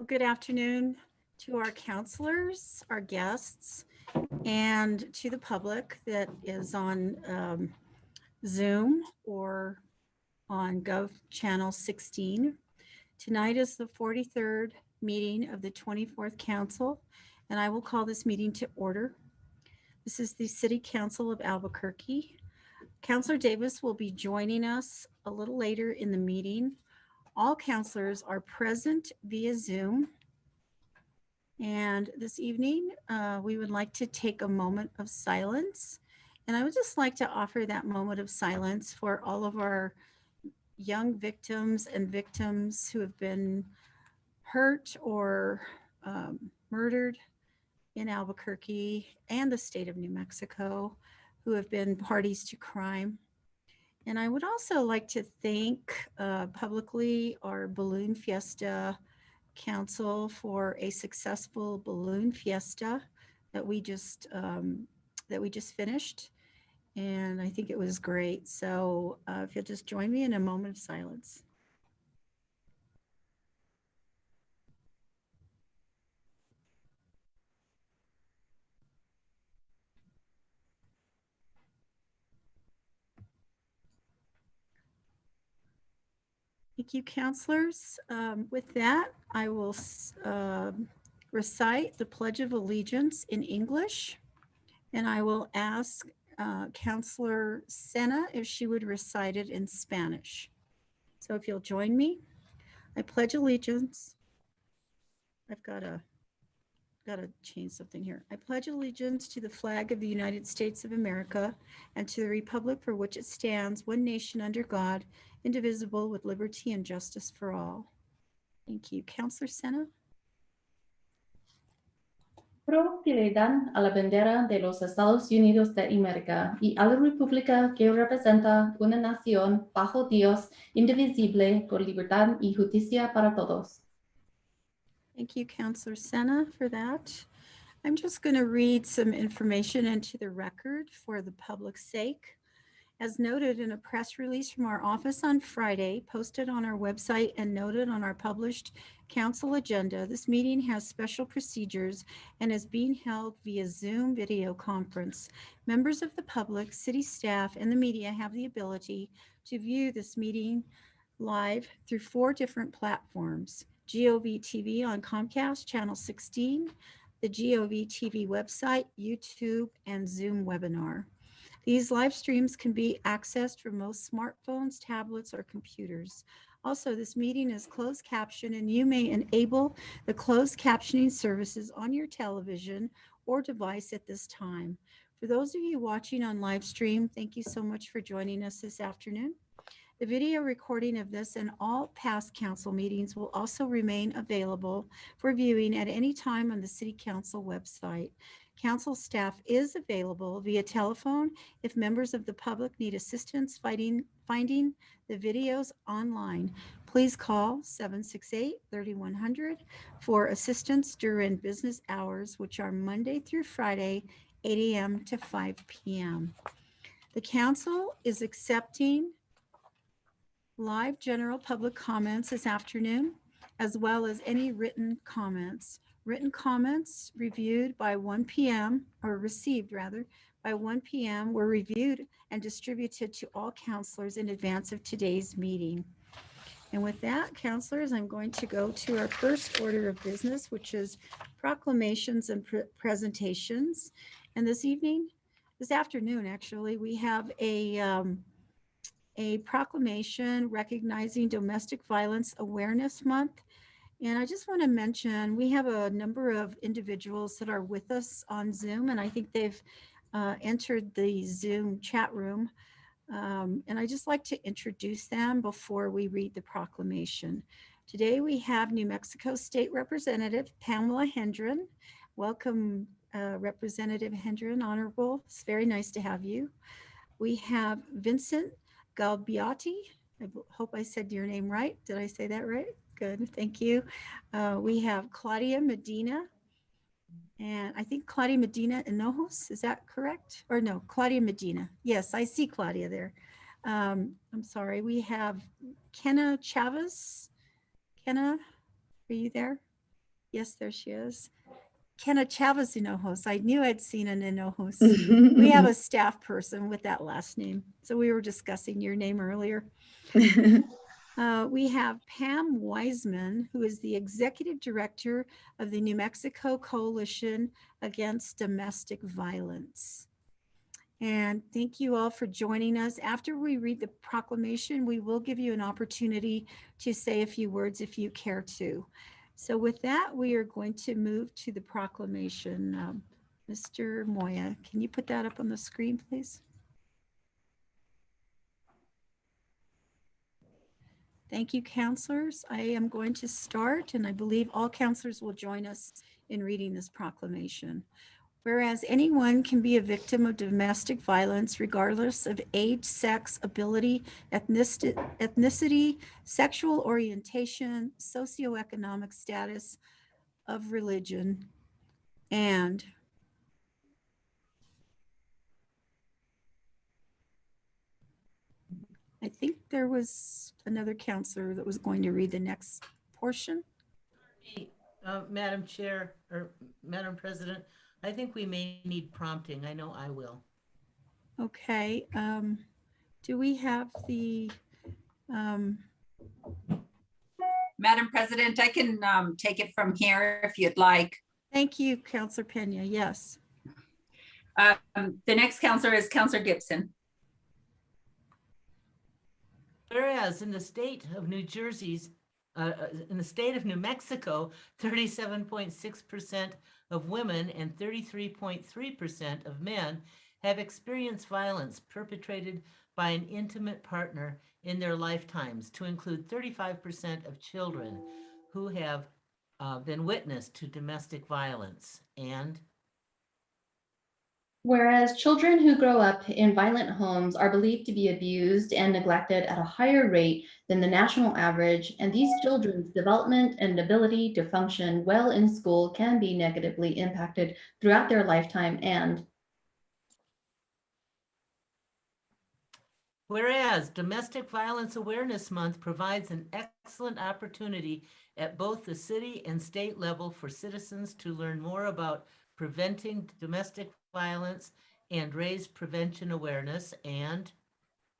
good afternoon to our counselors, our guests, and to the public that is on Zoom or on Gov Channel 16. Tonight is the 43rd meeting of the 24th Council, and I will call this meeting to order. This is the City Council of Albuquerque. Councilor Davis will be joining us a little later in the meeting. All counselors are present via Zoom. And this evening, we would like to take a moment of silence. And I would just like to offer that moment of silence for all of our young victims and victims who have been hurt or murdered in Albuquerque and the state of New Mexico, who have been parties to crime. And I would also like to thank publicly our Balloon Fiesta Council for a successful balloon fiesta that we just finished, and I think it was great. So if you'll just join me in a moment of silence. Thank you, counselors. With that, I will recite the Pledge of Allegiance in English, and I will ask Counselor Sena if she would recite it in Spanish. So if you'll join me, I pledge allegiance. I've got to change something here. I pledge allegiance to the flag of the United States of America and to the republic for which it stands, one nation under God, indivisible, with liberty and justice for all. Thank you. Counselor Sena? Juro fidelidad a la bandera de los Estados Unidos de América y a la república que representa una nación bajo Dios, indivisible, con libertad y justicia para todos. Thank you, Counselor Sena, for that. I'm just going to read some information into the record for the public's sake. As noted in a press release from our office on Friday, posted on our website and noted on our published council agenda, this meeting has special procedures and is being held via Zoom video conference. Members of the public, city staff, and the media have the ability to view this meeting live through 4 different platforms: GOV TV on Comcast Channel 16, the GOV TV website, YouTube, and Zoom webinar. These live streams can be accessed from most smartphones, tablets, or computers. Also, this meeting is closed captioned, and you may enable the closed captioning services on your television or device at this time. For those of you watching on live stream, thank you so much for joining us this afternoon. The video recording of this and all past council meetings will also remain available for viewing at any time on the City Council website. Council staff is available via telephone if members of the public need assistance finding the videos online. Please call 768-3100 for assistance during business hours, which are Monday through Friday, 8 a.m. to 5 p.m. The council is accepting live general public comments this afternoon, as well as any written comments. Written comments reviewed by 1 p.m. or received rather by 1 p.m. were reviewed and distributed to all counselors in advance of today's meeting. And with that, counselors, I'm going to go to our first order of business, which is proclamations and presentations. And this afternoon, actually, we have a proclamation recognizing Domestic Violence Awareness Month. And I just want to mention, we have a number of individuals that are with us on Zoom, and I think they've entered the Zoom chat room. And I just like to introduce them before we read the proclamation. Today we have New Mexico State Representative Pamela Hendren. Welcome, Representative Hendren, Honorable. It's very nice to have you. We have Vincent Galbiotti. I hope I said your name right. Did I say that right? Good, thank you. We have Claudia Medina, and I think Claudia Medina Hinojos, is that correct? Or no, Claudia Medina. Yes, I see Claudia there. I'm sorry. We have Kenna Chavez. Kenna, are you there? Yes, there she is. Kenna Chavez Hinojos. I knew I'd seen an Hinojos. We have a staff person with that last name. So we were discussing your name earlier. We have Pam Wiseman, who is the Executive Director of the New Mexico Coalition Against Domestic Violence. And thank you all for joining us. After we read the proclamation, we will give you an opportunity to say a few words if you care to. So with that, we are going to move to the proclamation. Mr. Moya, can you put that up on the screen, please? Thank you, counselors. I am going to start, and I believe all counselors will join us in reading this proclamation. Whereas anyone can be a victim of domestic violence regardless of age, sex, ability, ethnicity, sexual orientation, socioeconomic status, of religion, and I think there was another counselor that was going to read the next portion. Madam Chair or Madam President, I think we may need prompting. I know I will. Okay. Do we have the, Madam President, I can take it from here if you'd like. thank you, Counselor Pena. Yes. The next counselor is Counselor Gibson. Whereas in the state of New Mexico, 37.6% of women and 33.3% of men have experienced violence perpetrated by an intimate partner in their lifetimes, to include 35% of children who have been witness to domestic violence. And whereas children who grow up in violent homes are believed to be abused and neglected at a higher rate than the national average, and these children's development and ability to function well in school can be negatively impacted throughout their lifetime. And whereas Domestic Violence Awareness Month provides an excellent opportunity at both the city and state level for citizens to learn more about preventing domestic violence and raise prevention awareness. And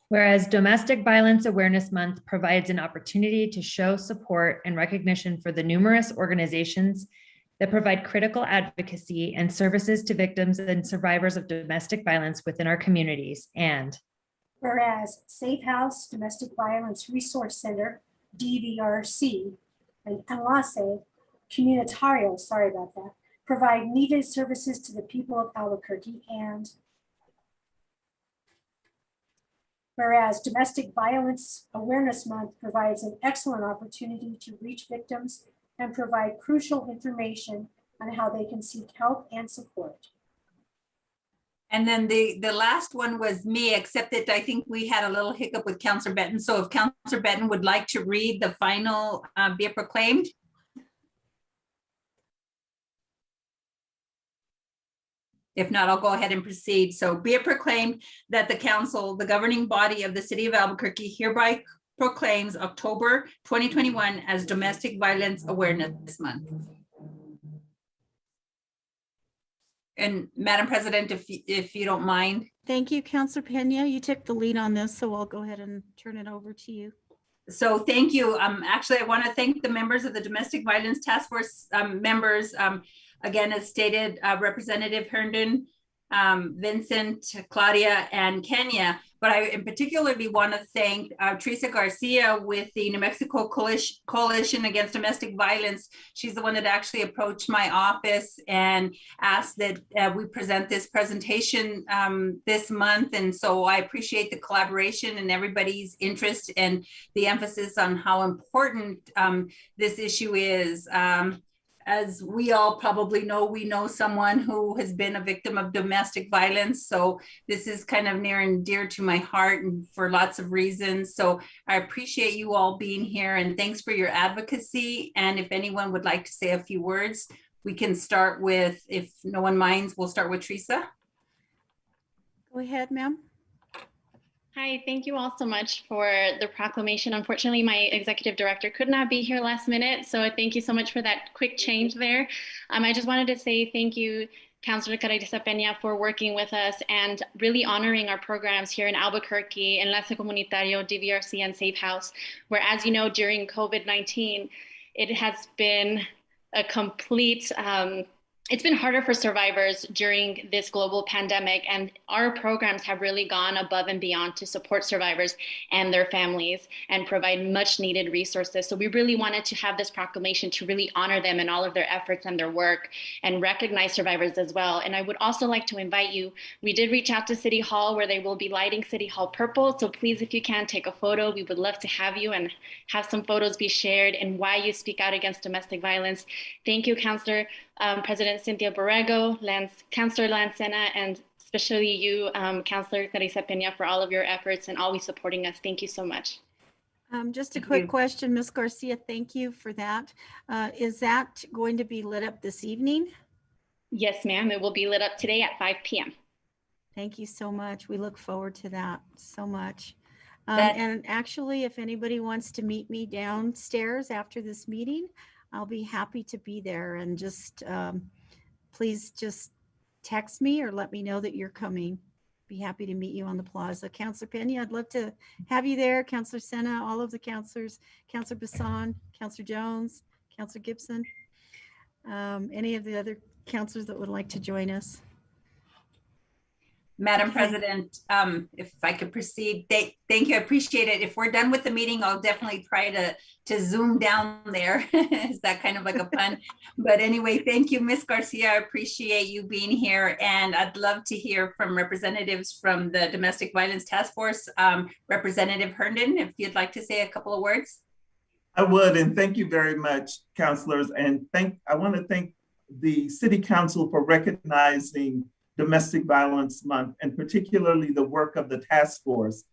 whereas Domestic Violence Awareness Month provides an opportunity to show support and recognition for the numerous organizations that provide critical advocacy and services to victims and survivors of domestic violence within our communities. And whereas Safe House Domestic Violence Resource Center, DVRC, and Enlace Comunitario, sorry about that, provide needed services to the people of Albuquerque. And whereas Domestic Violence Awareness Month provides an excellent opportunity to reach victims and provide crucial information on how they can seek help and support. And then the last one was me, except that I think we had a little hiccup with Counselor Benton. So if Counselor Benton would like to read the final be it proclaimed. If not, I'll go ahead and proceed. So be it proclaimed that the council, the governing body of the city of Albuquerque, hereby proclaims October 2021 as Domestic Violence Awareness Month. And Madam President, if you don't mind. Thank you, Counselor Pena. You took the lead on this, so I'll go ahead and turn it over to you. So thank you. Actually, I want to thank the members of the Domestic Violence Task Force members. Again, as stated, Representative Herndon, Vincent, Claudia, and Kenya. But I particularly want to thank Teresa Garcia with the New Mexico Coalition Against Domestic Violence. She's the one that actually approached my office and asked that we present this presentation this month. And so I appreciate the collaboration and everybody's interest and the emphasis on how important this issue is. As we all probably know, we know someone who has been a victim of domestic violence. So this is kind of near and dear to my heart and for lots of reasons. So I appreciate you all being here and thanks for your advocacy. And if anyone would like to say a few words, we can start with, if no one minds, we'll start with Teresa. Go ahead, ma'am. Hi, thank you all so much for the proclamation. Unfortunately, my executive director could not be here last minute, so thank you so much for that quick change there. I just wanted to say thank you, Councilor Clarissa Peña, for working with us and really honoring our programs here in Albuquerque, Enlace Comunitario, DVRC, and Safe House, where, as you know, during COVID-19, it has been a complete it's been harder for survivors during this global pandemic, and our programs have really gone above and beyond to support survivors and their families and provide much needed resources. So we really wanted to have this proclamation to really honor them and all of their efforts and their work and recognize survivors as well. And I would also like to invite you, we did reach out to City Hall where they will be lighting City Hall purple. So please, if you can, take a photo. We would love to have you and have some photos be shared and why you speak out against domestic violence. Thank you, Councilor President Cynthia Borrego, Councilor Lance Sena, and especially you, Councilor Clarissa Peña, for all of your efforts and always supporting us. Thank you so much. Just a quick question, Ms. Garcia, thank you for that. Is that going to be lit up this evening? Yes, ma'am. It will be lit up today at 5 p.m. Thank you so much. We look forward to that so much. That- And actually, if anybody wants to meet me downstairs after this meeting, I'll be happy to be there, and just please just text me or let me know that you're coming. Be happy to meet you on the plaza. Councilor Peña, I'd love to have you there. Councilor Sena, all of the councilors, Councilor Bassan, Councilor Jones, Councilor Gibson, any of the other councilors that would like to join us. Madam Okay. President, if I could proceed, thank you, I appreciate it. If we're done with the meeting, I'll definitely try to zoom down there. Is that kind of like a pun? But anyway, thank you, Ms. Garcia. I appreciate you being here. And I'd love to hear from representatives from the Domestic Violence Task Force. Representative Herndon, if you'd like to say a couple of words. I would, and thank you very much, councilors. And I want to thank the City Council for recognizing Domestic Violence Month, and particularly the work of the task force,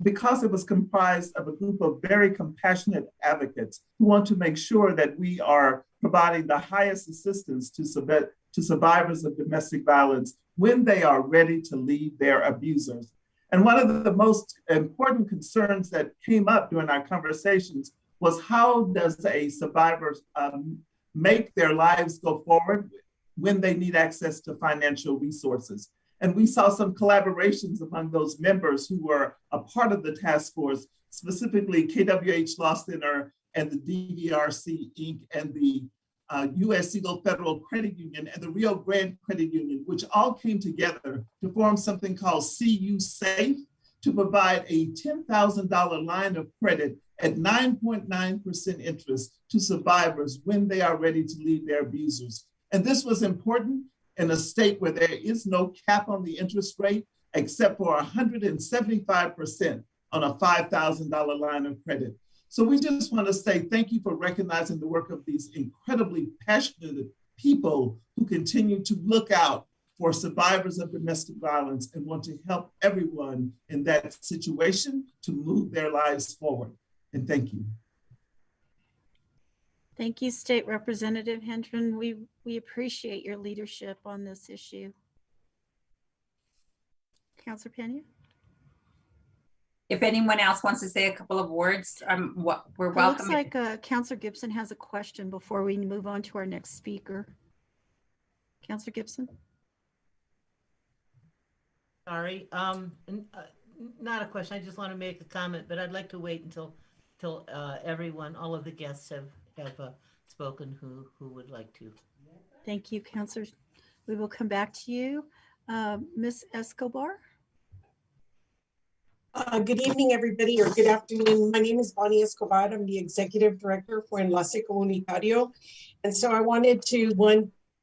because it was comprised of a group of very compassionate advocates who want to make sure that we are providing the highest assistance to survivors of domestic violence when they are ready to leave their abusers. And one of the most important concerns that came up during our conversations was, how does a survivor make their lives go forward when they need access to financial resources? And we saw some collaborations among those members who were a part of the task force, specifically KWH Law Center and the DVRC Inc. and the U.S. Eagle Federal Credit Union and the Rio Grande Credit Union, which all came together to form something called CU Safe, to provide a $10,000 line of credit at 9.9% interest to survivors when they are ready to leave their abusers. And this was important in a state where there is no cap on the interest rate, except for 175% on a $5,000 line of credit. So we just want to say thank you for recognizing the work of these incredibly passionate people who continue to look out for survivors of domestic violence and want to help everyone in that situation to move their lives forward. And thank you. Thank you, State Representative Hendren. We appreciate your leadership on this issue. Councilor Peña? If anyone else wants to say a couple of words, we're It welcome. looks like Councilor Gibson has a question before we move on to our next speaker. Councilor Gibson? Sorry, not a question. I just want to make a comment, but I'd like to wait until everyone, all of the guests have spoken who would like to. Thank you, Councilor. We will come back to you. Ms. Escobar? Good evening, everybody, or good afternoon. My name is Bonnie Escobar. I'm the Executive Director for Enlace Comunitario. And so I wanted to,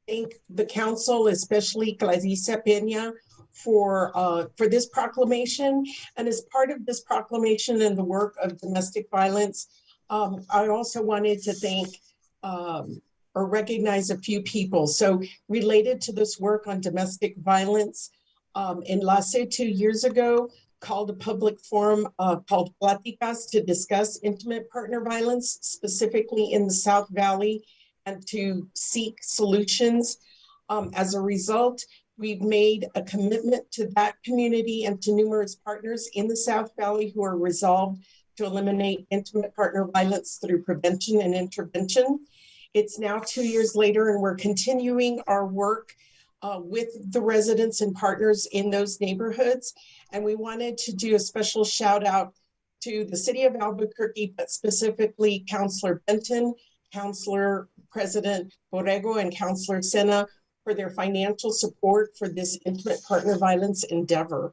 thank the council, especially Clarissa Peña, for this proclamation. And as part of this proclamation and the work of domestic violence, I also wanted to thank or recognize a few people. So related to this work on domestic violence, Enlace 2 years ago called a public forum called Pláticas to discuss intimate partner violence, specifically in the South Valley, and to seek solutions. As a result, We've made a commitment to that community and to numerous partners in the South Valley who are resolved to eliminate intimate partner violence through prevention and intervention. It's now 2 years later, and we're continuing our work with the residents and partners in those neighborhoods. And we wanted to do a special shout out to the city of Albuquerque, but specifically Councilor Benton, Councilor President Borrego, and Councilor Sena for their financial support for this intimate partner violence endeavor.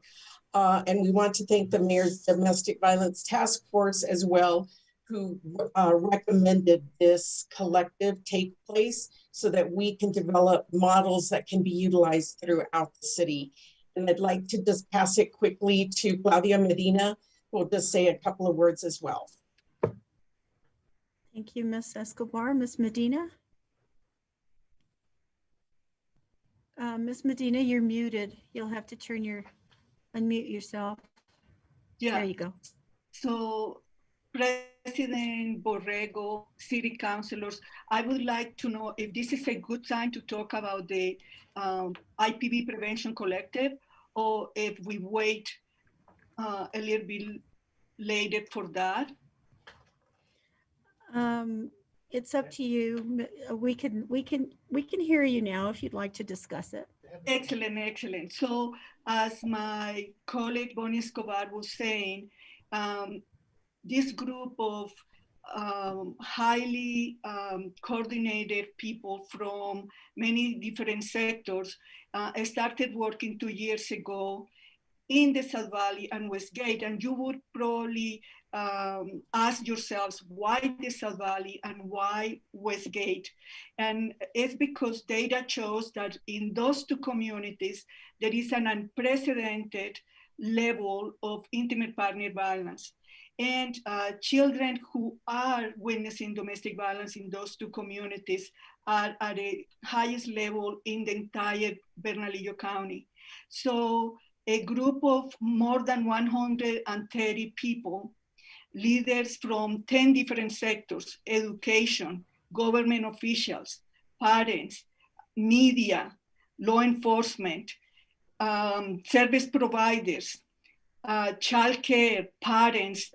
And we want to thank the Mayor's Domestic Violence Task Force as well, who recommended this collective take place so that we can develop models that can be utilized throughout the city. And I'd like to just pass it quickly to Claudia Medina, who will just say a couple of words as well. Thank you, Ms. Escobar. Ms. Medina? Ms. Medina, you're muted. You'll have to unmute yourself. Yeah. There you go. So, President Borrego, city councilors, I would like to know if this is a good time to talk about the IPV Prevention Collective, or if we wait a little bit later for that. It's up to you. We can hear you now if you'd like to discuss it. Excellent, excellent. So as my colleague Bonnie Escobar was saying, this group of highly coordinated people from many different sectors started working 2 years ago in the South Valley and Westgate. And you would probably ask yourselves, why the South Valley and why Westgate? And it's because data shows that in those two communities, there is an unprecedented level of intimate partner violence. And children who are witnessing domestic violence in those two communities are at the highest level in the entire Bernalillo County. So a group of more than 130 people, leaders from 10 different sectors, education, government officials, parents, media, law enforcement, service providers, childcare, parents,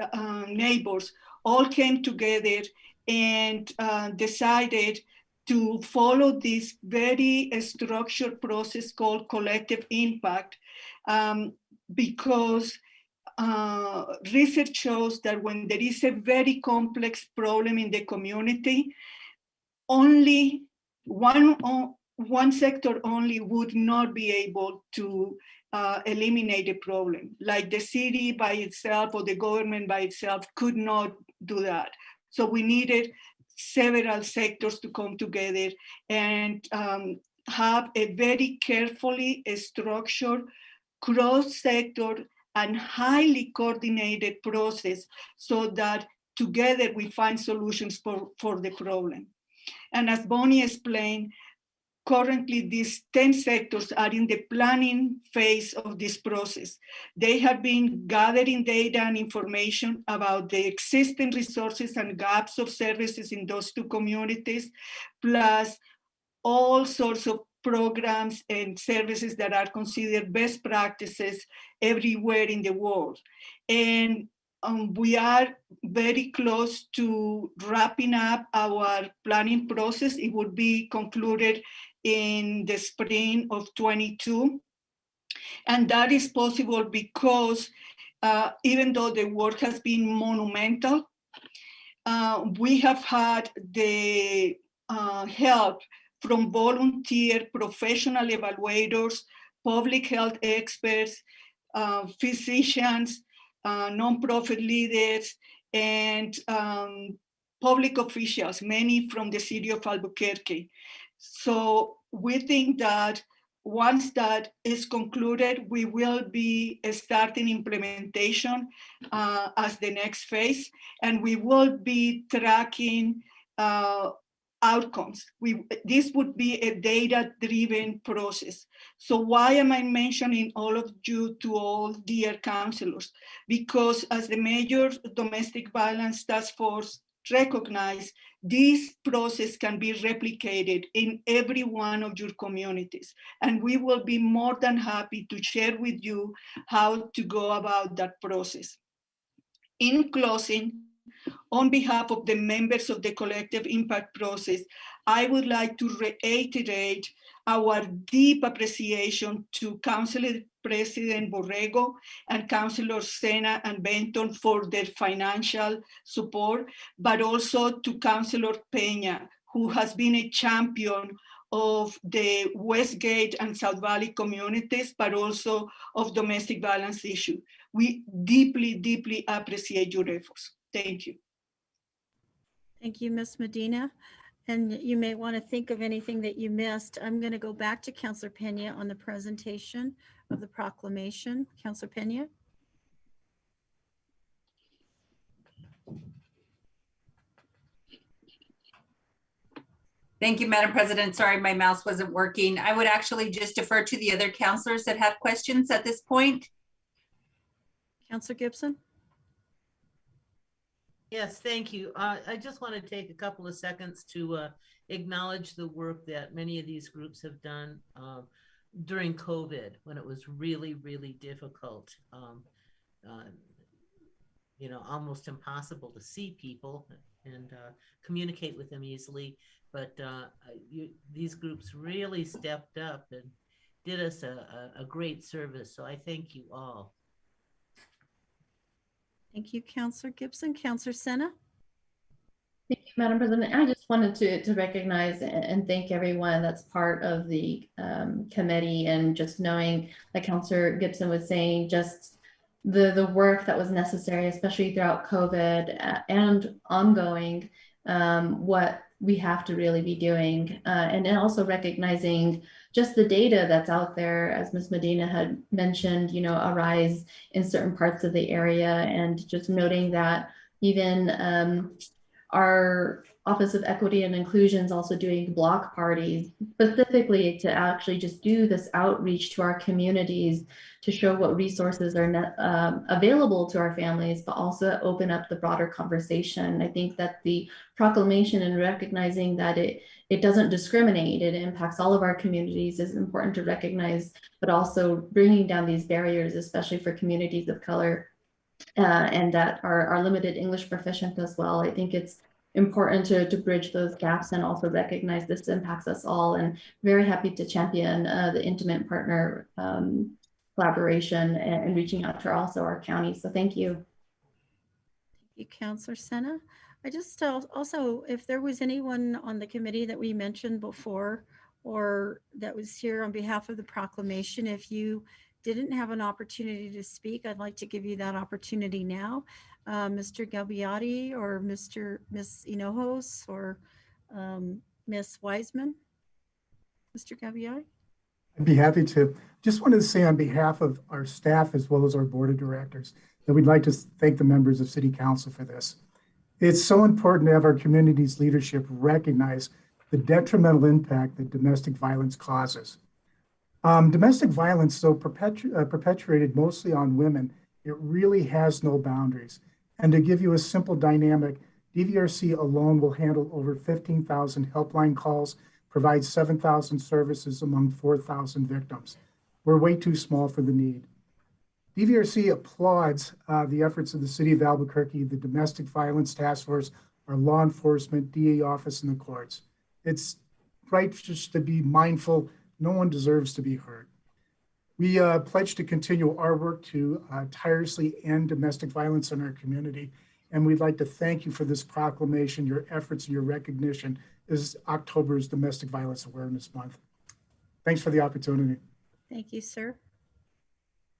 neighbors, all came together and decided to follow this very structured process called collective impact, because research shows that when there is a very complex problem in the community, only one sector only would not be able to eliminate the problem. Like the city by itself or the government by itself could not do that. So we needed several sectors to come together and have a very carefully structured cross-sector and highly coordinated process so that together we find solutions for the problem. And as Bonnie explained, currently these 10 sectors are in the planning phase of this process. They have been gathering data and information about the existing resources and gaps of services in those two communities, plus all sorts of programs and services that are considered best practices everywhere in the world. And we are very close to wrapping up our planning process. It would be concluded in the spring of 22. And that is possible because even though the work has been monumental, we have had the help from volunteer professional evaluators, public health experts, physicians, nonprofit leaders, and public officials, many from the city of Albuquerque. So we think that once that is concluded, we will be starting implementation as the next phase, and we will be tracking outcomes. This would be a data-driven process. So why am I mentioning all of you to all dear councilors? Because as the Mayor's Domestic Violence Task Force recognize this process can be replicated in every one of your communities. And we will be more than happy to share with you how to go about that process. In closing, on behalf of the members of the collective impact process, I would like to reiterate our deep appreciation to Councilor President Borrego and Councilors Sena and Benton for their financial support, but also to Councilor Peña, who has been a champion of the Westgate and South Valley communities, but also of domestic violence issue. We deeply, deeply appreciate your efforts. Thank you. Thank you, Ms. Medina. And you may want to think of anything that you missed. I'm going to go back to Councilor Peña on the presentation of the proclamation. Councilor Peña. Thank you, Madam President. Sorry, my mouse wasn't working. I would actually just defer to the other councilors that have questions at this point. Councilor Gibson. Yes, thank you. I just want to take a couple of seconds to acknowledge the work that many of these groups have done during COVID, when it was really, really difficult, you know, almost impossible to see people and communicate with them easily. But these groups really stepped up and did us a great service. So I thank you all. Thank you, Councilor Gibson. Councilor Sena. Thank you, Madam President. I just wanted to recognize and thank everyone that's part of the committee, and just knowing, like Councilor Gibson was saying, just the work that was necessary, especially throughout COVID and ongoing, what we have to really be doing, and then also recognizing just the data that's out there, as Ms. Medina had mentioned, you know, a rise in certain parts of the area, and just noting that even our Office of Equity and Inclusion is also doing block parties specifically to actually just do this outreach to our communities to show what resources are available to our families, but also open up the broader conversation. I think that the proclamation and recognizing that it doesn't discriminate, it impacts all of our communities, is important to recognize, but also bringing down these barriers, especially for communities of color and that are limited English proficient as well. I think it's important to bridge those gaps and also recognize this impacts us all, and very happy to champion the intimate partner collaboration and reaching out to also our county. So thank you. Thank you, Councilor Sena. I just also, if there was anyone on the committee that we mentioned before or that was here on behalf of the proclamation, if you didn't have an opportunity to speak, I'd like to give you that opportunity now. Mr. Galbiati or Ms. Hinojos or Ms. Wiseman. Mr. Galbiati. I'd be happy to. Just wanted to say on behalf of our staff as well as our board of directors that we'd like to thank the members of City Council for this. It's so important to have our community's leadership recognize the detrimental impact that domestic violence causes. Domestic violence, though perpetuated mostly on women, it really has no boundaries. And to give you a simple dynamic, DVRC alone will handle over 15,000 helpline calls, provide 7,000 services among 4,000 victims. We're way too small for the need. DVRC applauds the efforts of the City of Albuquerque, the Domestic Violence Task Force, our law enforcement, DA office, and the courts. It's right just to be mindful. No one deserves to be hurt. We pledge to continue our work to tirelessly end domestic violence in our community. And we'd like to thank you for this proclamation, your efforts, and your recognition as October's Domestic Violence Awareness Month. Thanks for the opportunity. Thank you, sir.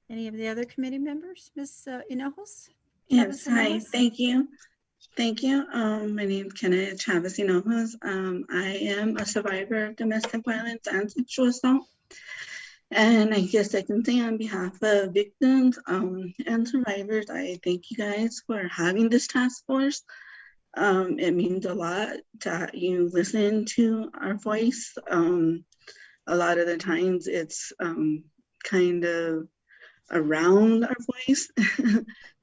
Any of the other committee members? Ms. Hinojos? Yes, hi, thank you. Thank you. My name is Kenneth Chavez Hinojos. I am a survivor of domestic violence and sexual assault. And I guess I can say on behalf of victims and survivors, I thank you guys for having this task force. It means a lot that you listen to our voice. A lot of the times it's kind of around our voice.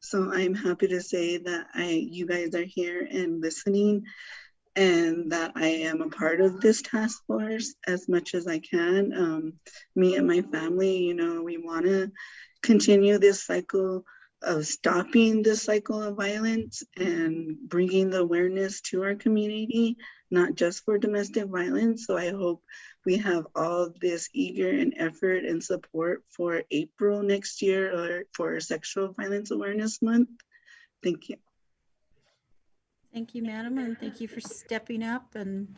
So I'm happy to say that you guys are here and listening, and that I am a part of this task force as much as I can. Me and my family, you know, we want to continue this cycle of stopping this cycle of violence and bringing the awareness to our community, not just for domestic violence. So I hope we have all this eager and effort and support for April next year, or for Sexual Violence Awareness Month. Thank you. Thank you, madam, and thank you for stepping up, and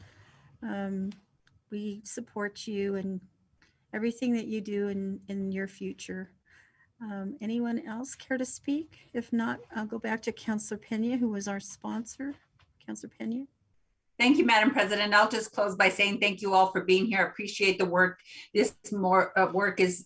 we support you and everything that you do in your future. Anyone else care to speak? If not, I'll go back to Councilor Pena, who was our sponsor. Councilor Pena. Thank you, Madam President. I'll just close by saying thank you all for being here. I appreciate the work. This work is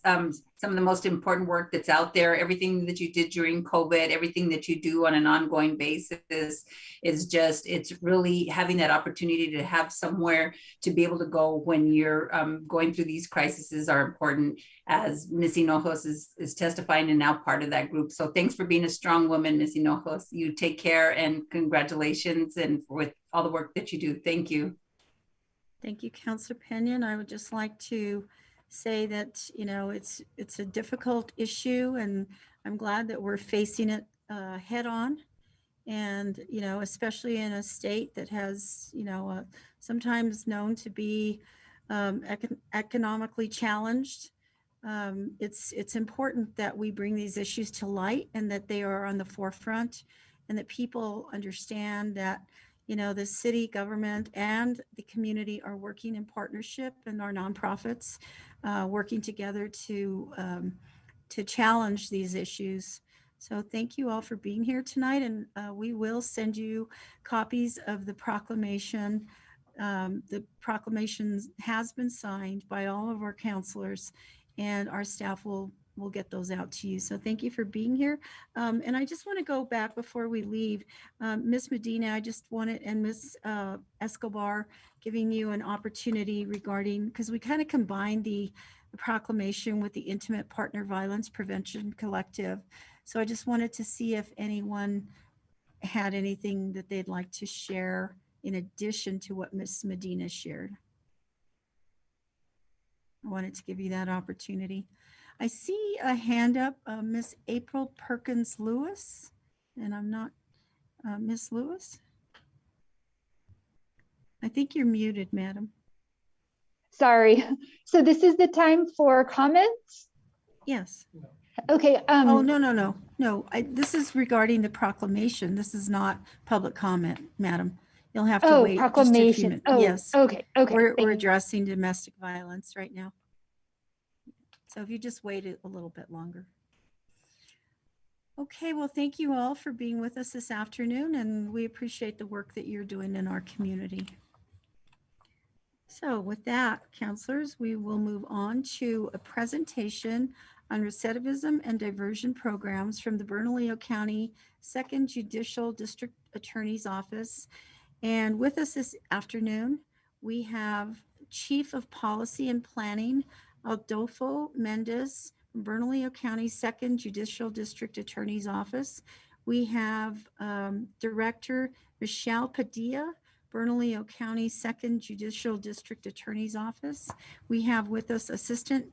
some of the most important work that's out there. Everything that you did during COVID, everything that you do on an ongoing basis is just, it's really having that opportunity to have somewhere to be able to go when you're going through these crises are important, as Ms. Hinojos is testifying and now part of that group. So thanks for being a strong woman, Ms. Hinojos. You take care and congratulations, and with all the work that you do. Thank you. Thank you, Councilor Pena. And I would just like to say that, you know, it's a difficult issue, and I'm glad that we're facing it head on. And, you know, especially in a state that has, you know, sometimes known to be economically challenged. It's important that we bring these issues to light, and that they are on the forefront, and that people understand that, you know, the city government and the community are working in partnership, and our nonprofits working together to challenge these issues. So thank you all for being here tonight, and we will send you copies of the proclamation. The proclamation has been signed by all of our counselors, and our staff will get those out to you. So thank you for being here. And I just want to go back before we leave. Ms. Medina, I just wanted, and Ms. Escobar, giving you an opportunity regarding, because we kind of combined the proclamation with the Intimate Partner Violence Prevention Collective. So I just wanted to see if anyone had anything that they'd like to share in addition to what Ms. Medina shared. I wanted to give you that opportunity. I see a hand up, Miss April Perkins Lewis, and I'm not Miss Lewis. I think you're muted, madam. Sorry. So this is the time for comments? Yes. Okay. Oh, no. This is regarding the proclamation. This is not public comment, madam. You'll have to wait. Proclamation. Just a few minutes. Oh, yes. Okay. We're addressing domestic violence right now. So if you just wait a little bit longer. Okay, well, thank you all for being with us this afternoon, and we appreciate the work that you're doing in our community. So with that, counselors, we will move on to a presentation on recidivism and diversion programs from the Bernalillo County 2nd Judicial District Attorney's Office. And with us this afternoon, we have Chief of Policy and Planning, Adolfo Mendez, from Bernalillo County 2nd Judicial District Attorney's Office. We have Director Michelle Padilla, Bernalillo County 2nd Judicial District Attorney's Office. We have with us Assistant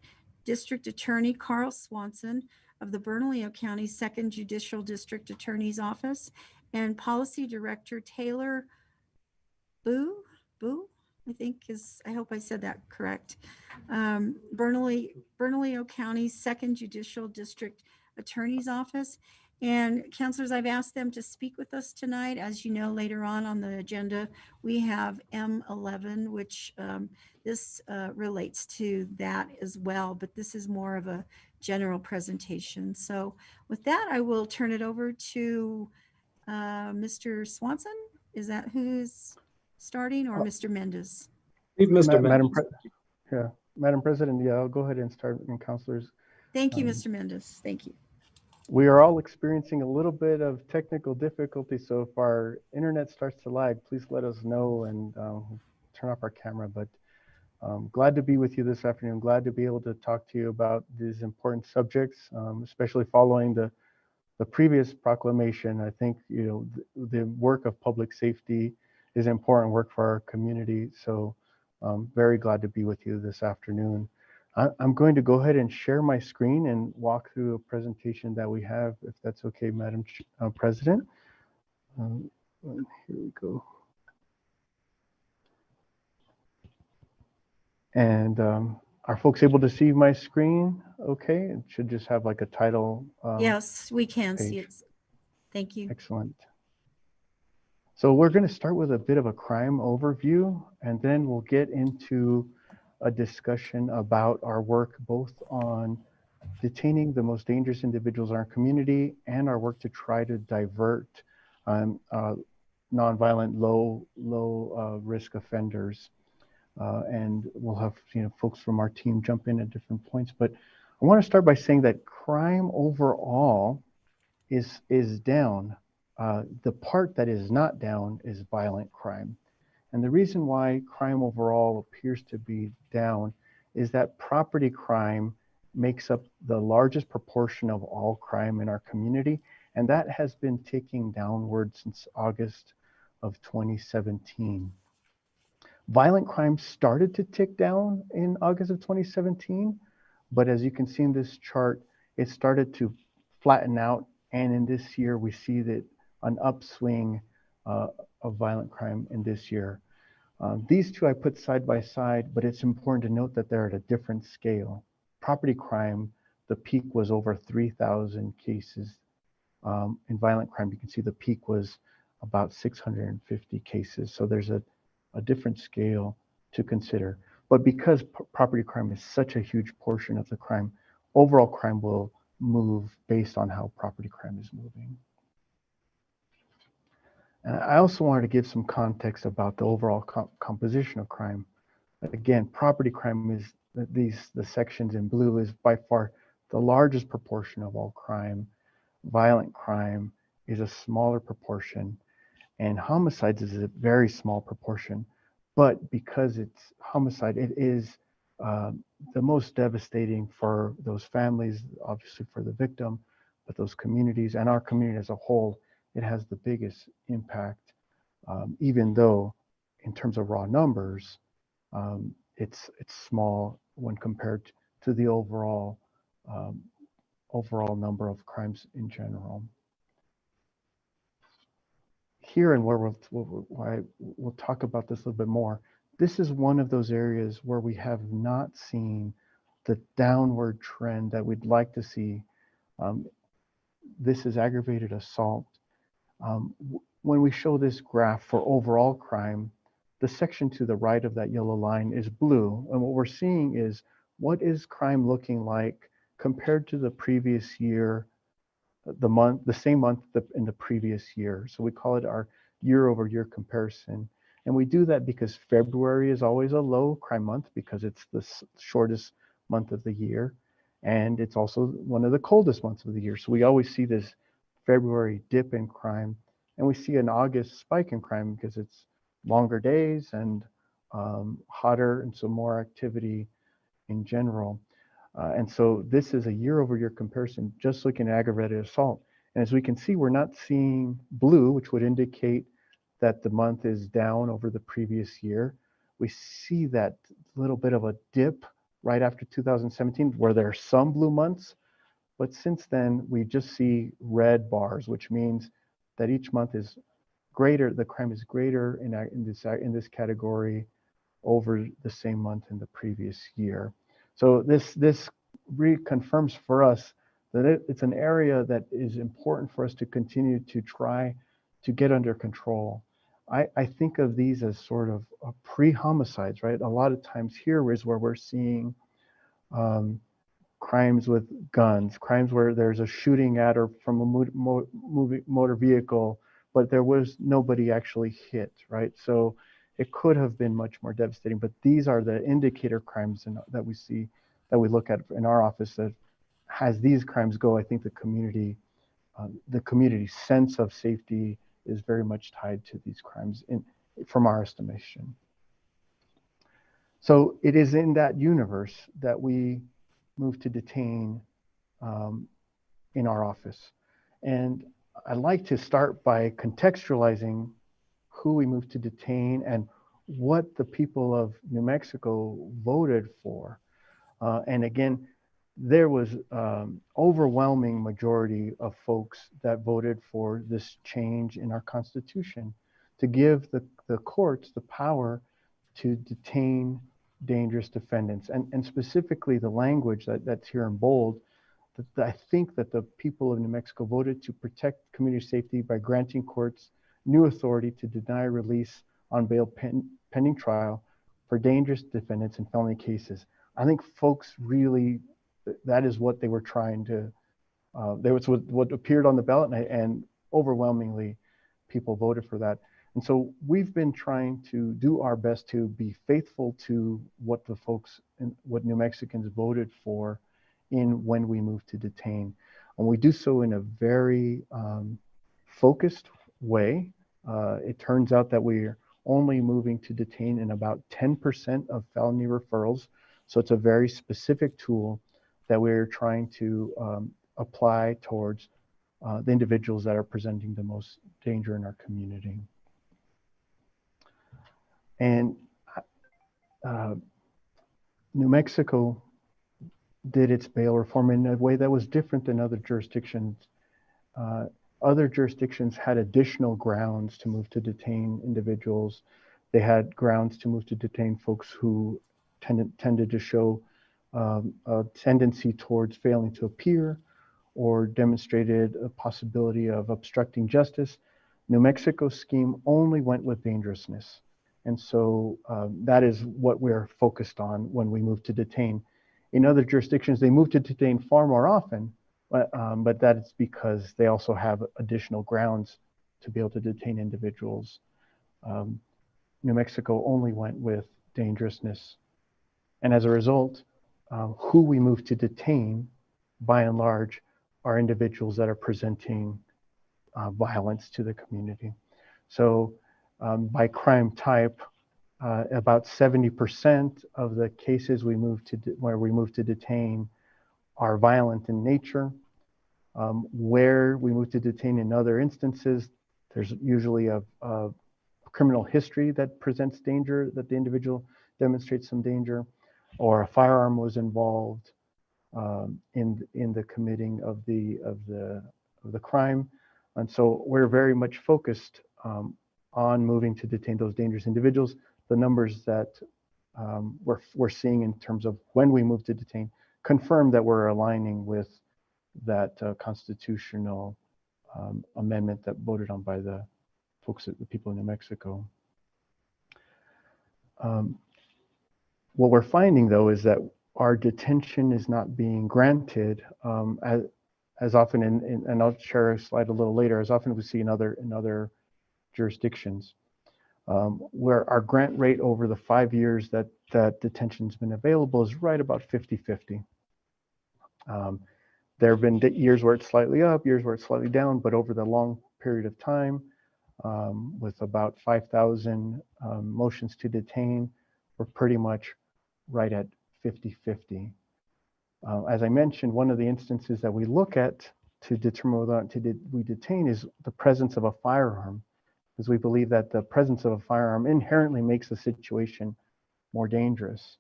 District Attorney Carl Swanson of the Bernalillo County 2nd Judicial District Attorney's Office, and Policy Director Taylor Boo, I think I hope I said that correct. Bernalillo County 2nd Judicial District Attorney's Office. And counselors, I've asked them to speak with us tonight. As you know, later on the agenda, we have M11, which this relates to that as well, but this is more of a general presentation. So with that, I will turn it over to Mr. Swanson. Is that who's starting, or Mr. Mendez? Madam President, yeah, I'll go ahead and start, and counselors. Thank you, Mr. Mendez. Thank you. We are all experiencing a little bit of technical difficulty, so if our internet starts to lag, please let us know and turn off our camera. But Glad to be with you this afternoon. Glad to be able to talk to you about these important subjects, especially following the previous proclamation. I think, you know, the work of public safety is important work for our community. So very glad to be with you this afternoon. I'm going to go ahead and share my screen and walk through a presentation that we have, if that's okay, Madam President. Here we go. And are folks able to see my screen? Okay, it should just have like a title. Yes, we can see page. it. Thank you. Excellent. So we're going to start with a bit of a crime overview, and then we'll get into a discussion about our work both on detaining the most dangerous individuals in our community and our work to try to divert nonviolent, low risk offenders. And we'll have, you know, folks from our team jump in at different points. But I want to start by saying that crime overall is down. The part that is not down is violent crime. And the reason why crime overall appears to be down is that property crime makes up the largest proportion of all crime in our community. And that has been ticking downward since August of 2017. Violent crime started to tick down in August of 2017, but as you can see in this chart, it started to flatten out. And in this year, we see that an upswing of violent crime in this year. These two I put side by side, but it's important to note that they're at a different scale. Property crime, the peak was over 3,000 cases. In violent crime, you can see the peak was about 650 cases. So there's a different scale to consider. But because property crime is such a huge portion of the crime, overall crime will move based on how property crime is moving. And I also wanted to give some context about the overall composition of crime. Again, property crime is, the sections in blue is by far the largest proportion of all crime. Violent crime is a smaller proportion, and homicides is a very small proportion. But because it's homicide, it is the most devastating for those families, obviously for the victim, but those communities and our community as a whole. It has the biggest impact, even though in terms of raw numbers, it's small when compared to the overall number of crimes in general. Here and where we'll talk about this a little bit more, this is one of those areas where we have not seen the downward trend that we'd like to see. This is aggravated assault. When we show this graph for overall crime, the section to the right of that yellow line is blue. And what we're seeing is what is crime looking like compared to the previous year, the same month in the previous year. So we call it our year-over-year comparison. And we do that because February is always a low crime month because it's the shortest month of the year. And it's also one of the coldest months of the year. So we always see this February dip in crime, and we see an August spike in crime because it's longer days and hotter, and so more activity in general. And so this is a year-over-year comparison, just looking at aggravated assault. And as we can see, we're not seeing blue, which would indicate that the month is down over the previous year. We see that little bit of a dip right after 2017, where there are some blue months. But since then, we just see red bars, which means that each month is greater, the crime is greater in this category over the same month in the previous year. So this reconfirms for us that it's an area that is important for us to continue to try to get under control. I think of these as sort of pre-homicides, right? A lot of times here is where we're seeing crimes with guns, crimes where there's a shooting at or from a motor vehicle, but there was nobody actually hit, right? So it could have been much more devastating, but these are the indicator crimes that we see, that we look at in our office, that as these crimes go, I think the community sense of safety is very much tied to these crimes from our estimation. So it is in that universe that we move to detain in our office. And I'd like to start by contextualizing who we move to detain and what the people of New Mexico voted for. And again, there was overwhelming majority of folks that voted for this change in our Constitution to give the courts the power to detain dangerous defendants. And specifically the language that's here in bold, that I think that the people of New Mexico voted to protect community safety by granting courts new authority to deny release on bail pending trial for dangerous defendants in felony cases. I think folks really, that is what they were trying to, that was what appeared on the ballot, and overwhelmingly people voted for that. And so we've been trying to do our best to be faithful to what the folks, what New Mexicans voted for in when we move to detain. And we do so in a very focused way. It turns out that we're only moving to detain in about 10% of felony referrals. So it's a very specific tool that we're trying to apply towards the individuals that are presenting the most danger in our community. And New Mexico did its bail reform in a way that was different than other jurisdictions. Other jurisdictions had additional grounds to move to detain individuals. They had grounds to move to detain folks who tended to show a tendency towards failing to appear or demonstrated a possibility of obstructing justice. New Mexico's scheme only went with dangerousness. And so that is what we're focused on when we move to detain. In other jurisdictions, they move to detain far more often, but that is because they also have additional grounds to be able to detain individuals. New Mexico only went with dangerousness. And as a result, who we move to detain, by and large, are individuals that are presenting violence to the community. So by crime type, about 70% of the cases we move to where we move to detain are violent in nature. Where we move to detain in other instances, there's usually a criminal history that presents danger, that the individual demonstrates some danger, or a firearm was involved in the committing of the crime. And so we're very much focused on moving to detain those dangerous individuals. The numbers that we're seeing in terms of when we move to detain confirm that we're aligning with that constitutional amendment that voted on by the folks, the people in New Mexico. What we're finding, though, is that our detention is not being granted as often, and I'll share a slide a little later, as often as we see in other jurisdictions, where our grant rate over the 5 years that detention's been available is right about 50-50. There have been years where it's slightly up, years where it's slightly down, but over the long period of time, with about 5,000 motions to detain, we're pretty much right at 50-50. As I mentioned, one of the instances that we look at to determine whether or not we detain is the presence of a firearm, because we believe that the presence of a firearm inherently makes the situation more dangerous.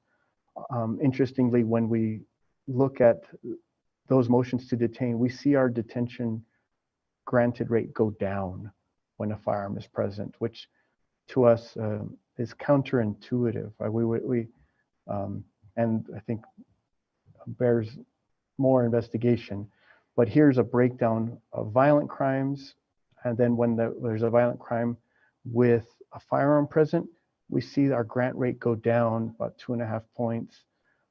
Interestingly, when we look at those motions to detain, we see our detention granted rate go down when a firearm is present, which to us is counterintuitive. And I think bears more investigation. But here's a breakdown of violent crimes. And then when there's a violent crime with a firearm present, we see our grant rate go down about 2.5 points.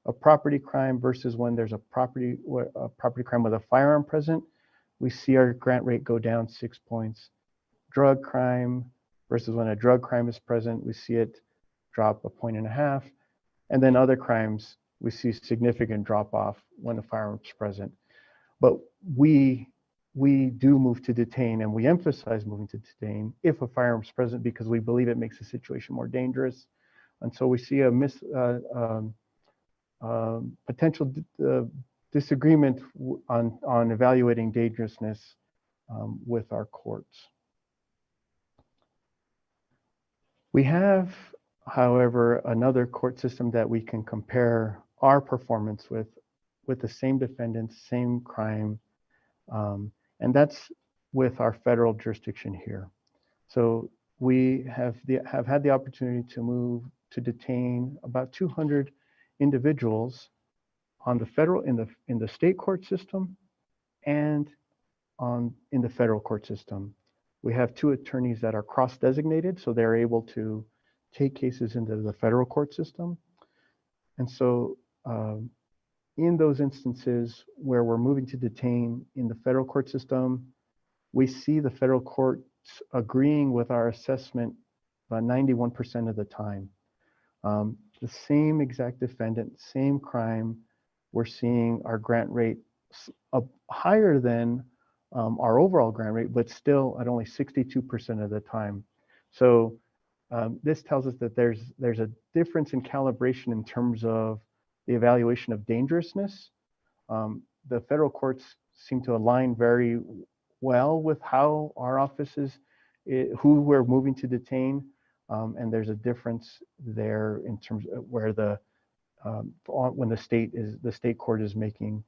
A property crime versus when there's a property crime with a firearm present, we see our grant rate go down 6 points. Drug crime versus when a drug crime is present, we see it drop 1.5 points. And then other crimes, we see significant drop off when a firearm is present. But we do move to detain, and we emphasize moving to detain if a firearm is present, because we believe it makes the situation more dangerous. And so we see a potential disagreement on evaluating dangerousness with our courts. We have, however, another court system that we can compare our performance with the same defendants, same crime, and that's with our federal jurisdiction here. So we have had the opportunity to move to detain about 200 individuals on the federal in the state court system and in the federal court system. We have 2 attorneys that are cross-designated, so they're able to take cases into the federal court system. And so in those instances where we're moving to detain in the federal court system, we see the federal courts agreeing with our assessment about 91% of the time. The same exact defendant, same crime, we're seeing our grant rate higher than our overall grant rate, but still at only 62% of the time. So this tells us that there's a difference in calibration in terms of the evaluation of dangerousness. The federal courts seem to align very well with how our offices, who we're moving to detain, and there's a difference there in terms of where when the state court is making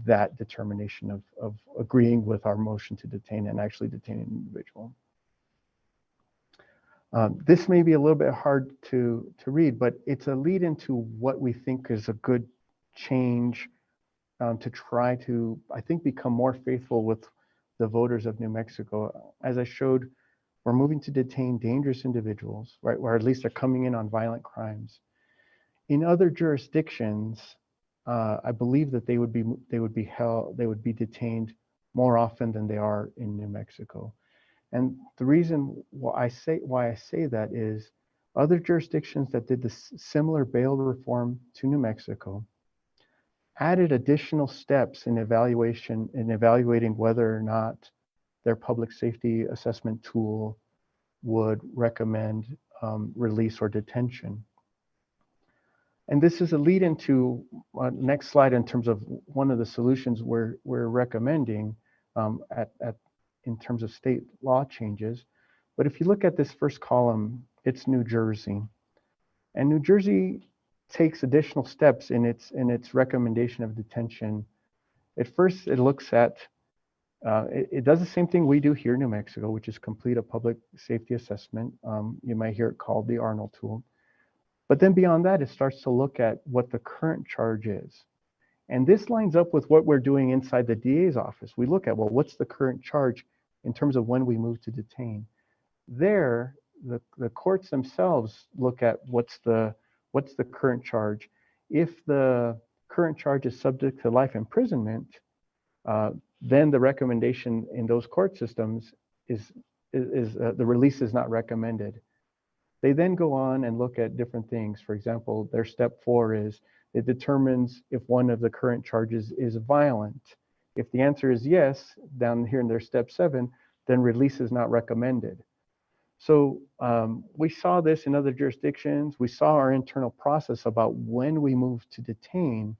that determination of agreeing with our motion to detain and actually detain an individual. This may be a little bit hard to read, but it's a lead into what we think is a good change to try to, I think, become more faithful with the voters of New Mexico. As I showed, we're moving to detain dangerous individuals, right, or at least they're coming in on violent crimes. In other jurisdictions, I believe that they would be detained more often than they are in New Mexico. And the reason why I say that is other jurisdictions that did this similar bail reform to New Mexico added additional steps in evaluating whether or not their public safety assessment tool would recommend release or detention. And this is a lead into next slide in terms of one of the solutions we're recommending in terms of state law changes. But if you look at this first column, it's New Jersey. And New Jersey takes additional steps in its recommendation of detention. At first, it looks at, it does the same thing we do here in New Mexico, which is complete a public safety assessment. You might hear it called the Arnold tool. But then beyond that, it starts to look at what the current charge is. And this lines up with what we're doing inside the DA's office. We look at, well, what's the current charge in terms of when we move to detain? There, the courts themselves look at what's the current charge. If the current charge is subject to life imprisonment, then the recommendation in those court systems is the release is not recommended. They then go on and look at different things. For example, their step 4 is it determines if one of the current charges is violent. If the answer is yes, down here in their step 7, then release is not recommended. So we saw this in other jurisdictions. We saw our internal process about when we move to detain,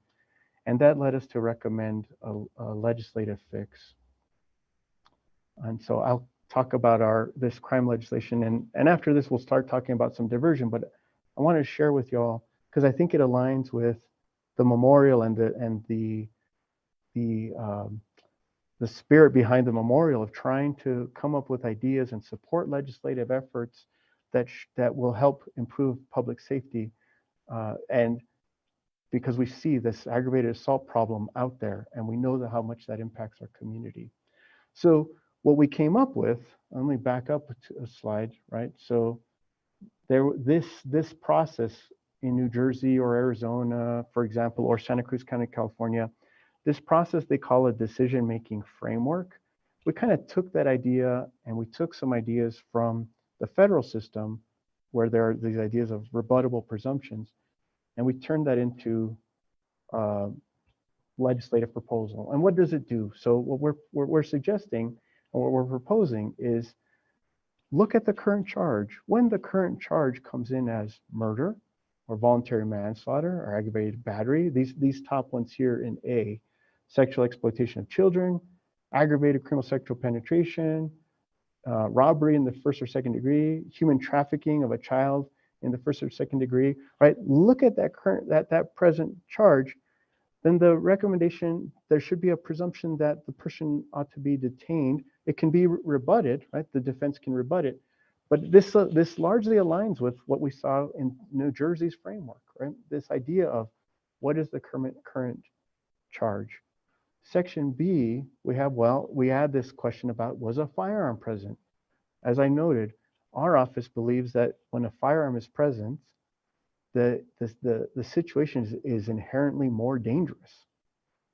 and that led us to recommend a legislative fix. And so I'll talk about this crime legislation, and after this we'll start talking about some diversion, but I want to share with y'all because I think it aligns with the memorial and the spirit behind the memorial of trying to come up with ideas and support legislative efforts that will help improve public safety, and because we see this aggravated assault problem out there and we know how much that impacts our community. So what we came up with, let me back up a slide, right? So this process in New Jersey or Arizona, for example, or Santa Cruz County, California, this process they call a decision-making framework. We kind of took that idea and we took some ideas from the federal system where there are these ideas of rebuttable presumptions, and we turned that into legislative proposal. And what does it do? So what we're suggesting and what we're proposing is look at the current charge. When the current charge comes in as murder or voluntary manslaughter or aggravated battery, these top ones here in A, sexual exploitation of children, aggravated criminal sexual penetration, robbery in the first or second degree, human trafficking of a child in the first or second degree, right? Look at that that present charge, then the recommendation, there should be a presumption that the person ought to be detained. It can be rebutted, right? The defense can rebut it. But this largely aligns with what we saw in New Jersey's framework, right? This idea of what is the current charge. Section B, we add this question about, was a firearm present? As I noted, our office believes that when a firearm is present, the situation is inherently more dangerous.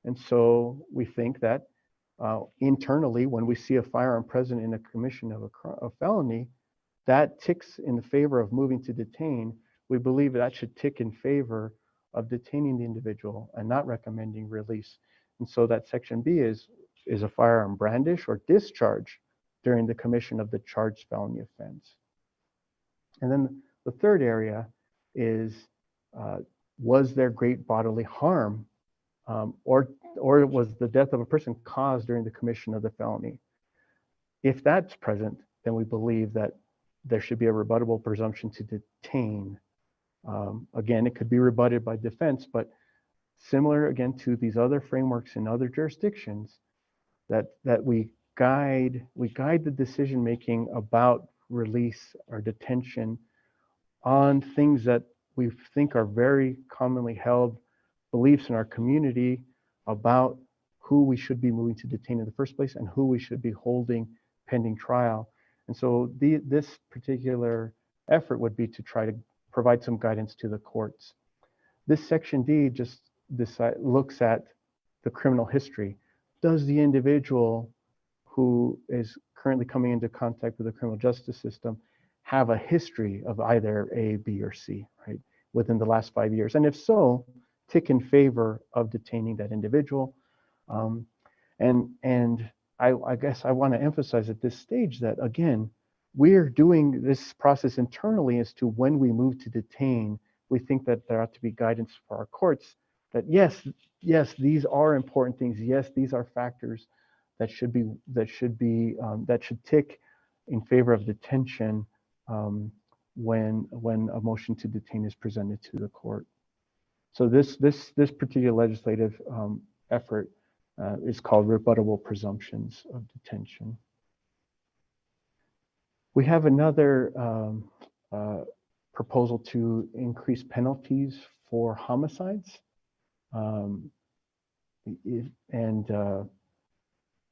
And so we think that internally, when we see a firearm present in a commission of a felony, that ticks in the favor of moving to detain. We believe that should tick in favor of detaining the individual and not recommending release. And so that section B is a firearm brandish or discharge during the commission of the charged felony offense. And then the third area is, was there great bodily harm or was the death of a person caused during the commission of the felony? If that's present, then we believe that there should be a rebuttable presumption to detain. Again, it could be rebutted by defense, but similar again to these other frameworks in other jurisdictions, that we guide the decision making about release or detention on things that we think are very commonly held beliefs in our community about who we should be moving to detain in the first place and who we should be holding pending trial. And so this particular effort would be to try to provide some guidance to the courts. This section D just looks at the criminal history. Does the individual who is currently coming into contact with the criminal justice system have a history of either A, B, or C, right, within the last 5 years? And if so, tick in favor of detaining that individual. And I guess I want to emphasize at this stage that, again, we're doing this process internally as to when we move to detain. We think that there ought to be guidance for our courts that yes, these are important things. Yes, these are factors that should tick in favor of detention when a motion to detain is presented to the court. So this particular legislative effort is called rebuttable presumptions of detention. We have another proposal to increase penalties for homicides.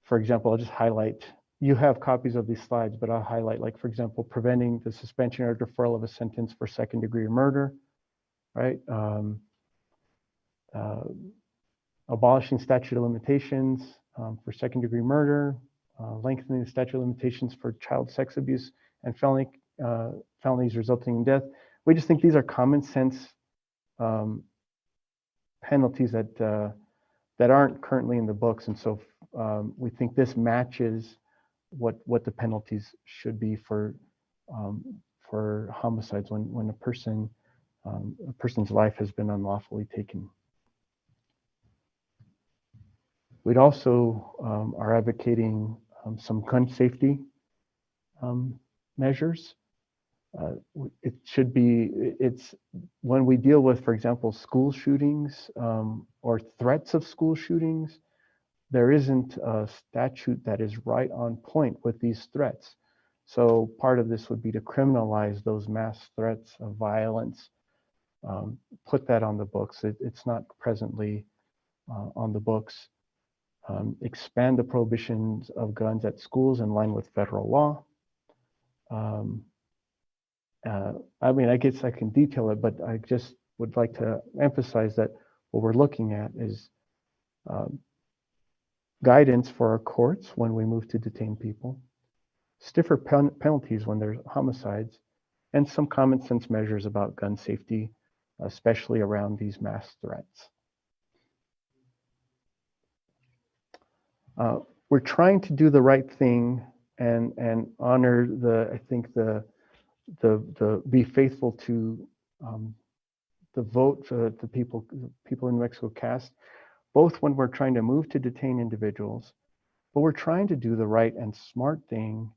For example, I'll just highlight, you have copies of these slides, but I'll highlight, like, for example, preventing the suspension or deferral of a sentence for second-degree murder, right? Abolishing statute of limitations for second-degree murder, lengthening the statute of limitations for child sex abuse and felonies resulting in death. We just think these are common sense penalties that aren't currently in the books, and so we think this matches what the penalties should be for homicides when a person's life has been unlawfully taken. We'd also are advocating some gun safety measures. It's when we deal with, for example, school shootings or threats of school shootings, there isn't a statute that is right on point with these threats. So part of this would be to criminalize those mass threats of violence, put that on the books. It's not presently on the books. Expand the prohibitions of guns at schools in line with federal law. I mean, I guess I can detail it, but I just would like to emphasize that what we're looking at is guidance for our courts when we move to detain people, stiffer penalties when there's homicides, and some common sense measures about gun safety, especially around these mass threats. We're trying to do the right thing and honor I think the be faithful to the vote the people in New Mexico cast, both when we're trying to move to detain individuals, but we're trying to do the right and smart thing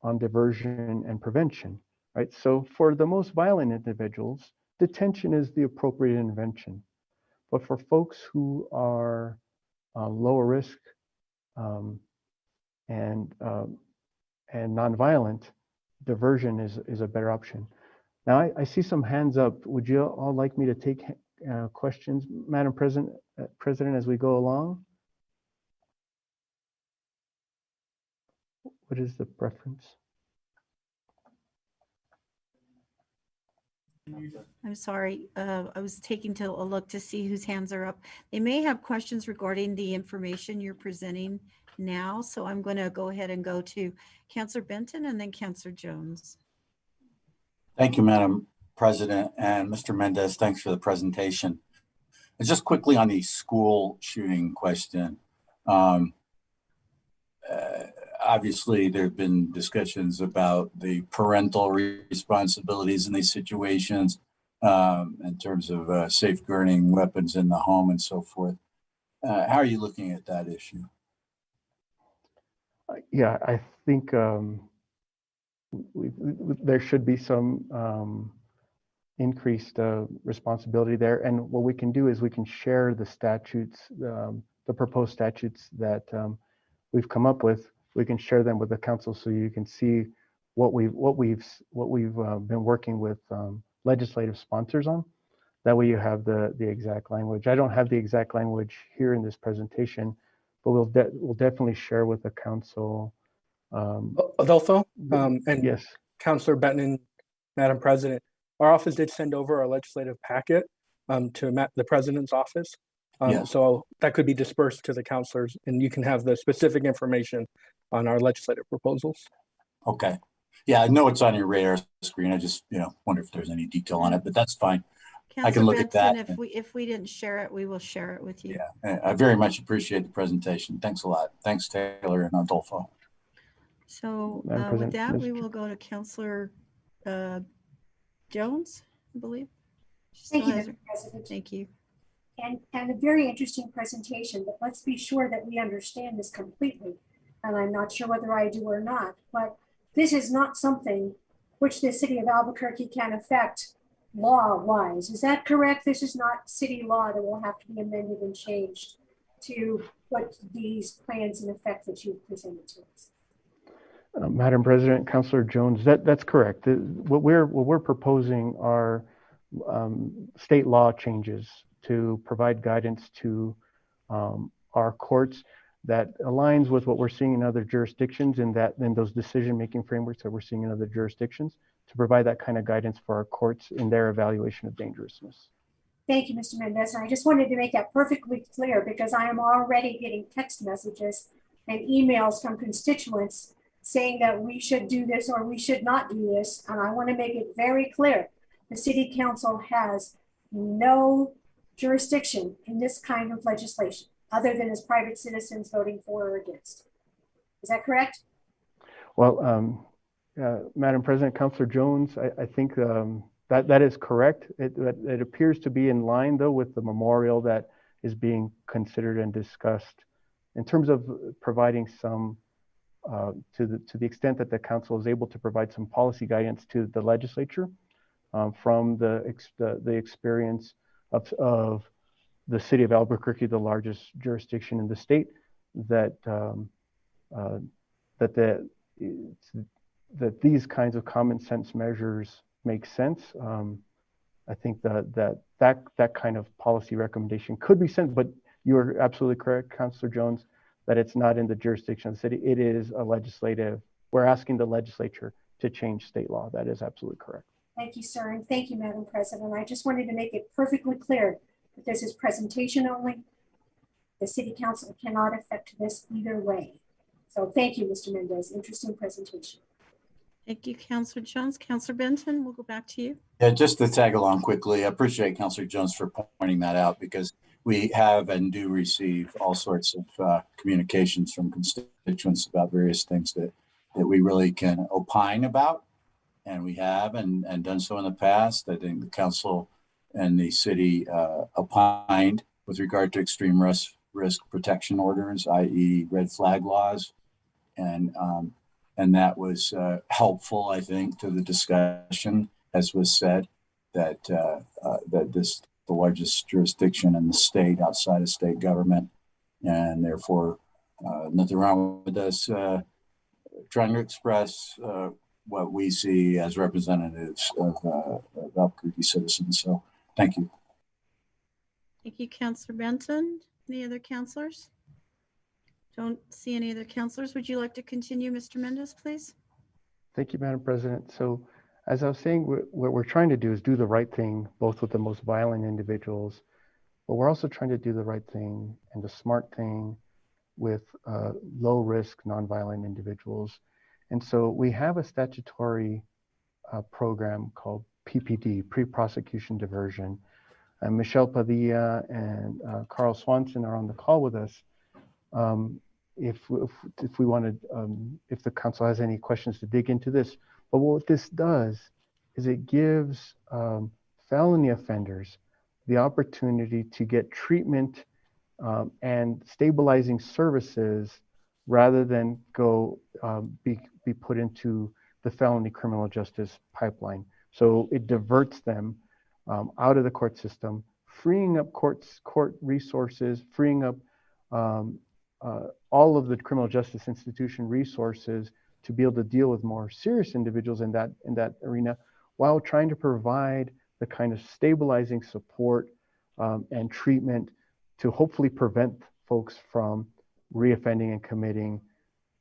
on diversion and prevention, right? So for the most violent individuals, detention is the appropriate intervention. But for folks who are lower risk and nonviolent, diversion is a better option. Now, I see some hands up. Would you all like me to take questions, Madam President, as we go along? What is the preference? I'm sorry, I was taking a look to see whose hands are up. They may have questions regarding the information you're presenting now, so I'm going to go ahead and go to Councillor Benton and then Councillor Jones. Thank you, Madam President, and Mr. Mendez, thanks for the presentation. And just quickly on the school shooting question, obviously there have been discussions about the parental responsibilities in these situations in terms of safeguarding weapons in the home and so forth. How are you looking at that issue? Yeah, I think there should be some increased responsibility there. And what we can do is we can share the statutes, the proposed statutes that we've come up with. We can share them with the council so you can see what we've been working with legislative sponsors on. That way you have the exact language. I don't have the exact language here in this presentation, but we'll definitely share with the council. Adolfo, and yes, Councillor Benton, Madam President, our office did send over our legislative packet to the president's office. So that could be dispersed to the councilors and you can have the specific information on our legislative proposals. Okay. Yeah, I know it's on your radar screen. I just, wonder if there's any detail on it, but that's fine. I can look Benson, at that. If we didn't share it, we will share it with you. Yeah, I very much appreciate the presentation. Thanks a lot. Thanks, Taylor and Adolfo. So with that, we will go to Councillor Jones, I believe. Thank you, Mr. President. Thank you. And a very interesting presentation, but let's be sure that we understand this completely. And I'm not sure whether I do or not, but this is not something which the city of Albuquerque can affect law-wise. Is that correct? This is not city law that will have to be amended and changed to put these plans in effect that you've presented to us. Madam President, Councillor Jones, that's correct. What we're proposing are state law changes to provide guidance to our courts that aligns with what we're seeing in other jurisdictions and those decision-making frameworks that we're seeing in other jurisdictions to provide that kind of guidance for our courts in their evaluation of dangerousness. Thank you, Mr. Mendez. And I just wanted to make that perfectly clear because I am already getting text messages and emails from constituents saying that we should do this or we should not do this. And I want to make it very clear. The city council has no jurisdiction in this kind of legislation other than as private citizens voting for or against. Is that correct? Well, Madam President, Councillor Jones, I think that is correct. It appears to be in line though with the memorial that is being considered and discussed in terms of providing some to the extent that the council is able to provide some policy guidance to the legislature from the experience of the city of Albuquerque, the largest jurisdiction in the state, that these kinds of common sense measures make sense. I think that kind of policy recommendation could be sent, but you are absolutely correct, Councillor Jones, that it's not in the jurisdiction of the city. It is a legislative. We're asking the legislature to change state law. That is absolutely correct. Thank you, sir, and thank you, Madam President. I just wanted to make it perfectly clear that this is presentation only. The city council cannot affect this either way. So thank you, Mr. Mendez. Interesting presentation. Thank you, Councillor Jones. Councillor Benton, we'll go back to you. Yeah, just to tag along quickly, I appreciate Councillor Jones for pointing that out because we have and do receive all sorts of communications from constituents about various things that that we really can opine about. And we have and done so in the past. I think the council and the city opined with regard to extreme risk protection orders, i.e. red flag laws. And that was helpful, I think, to the discussion, as was said, that this the largest jurisdiction in the state outside of state government, and therefore nothing wrong with us trying to express what we see as representatives of Albuquerque citizens. So thank you. Thank you, Councilor Benson. Any other councilors? Don't see any other councilors. Would you like to continue, Mr. Mendez, please? Thank you, Madam President. So as I was saying, what we're trying to do is do the right thing, both with the most violent individuals, but we're also trying to do the right thing and the smart thing with low risk, nonviolent individuals. And so we have a statutory program called PPD, Pre-Prosecution Diversion. And Michelle Padilla and Carl Swanson are on the call with us. If we wanted, if the council has any questions to dig into this. But what this does is it gives felony offenders the opportunity to get treatment and stabilizing services rather than go be put into the felony criminal justice pipeline. So it diverts them out of the court system, freeing up court resources, freeing up all of the criminal justice institution resources to be able to deal with more serious individuals in that arena, while trying to provide the kind of stabilizing support and treatment to hopefully prevent folks from reoffending and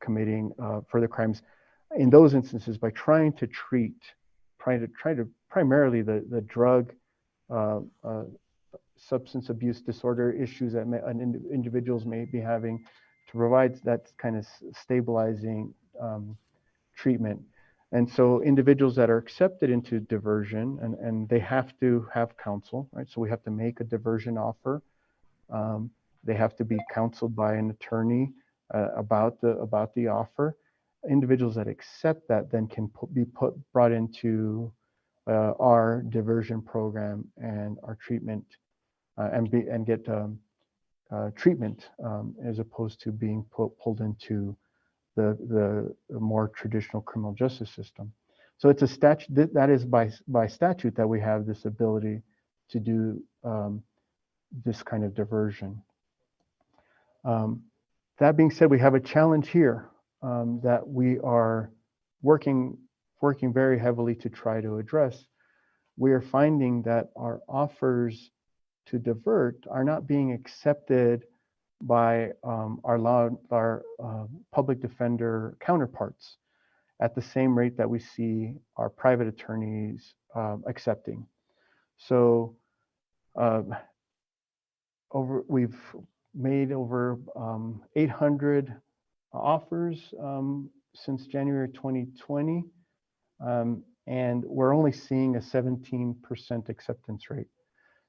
committing further crimes. In those instances, by trying to primarily the drug substance abuse disorder issues that individuals may be having, to provide that kind of stabilizing treatment. And so individuals that are accepted into diversion, and they have to have counsel, right? So we have to make a diversion offer. They have to be counseled by an attorney about the offer. Individuals that accept that then can be brought into our diversion program and our treatment and get treatment as opposed to being pulled into the more traditional criminal justice system. So it's a statute that is by statute that we have this ability to do this kind of diversion. That being said, we have a challenge here that we are working very heavily to try to address. We are finding that our offers to divert are not being accepted by our public defender counterparts at the same rate that we see our private attorneys accepting. So we've made over 800 offers since January 2020, and we're only seeing a 17% acceptance rate.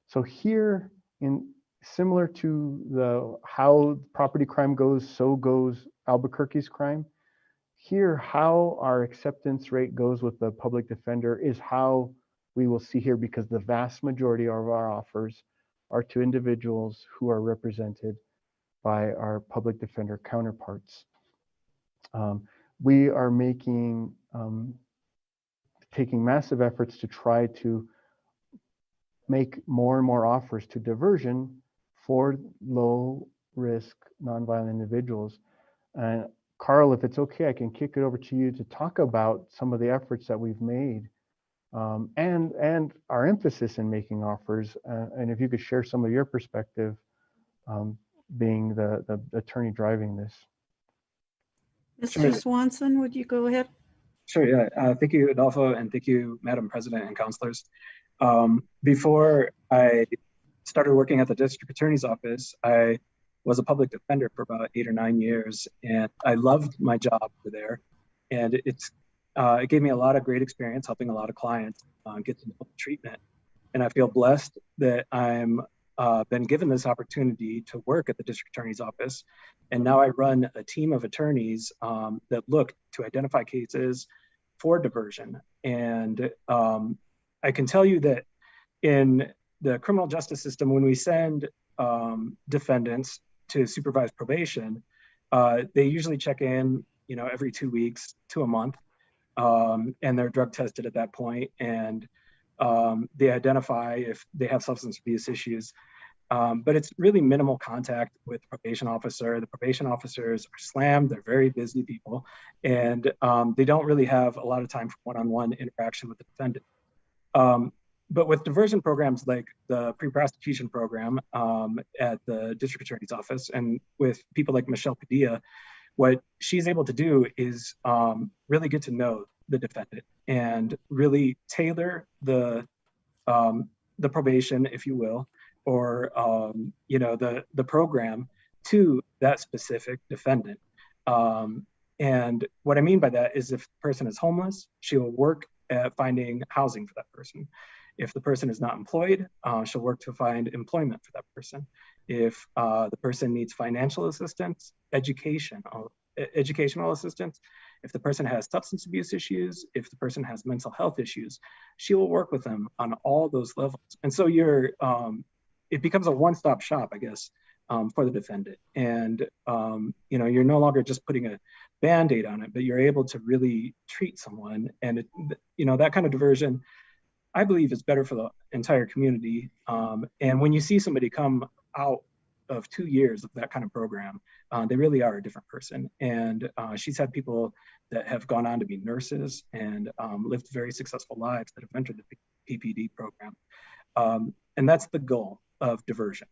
So here, similar to how property crime goes, so goes Albuquerque's crime. Here, how our acceptance rate goes with the public defender is how we will see here, because the vast majority of our offers are to individuals who are represented by our public defender counterparts. We are taking massive efforts to try to make more and more offers to diversion for low risk nonviolent individuals. And Carl, if it's okay, I can kick it over to you to talk about some of the efforts that we've made and our emphasis in making offers. And if you could share some of your perspective, being the attorney driving this. Mr. Swanson, would you go ahead? Sure, yeah. Thank you, Adolfo, and thank you, Madam President and councilors. Before I started working at the district attorney's office, I was a public defender for about 8 or 9 years, and I loved my job over there. And it gave me a lot of great experience helping a lot of clients get to treatment. And I feel blessed that I'm been given this opportunity to work at the district attorney's office. And now I run a team of attorneys that look to identify cases for diversion. And I can tell you that in the criminal justice system, when we send defendants to supervised probation, they usually check in, every 2 weeks to a month, and they're drug tested at that point, and they identify if they have substance abuse issues. But it's really minimal contact with the probation officer. The probation officers are slammed. They're very busy people, and they don't really have a lot of time for one-on-one interaction with the defendant. But with diversion programs like the pre-prosecution program at the district attorney's office, and with people like Michelle Padilla, what she's able to do is really get to know the defendant and really tailor the probation, if you will, or the program to that specific defendant. And what I mean by that is, if the person is homeless, she will work at finding housing for that person. If the person is not employed, she'll work to find employment for that person. If the person needs financial assistance, educational assistance, if the person has substance abuse issues, if the person has mental health issues, she will work with them on all those levels. And so it becomes a one-stop shop, I guess, for the defendant. And you're no longer just putting a Band-Aid on it, but you're able to really treat someone. And that kind of diversion, I believe, is better for the entire community. And when you see somebody come out of 2 years of that kind of program, they really are a different person. And she's had people that have gone on to be nurses and lived very successful lives that have entered the PPD program. And that's the goal of diversion,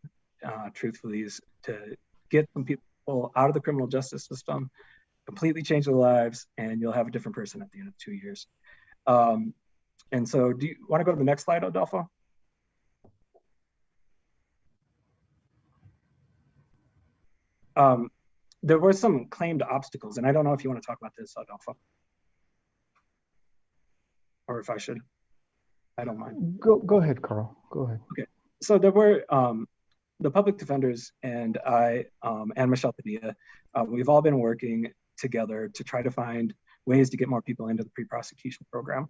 truthfully, is to get some people out of the criminal justice system, completely change their lives, and you'll have a different person at the end of 2 years. And so do you want to go to the next slide, Adolfo? There were some claimed obstacles, and I don't know if you want to talk about this, Adolfo, or if I should. I don't mind. Go ahead, Carl. Go ahead. Okay. So there were the public defenders and I and Michelle Padilla. We've all been working together to try to find ways to get more people into the pre-prosecution program.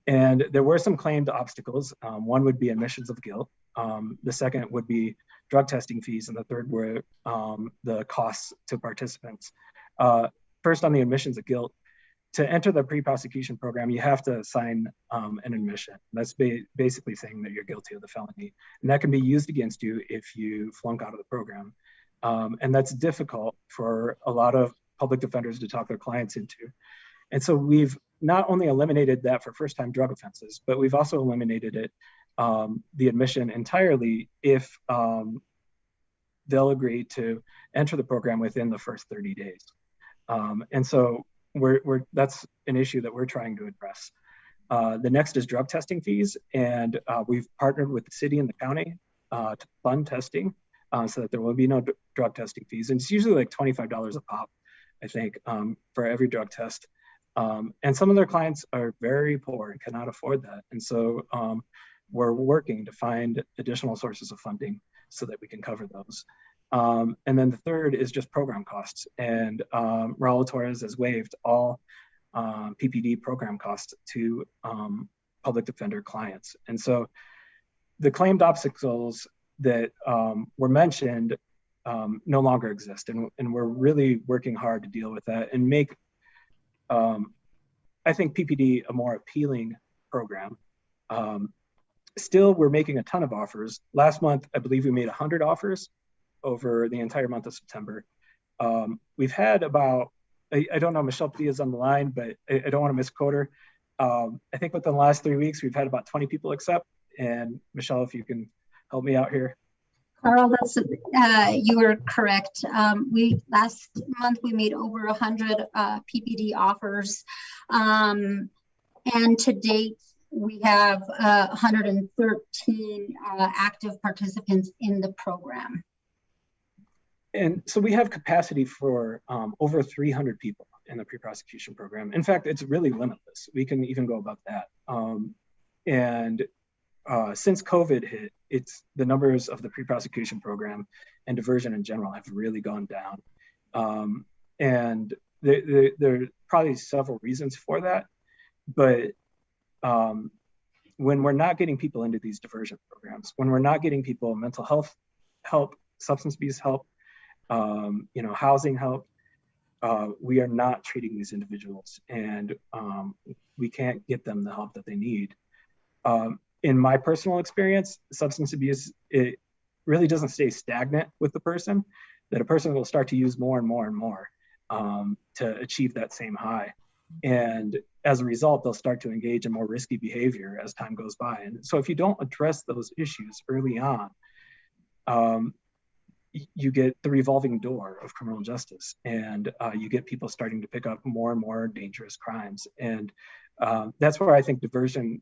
And there were some claimed obstacles. One would be admissions of guilt. The second would be drug testing fees. And the third were the costs to participants. First, on the admissions of guilt, to enter the pre-prosecution program, you have to sign an admission. That's basically saying that you're guilty of the felony. And that can be used against you if you flunk out of the program. And that's difficult for a lot of public defenders to talk their clients into. And so we've not only eliminated that for first-time drug offenses, but we've also eliminated it, the admission entirely, if they'll agree to enter the program within the first 30 days. And so that's an issue that we're trying to address. The next is drug testing fees, and we've partnered with the city and the county to fund testing so that there will be no drug testing fees. And it's usually like $25 a pop, I think, for every drug test. And some of their clients are very poor and cannot afford that. And so we're working to find additional sources of funding so that we can cover those. And then the third is just program costs. And Raul Torres has waived all PPD program costs to public defender clients. And so the claimed obstacles that were mentioned no longer exist. And we're really working hard to deal with that and make, I think, PPD a more appealing program. Still, we're making a ton of offers. Last month, I believe we made 100 offers over the entire month of September. We've had about, I don't know, Michelle P is on the line, but I don't want to misquote her. I think within the last 3 weeks, we've had about 20 people accept. And Michelle, if you can help me out here. Carl, that's you were correct. Last month we made over 100 PPD offers, and to date we have 113 active participants in the program. And so we have capacity for over 300 people in the pre-prosecution program. In fact, it's really limitless. We can even go above that. And since COVID hit, it's the numbers of the pre-prosecution program and diversion in general have really gone down. And there are probably several reasons for that, but when we're not getting people into these diversion programs, when we're not getting people mental health help, substance abuse help, housing help, we are not treating these individuals, and we can't get them the help that they need. In my personal experience, substance abuse, it really doesn't stay stagnant with the person, that a person will start to use more and more and more to achieve that same high. And as a result, they'll start to engage in more risky behavior as time goes by. And so if you don't address those issues early on, you get the revolving door of criminal justice, and you get people starting to pick up more and more dangerous crimes. And that's where I think diversion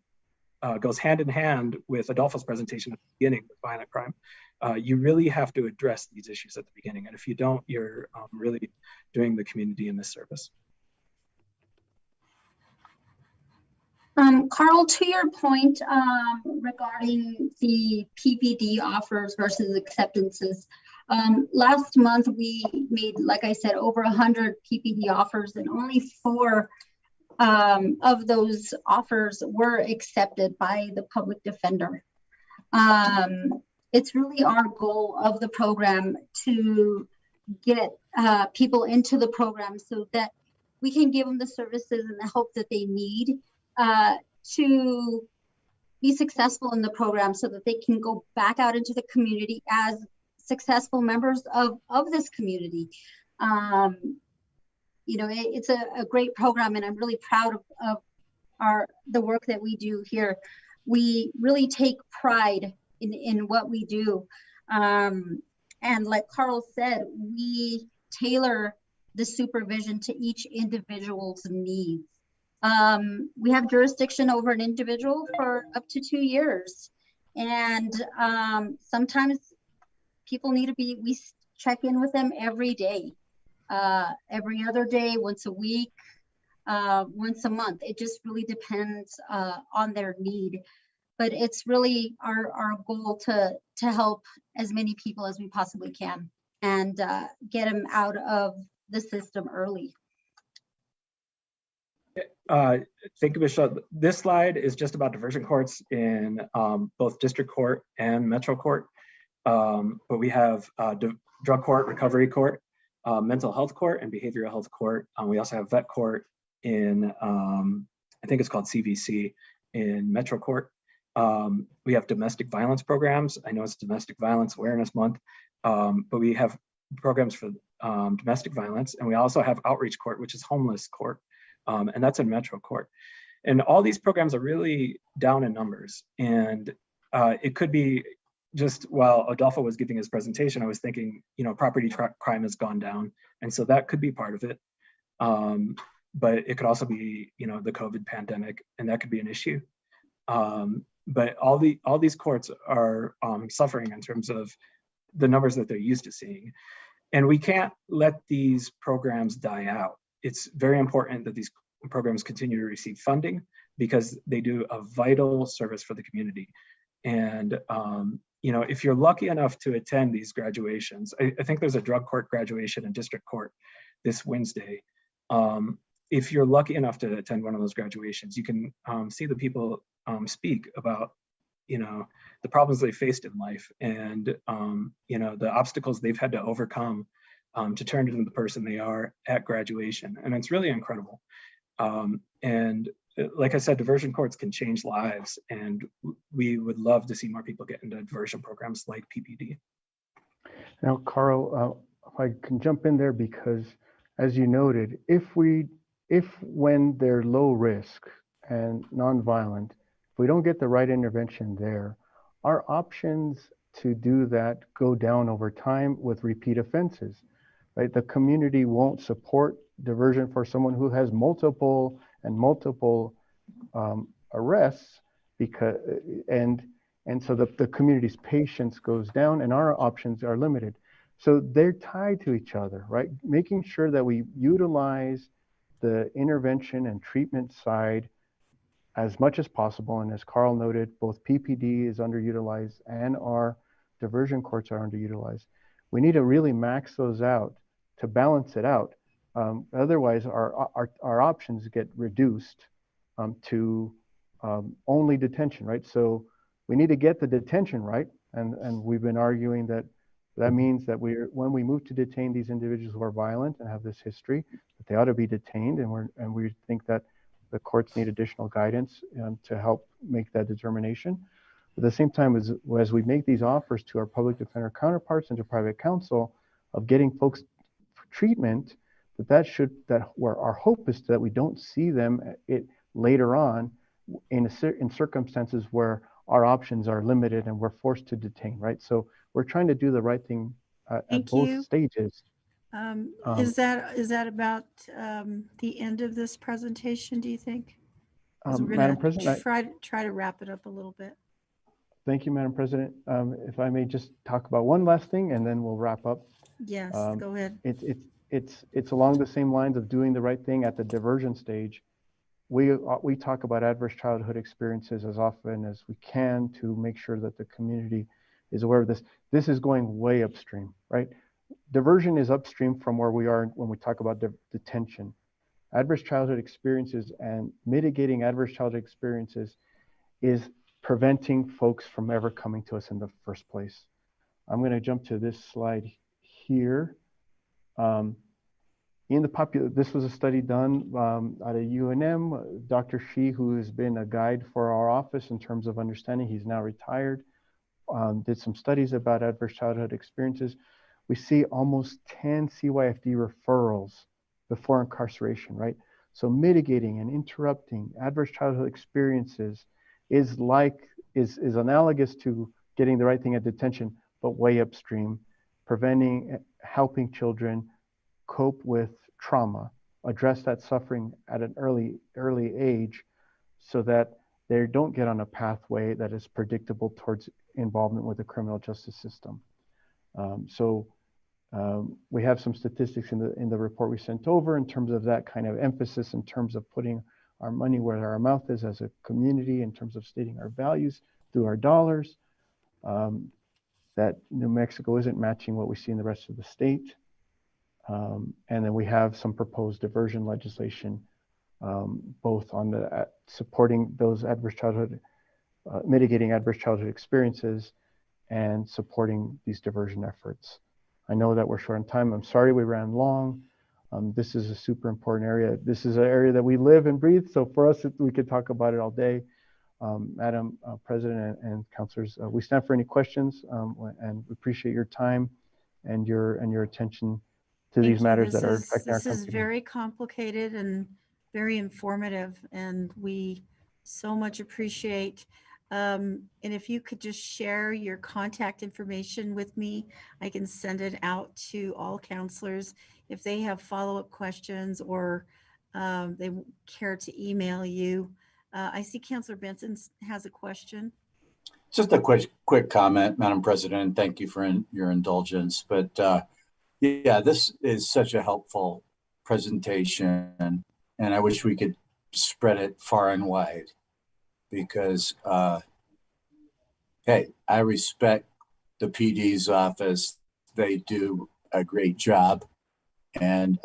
goes hand in hand with Adolfo's presentation at the beginning with violent crime. You really have to address these issues at the beginning. And if you don't, you're really doing the community a misservice. Carl, to your point regarding the PPD offers versus acceptances, last month we made, like I said, over 100 PPD offers, and only 4 of those offers were accepted by the public defender. It's really our goal of the program to get people into the program so that we can give them the services and the help that they need to be successful in the program, so that they can go back out into the community as successful members of this community. It's a great program, and I'm really proud of the work that we do here. We really take pride in what we do. And like Carl said, we tailor the supervision to each individual's needs. We have jurisdiction over an individual for up to 2 years. And sometimes people need to we check in with them every day, every other day, once a week, once a month. It just really depends on their need. But it's really our goal to help as many people as we possibly can and get them out of the system early. Thank you, Michelle. This slide is just about diversion courts in both district court and metro court. But we have drug court, recovery court, mental health court, and behavioral health court. We also have vet court in, I think it's called CVC in metro court. We have domestic violence programs. I know it's Domestic Violence Awareness Month, but we have programs for domestic violence. And we also have outreach court, which is homeless court. And that's in metro court. And all these programs are really down in numbers. And it could be just while Adolfo was giving his presentation, I was thinking, property crime has gone down. And so that could be part of it. But it could also be, the COVID pandemic, and that could be an issue. But all these courts are suffering in terms of the numbers that they're used to seeing. And we can't let these programs die out. It's very important that these programs continue to receive funding, because they do a vital service for the community. And if you're lucky enough to attend these graduations, I think there's a drug court graduation in district court this Wednesday. If you're lucky enough to attend one of those graduations, you can see the people speak about the problems they faced in life, and the obstacles they've had to overcome to turn into the person they are at graduation. And it's really incredible. And like I said, diversion courts can change lives, and we would love to see more people get into diversion programs like PPD. Now, Carl, if I can jump in there, because as you noted, if when they're low risk and nonviolent, if we don't get the right intervention there, our options to do that go down over time with repeat offenses, right? The community won't support diversion for someone who has multiple arrests, and so the community's patience goes down and our options are limited. So they're tied to each other, right? Making sure that we utilize the intervention and treatment side as much as possible. And as Carl noted, both PPD is underutilized and our diversion courts are underutilized. We need to really max those out to balance it out. Otherwise, our options get reduced to only detention, right? So we need to get the detention right. And we've been arguing that means that when we move to detain these individuals who are violent and have this history, that they ought to be detained. And we think that the courts need additional guidance to help make that determination. At the same time, as we make these offers to our public defender counterparts and to private counsel of getting folks for treatment, where our hope is that we don't see them later on in circumstances where our options are limited and we're forced to detain, right? So we're trying to do the right thing at both stages. Is that about the end of this presentation, do you think? Madam President, try to wrap it up a little bit. Thank you, Madam President. If I may just talk about one last thing and then we'll wrap up. Yes, go ahead. It's along the same lines of doing the right thing at the diversion stage. We talk about adverse childhood experiences as often as we can to make sure that the community is aware of this. This is going way upstream, right? Diversion is upstream from where we are when we talk about detention. Adverse childhood experiences and mitigating adverse childhood experiences is preventing folks from ever coming to us in the first place. I'm going to jump to this slide here. This was a study done at a UNM. Dr. Shi, who has been a guide for our office in terms of understanding, he's now retired, did some studies about adverse childhood experiences. We see almost 10 CYFD referrals before incarceration, right? So mitigating and interrupting adverse childhood experiences is analogous to getting the right thing at detention, but way upstream, helping children cope with trauma, address that suffering at an early age so that they don't get on a pathway that is predictable towards involvement with the criminal justice system. We have some statistics in the report we sent over in terms of that kind of emphasis, in terms of putting our money where our mouth is as a community, in terms of stating our values through our dollars, that New Mexico isn't matching what we see in the rest of the state. And then we have some proposed diversion legislation, both on supporting those mitigating adverse childhood experiences and supporting these diversion efforts. I know that we're short on time. I'm sorry we ran long. This is a super important area. This is an area that we live and breathe. So for us, we could talk about it all day. Madam President and councilors, we stand for any questions and we appreciate your time and your attention to these matters that are affecting our country. This is very complicated and very informative, and we so much appreciate. And if you could just share your contact information with me, I can send it out to all counselors if they have follow-up questions or they care to email you. I see Councilor Benson has a question. Just a quick comment, Madam President. Thank you for your indulgence. But yeah, this is such a helpful presentation, and I wish we could spread it far and wide because, hey, I respect the PD's office. They do a great job. And,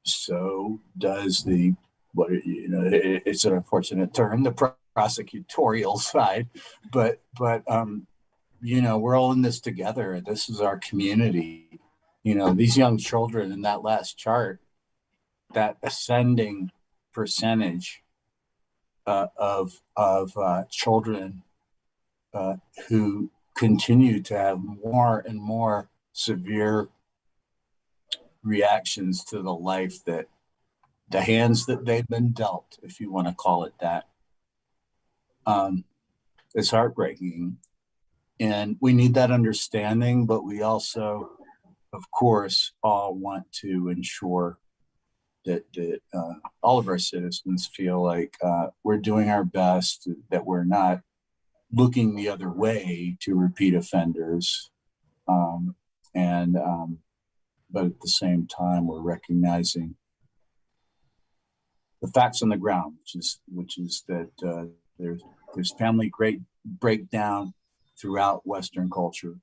so does it's an unfortunate term, the prosecutorial side, but we're all in this together. This is our community. These young children in that last chart, that ascending percentage of children who continue to have more and more severe reactions to the life that the hands that they've been dealt, if you want to call it that. It's heartbreaking. And we need that understanding, but we also, of course, all want to ensure that all of our citizens feel like we're doing our best, that we're not looking the other way to repeat offenders. But at the same time, we're recognizing facts on the ground, which is that there's family great breakdown throughout Western culture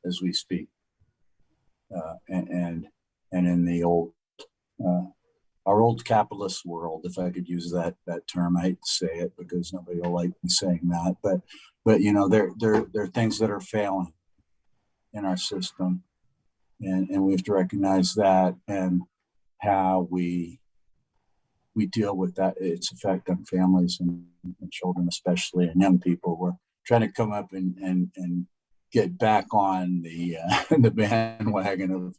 as we speak, and in the old our old capitalist world, if I could use that term. I hate to say it because nobody will like me saying that, but you know, there are things that are failing in our system, and we have to recognize that and how we deal with that, its effect on families and children, especially, and young people. We're trying to come up and get back on the the bandwagon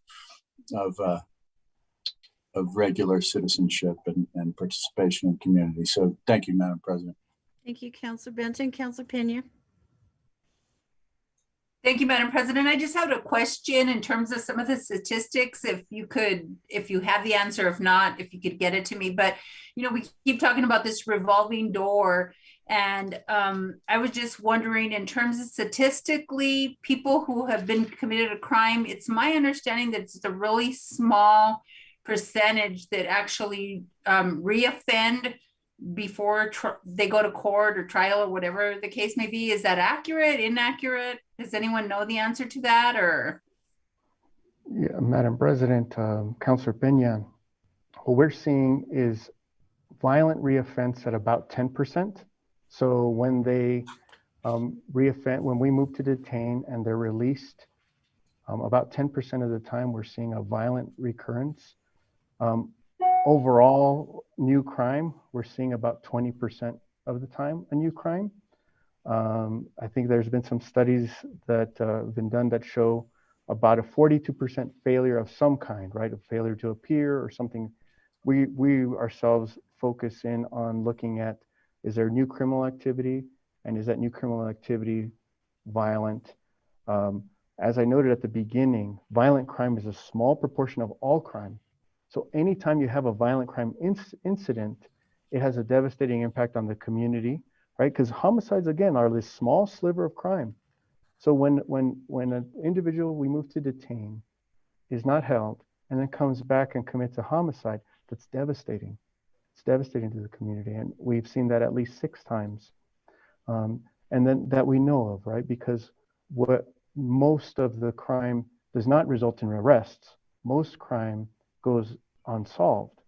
of regular citizenship and participation in community. So thank you, Madam President. Thank you, Councilor Benton. Councilor Pena. Thank you, Madam President. I just have a question in terms of some of the statistics, if you have the answer, if not, if you could get it to me. But, you know, we keep talking about this revolving door. And I was just wondering, in terms of statistically, people who have been committed a crime, it's my understanding that it's a really small percentage that actually reoffend before they go to court or trial or whatever the case may be. Is that accurate, inaccurate? Does anyone know the answer to that, or? Yeah, Madam President, Councilor Pena, what we're seeing is violent reoffense at about 10%. So when they reoffend, when we move to detain and they're released, about 10% of the time we're seeing a violent recurrence. Overall, new crime, we're seeing about 20% of the time a new crime. I think there's been some studies that have been done that show about a 42% failure of some kind, right? A failure to appear or something. We ourselves focus in on looking at, is there new criminal activity? And is that new criminal activity violent? As I noted at the beginning, violent crime is a small proportion of all crime. So anytime you have a violent crime incident, it has a devastating impact on the community, right? Because homicides, again, are this small sliver of crime. So when an individual we move to detain is not held and then comes back and commits a homicide, that's devastating. It's devastating to the community. And we've seen that at least 6 times. And then that we know of, right? Because what most of the crime does not result in arrests. Most crime goes unsolved.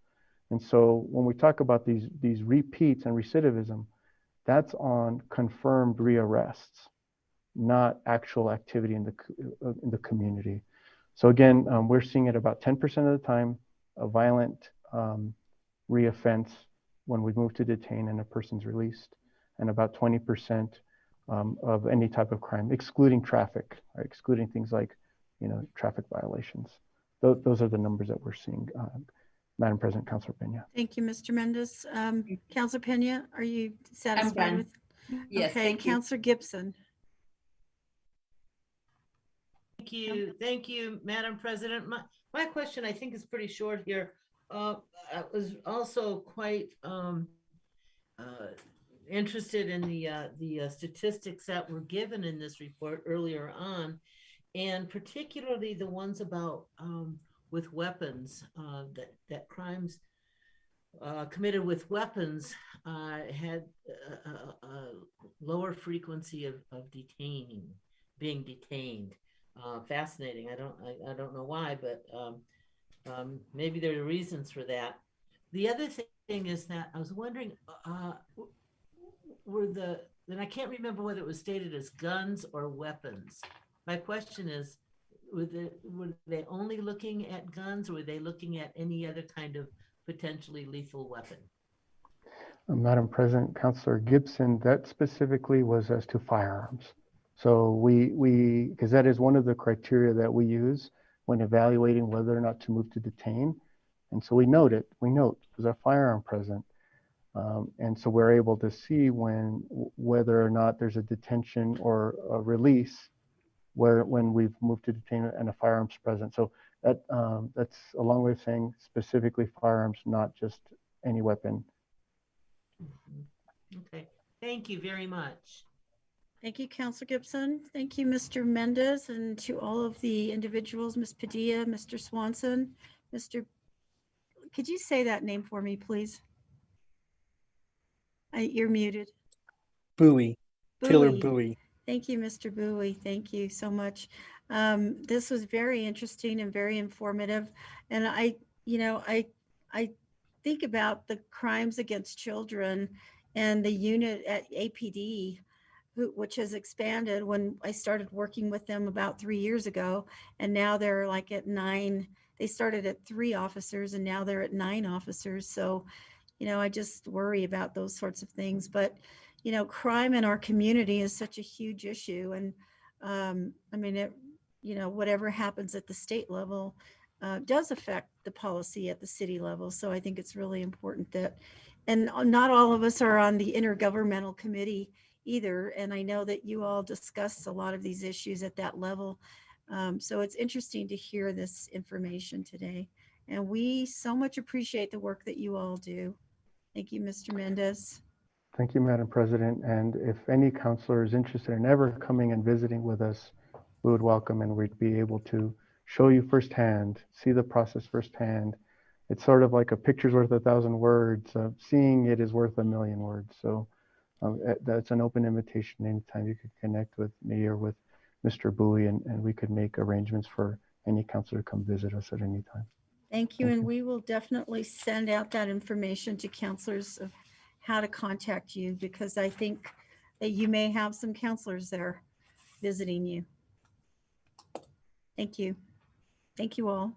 And so when we talk about these repeats and recidivism, that's on confirmed rearrests, not actual activity in the community. So again, we're seeing it about 10% of the time, a violent reoffense when we move to detain and a person's released, and about 20% of any type of crime, excluding traffic, right? Excluding things like, you know, traffic violations. Those are the numbers that we're seeing, Madam President, Councilor Pena. Thank you, Mr. Mendez. Councilor Pena, are you satisfied with? Yes, okay, thank you. Councilor Gibson. Thank you, Madam President. My question, I think, is pretty short here. I was also quite interested in the statistics that were given in this report earlier on, and particularly the ones about with weapons, that crimes committed with weapons had a lower frequency of being detained. Fascinating. I don't know why, but maybe there are reasons for that. The other thing is that I was wondering, and I can't remember whether it was stated as guns or weapons. My question is, were they only looking at guns, or were they looking at any other kind of potentially lethal weapon? Madam President, Councilor Gibson, that specifically was as to firearms. So because that is one of the criteria that we use when evaluating whether or not to move to detain. And so we note, is a firearm present? And so we're able to see whether or not there's a detention or a release when we've moved to detain and a firearm's present. So that's a long way of saying specifically firearms, not just any weapon. Okay, thank you very much. Thank you, Councilor Gibson. Thank you, Mr. Mendez, and to all of the individuals, Ms. Padilla, Mr. Swanson, Mr. Could you say that name for me, please? You're muted. Bowie, Taylor Bowie. Bowie. Thank you, Mr. Bowie. Thank you so much. This was very interesting and very informative. And I think about the crimes against children and the unit at APD, which has expanded when I started working with them about 3 years ago. And now they're like at 9. They started at 3 officers and now they're at 9 officers. So, I just worry about those sorts of things. But, crime in our community is such a huge issue. And I mean, whatever happens at the state level does affect the policy at the city level. So I think it's really important that, and not all of us are on the intergovernmental committee either. And I know that you all discuss a lot of these issues at that level. So it's interesting to hear this information today. And we so much appreciate the work that you all do. Thank you, Mr. Mendez. Thank you, Madam President. And if any counselor is interested in ever coming and visiting with us, we would welcome, and we'd be able to show you firsthand, see the process firsthand. It's sort of like a picture's worth 1,000 words. Seeing it is worth 1,000,000 words. So that's an open invitation. Anytime you could connect with me or with Mr. Bowie, and we could make arrangements for any counselor to come visit us at any time. Thank you. And we will definitely send out that information to counselors of how to contact you, because I think that you may have some counselors there visiting you. Thank you. Thank you all.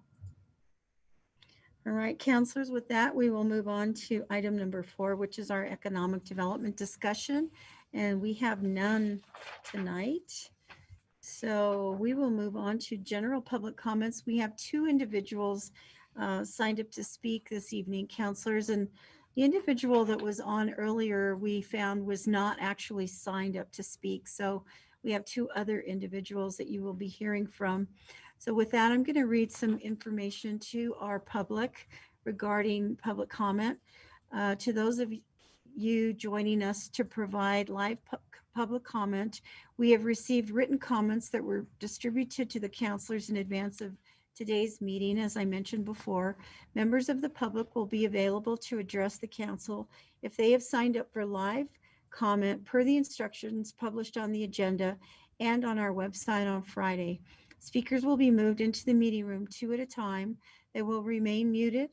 All right, counselors, with that, we will move on to item number 4, which is our economic development discussion. And we have none tonight. So we will move on to general public comments. We have 2 individuals signed up to speak this evening, counselors. And the individual that was on earlier, we found was not actually signed up to speak. So we have 2 other individuals that you will be hearing from. So with that, I'm going to read some information to our public regarding public comment. To those of you joining us to provide live public comment, we have received written comments that were distributed to the counselors in advance of today's meeting. As I mentioned before, members of the public will be available to address the council if they have signed up for live comment per the instructions published on the agenda and on our website on Friday. Speakers will be moved into the meeting room 2 at a time. They will remain muted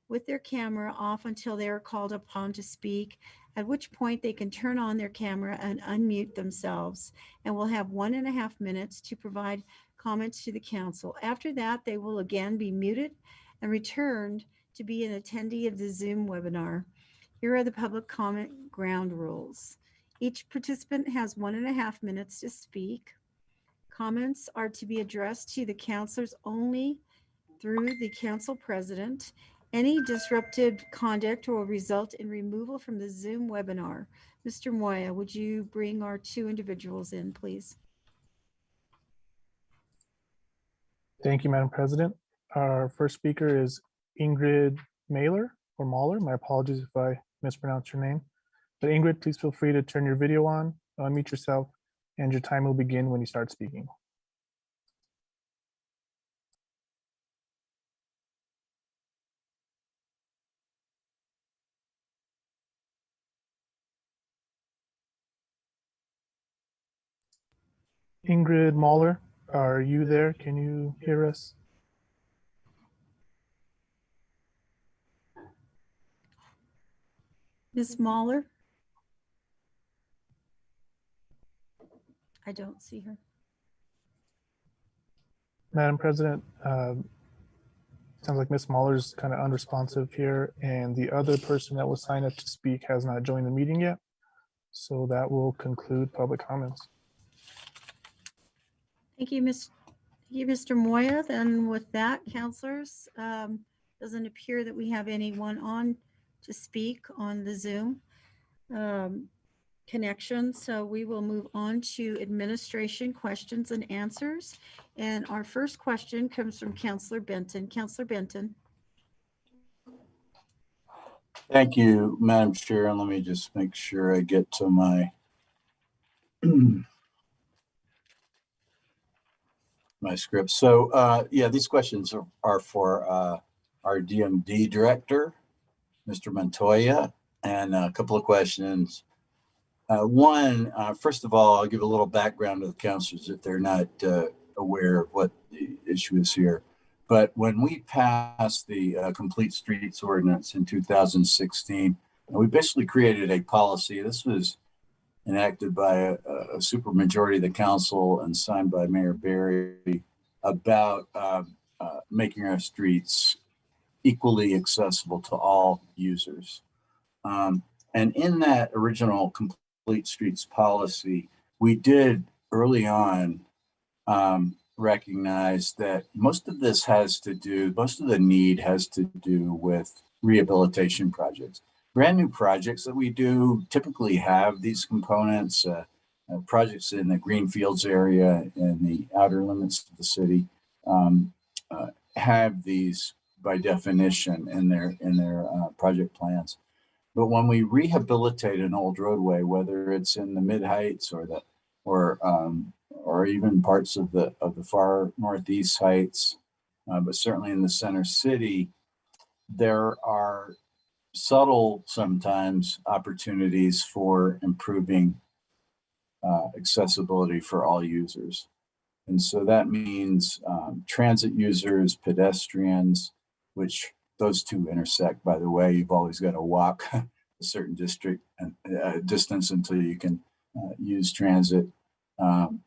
with their camera off until they are called upon to speak, at which point they can turn on their camera and unmute themselves, and will have 1.5 minutes to provide comments to the council. After that, they will again be muted and returned to be an attendee of the Zoom webinar. Here are the public comment ground rules. Each participant has 1.5 minutes to speak. Comments are to be addressed to the counselors only through the council president. Any disruptive conduct will result in removal from the Zoom webinar. Mr. Moya, would you bring our 2 individuals in, please? Thank you, Madam President. Our first speaker is Ingrid Mahler or Mahler. My apologies if I mispronounced your name. But Ingrid, please feel free to turn your video on, unmute yourself, and your time will begin when you start speaking. Ingrid Mahler, are you there? Can you hear us? Ms. Mahler? I don't see her. Madam President, sounds like Ms. Mahler's kind of unresponsive here, and the other person that was signed up to speak has not joined the meeting yet. So that will conclude public comments. Thank you, Mr. Moya. Then with that, counselors, doesn't appear that we have anyone on to speak on the Zoom connection. So we will move on to administration questions and answers. And our first question comes from Councilor Benton. Councilor Benton. Thank you, Madam Chair. And let me just make sure I get to my my script. So yeah, these questions are for our DMD director, Mr. Montoya, and a couple of questions. One, first of all, I'll give a little background to the councilors if they're not aware of what the issue is here. But when we passed the Complete Streets Ordinance in 2016, we basically created a policy. This was enacted by a supermajority of the council and signed by Mayor Berry about making our streets equally accessible to all users. And in that original Complete Streets policy, we did early on recognize that most of the need has to do with rehabilitation projects. Brand new projects that we do typically have these components, projects in the Greenfields area and the outer limits of the city have these by definition in their project plans. But when we rehabilitate an old roadway, whether it's in the mid heights or even parts of the far northeast heights, but certainly in the center city, there are subtle sometimes opportunities for improving accessibility for all users. And so that means transit users, pedestrians, which those two intersect, by the way. You've always got to walk a certain distance until you can use transit.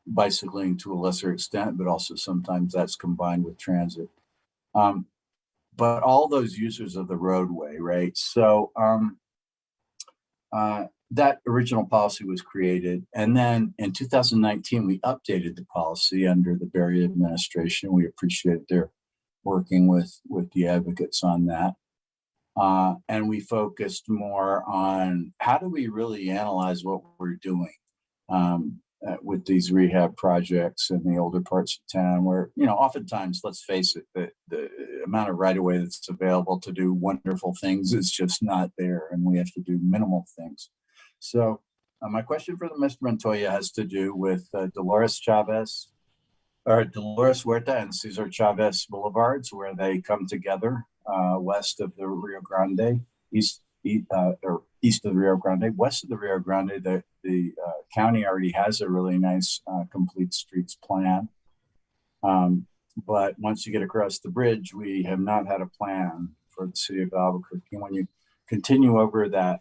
Bicycling to a lesser extent, but also sometimes that's combined with transit. But all those users of the roadway, right? So that original policy was created. And then in 2019, we updated the policy under the Berry administration. We appreciate their working with the advocates on that. And we focused more on how do we really analyze what we're doing with these rehab projects in the older parts of town where, oftentimes, let's face it, the amount of right-of-way that's available to do wonderful things is just not there, and we have to do minimal things. So my question for Mr. Montoya has to do with Dolores Huerta and Cesar Chavez Boulevards, where they come together west of the Rio Grande, east of the Rio Grande. West of the Rio Grande, the county already has a really nice complete streets plan. But once you get across the bridge, we have not had a plan for the city of Albuquerque. When you continue over that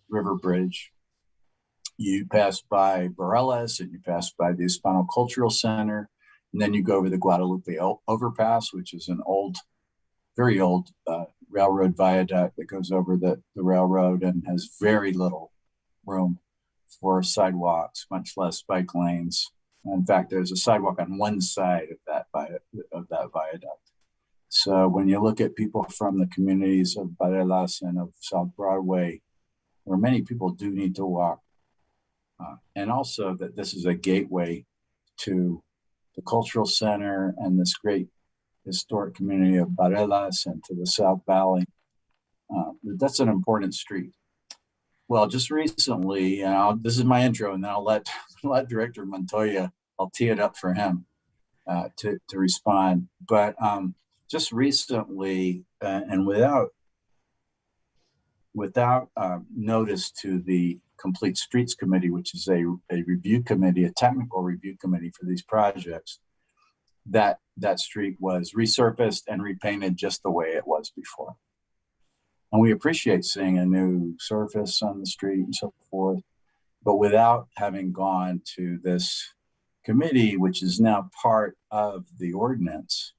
river bridge, you pass by Barelas and you pass by the Hispano Cultural Center, and then you go over the Guadalupe Overpass, which is an very old railroad viaduct that goes over the railroad and has very little room for sidewalks, much less bike lanes. In fact, there's a sidewalk on one side of that viaduct. So when you look at people from the communities of Barelas and of South Broadway, where many people do need to walk, and also that this is a gateway to the cultural center and this great historic community of Barelas and to the South Valley. That's an important street. Well, just recently, this is my intro, and then I'll let Director Montoya, I'll tee it up for him to respond. But just recently, and without notice to the Complete Streets Committee, which is a review committee, a technical review committee for these projects, that street was resurfaced and repainted just the way it was before. And we appreciate seeing a new surface on the street and so forth, but without having gone to this committee, which is now part of the ordinance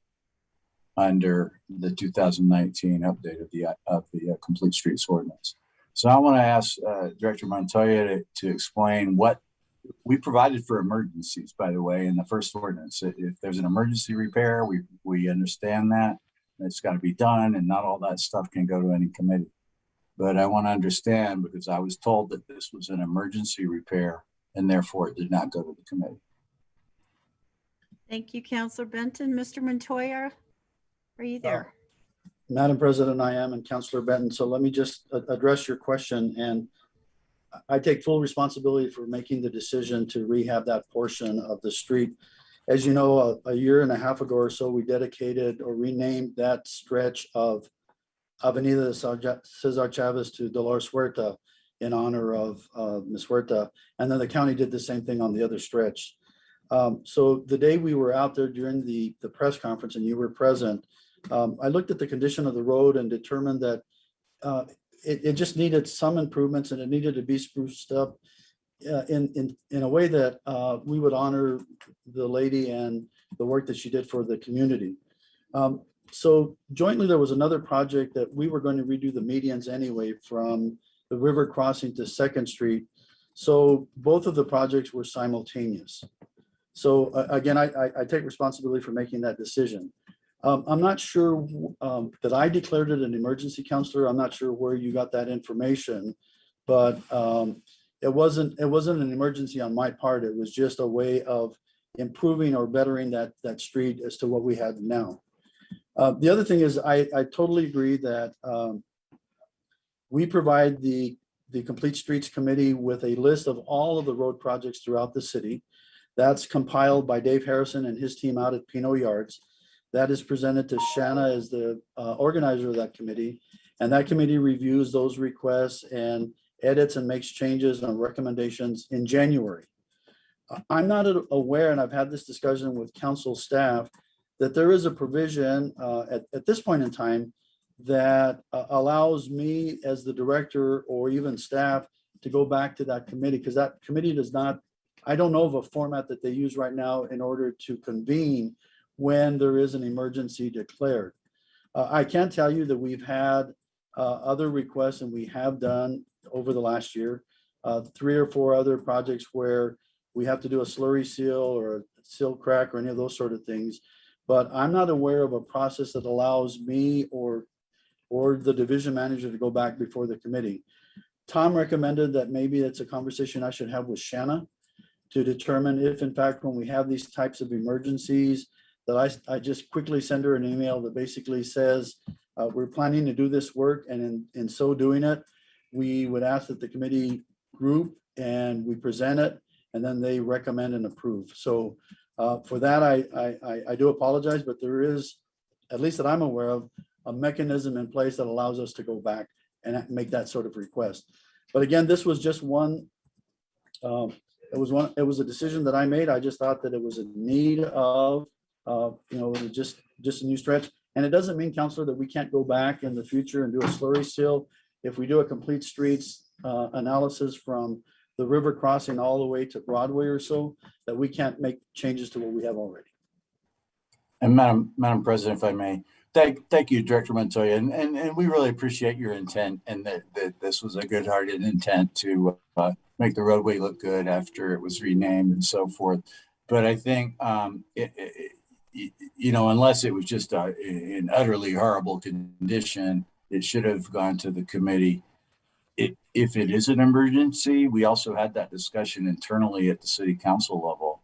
under the 2019 update of the Complete Streets Ordinance. So I want to ask Director Montoya to explain what we provided for emergencies, by the way, in the first ordinance. If there's an emergency repair, we understand that. It's got to be done, and not all that stuff can go to any committee. But I want to understand, because I was told that this was an emergency repair, and therefore it did not go to the committee. Thank you, Councilor Benton. Mr. Montoya, are you there? Madam President, I am, and Councilor Benton. So let me just address your question. And I take full responsibility for making the decision to rehab that portion of the street. As you know, a year and a half ago or so, we dedicated or renamed that stretch of Avenida Cesar Chavez to Dolores Huerta in honor of Ms. Huerta. And then the county did the same thing on the other stretch. So the day we were out there during the press conference and you were present, I looked at the condition of the road and determined that it just needed some improvements and it needed to be spruced up in a way that we would honor the lady and the work that she did for the community. So jointly, there was another project that we were going to redo the medians anyway from the river crossing to 2nd Street. So both of the projects were simultaneous. So again, I take responsibility for making that decision. I'm not sure that I declared it an emergency, Counselor. I'm not sure where you got that information, but it wasn't an emergency on my part. It was just a way of improving or bettering that street as to what we have now. The other thing is I totally agree that we provide the Complete Streets Committee with a list of all of the road projects throughout the city. That's compiled by Dave Harrison and his team out at Pino Yards. That is presented to Shanna as the organizer of that committee. And that committee reviews those requests and edits and makes changes and recommendations in January. I'm not aware, and I've had this discussion with council staff, that there is a provision at this point in time that allows me as the director or even staff to go back to that committee, because that committee does not, I don't know of a format that they use right now in order to convene when there is an emergency declared. I can tell you that we've had other requests, and we have done over the last year, 3 or 4 other projects where we have to do a slurry seal or a seal crack or any of those sort of things. But I'm not aware of a process that allows me or the division manager to go back before the committee. Tom recommended that maybe it's a conversation I should have with Shanna to determine if, in fact, when we have these types of emergencies, that I just quickly send her an email that basically says, we're planning to do this work, and in so doing it, we would ask that the committee group and we present it, and then they recommend and approve. So for that, I do apologize, but there is, at least that I'm aware of, a mechanism in place that allows us to go back and make that sort of request. But again, this was just one, it was a decision that I made. I just thought that it was a need of, just a new stretch. And it doesn't mean, Counselor, that we can't go back in the future and do a slurry seal. If we do a complete streets analysis from the river crossing all the way to Broadway or so, that we can't make changes to what we have already. And Madam President, if I may, thank you, Director Montoya, and we really appreciate your intent, and that this was a good-hearted intent to make the roadway look good after it was renamed and so forth. But I think, unless it was just in utterly horrible condition, it should have gone to the committee. If it is an emergency, we also had that discussion internally at the city council level.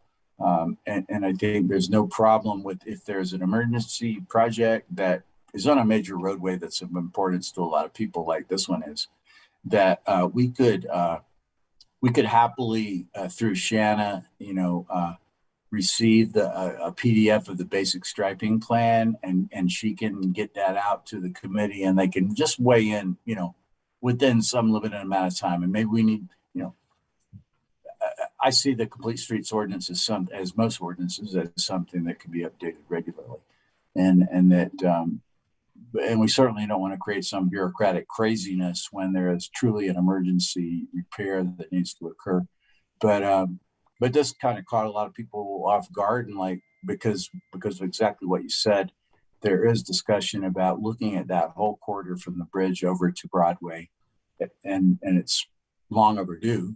And I think there's no problem with, if there's an emergency project that is on a major roadway that's of importance to a lot of people, like this one is, that we could happily through Shanna, receive a PDF of the basic striping plan, and she can get that out to the committee, and they can just weigh in, within some limited amount of time. And maybe we need, I see the Complete Streets ordinance as most ordinances, as something that can be updated regularly, and we certainly don't want to create some bureaucratic craziness when there is truly an emergency repair that needs to occur. But this kind of caught a lot of people off guard, and because of exactly what you said, there is discussion about looking at that whole corridor from the bridge over to Broadway, and it's long overdue.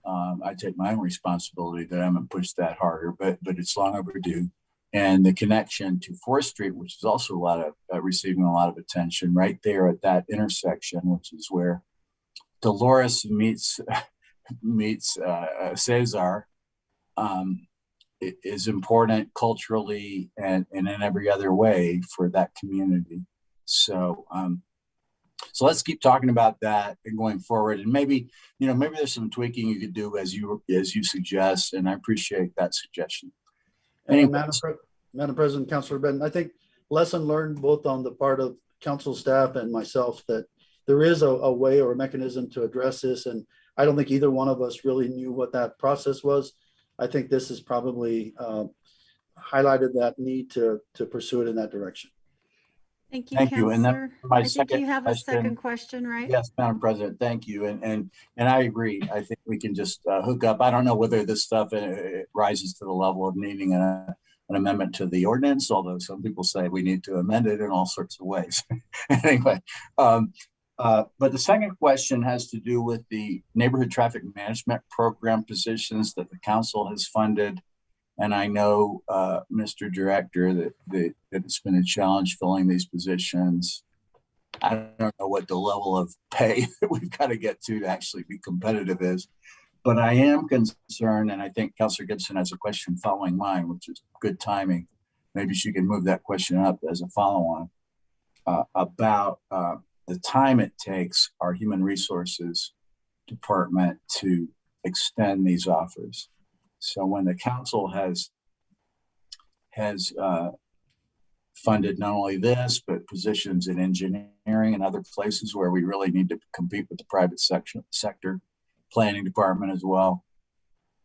I take my own responsibility that I haven't pushed that harder, but it's long overdue. And the connection to 4th Street, which is also receiving a lot of attention, right there at that intersection, which is where Dolores meets Cesar, is important culturally and in every other way for that community. So let's keep talking about that and going forward. And maybe there's some tweaking you could do as you suggest, and I appreciate that suggestion. And Madam President, Councilor Benton, I think lesson learned both on the part of council staff and myself that there is a way or a mechanism to address this. And I don't think either one of us really knew what that process was. I think this has probably highlighted that need to pursue it in that direction. Thank you, Thank you. And Counselor. then my I think second you have a question- second question, right? Yes, Madam President, thank you. And I agree. I think we can just hook up. I don't know whether this stuff rises to the level of needing an amendment to the ordinance, although some people say we need to amend it in all sorts of ways. Anyway, but the second question has to do with the neighborhood traffic management program positions that the council has funded. And I know, Mr. Director, that it's been a challenge filling these positions. I don't know what the level of pay that we've got to get to actually be competitive is, but I am concerned, and I think Councilor Gibson has a question following mine, which is good timing. Maybe she can move that question up as a follow-on about the time it takes our Human Resources Department to extend these offers. So when the council has funded not only this, but positions in engineering and other places where we really need to compete with the private sector, planning department as well.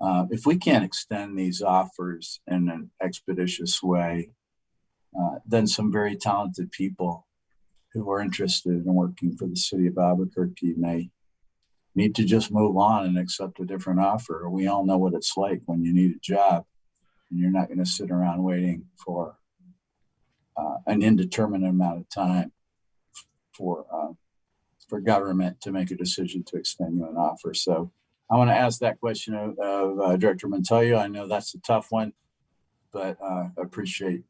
If we can't extend these offers in an expeditious way, then some very talented people who are interested in working for the city of Albuquerque may need to just move on and accept a different offer. We all know what it's like when you need a job and you're not going to sit around waiting for an indeterminate amount of time for government to make a decision to extend you an offer. So I want to ask that question of Director Montoya. I know that's a tough one, but I appreciate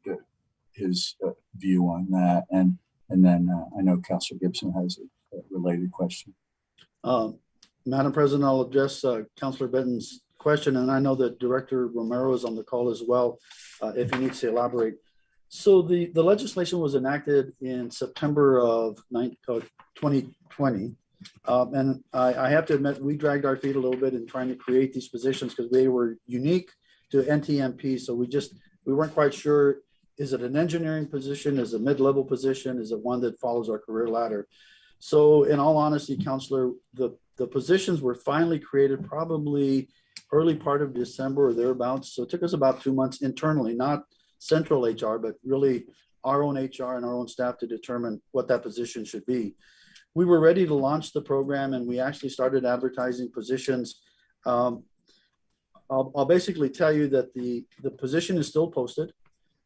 his view on that. And then I know Councilor Gibson has a related question. Madam President, I'll address Councilor Benton's question, and I know that Director Romero is on the call as well, if he needs to elaborate. So the legislation was enacted in September of 2020, and I have to admit we dragged our feet a little bit in trying to create these positions because they were unique to NTMP. So we weren't quite sure, is it an engineering position, is it a mid-level position, is it one that follows our career ladder? So in all honesty, Councilor, the positions were finally created probably early part of December or thereabouts. So it took us about 2 months internally, not central HR, but really our own HR and our own staff to determine what that position should be. We were ready to launch the program and we actually started advertising positions. I'll basically tell you that the position is still posted.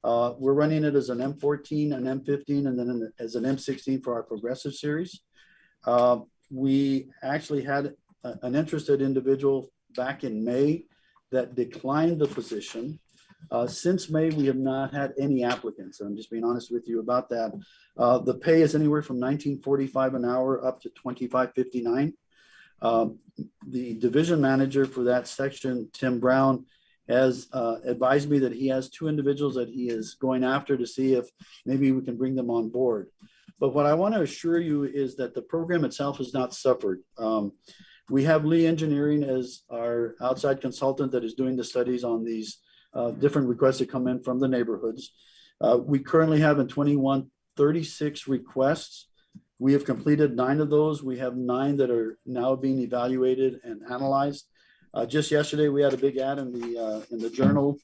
We're running it as an M14, an M15, and then as an M16 for our progressive series. We actually had an interested individual back in May that declined the position. Since May, we have not had any applicants. I'm just being honest with you about that. The pay is anywhere from $19.45 an hour up to $25.59. The division manager for that section, Tim Brown, has advised me that he has 2 individuals that he is going after to see if maybe we can bring them on board. But what I want to assure you is that the program itself has not suffered. We have Lee Engineering as our outside consultant that is doing the studies on these different requests that come in from the neighborhoods. We currently have in 21, 36 requests. We have completed 9 of those. We have 9 that are now being evaluated and analyzed. Just yesterday, we had a big ad in the journal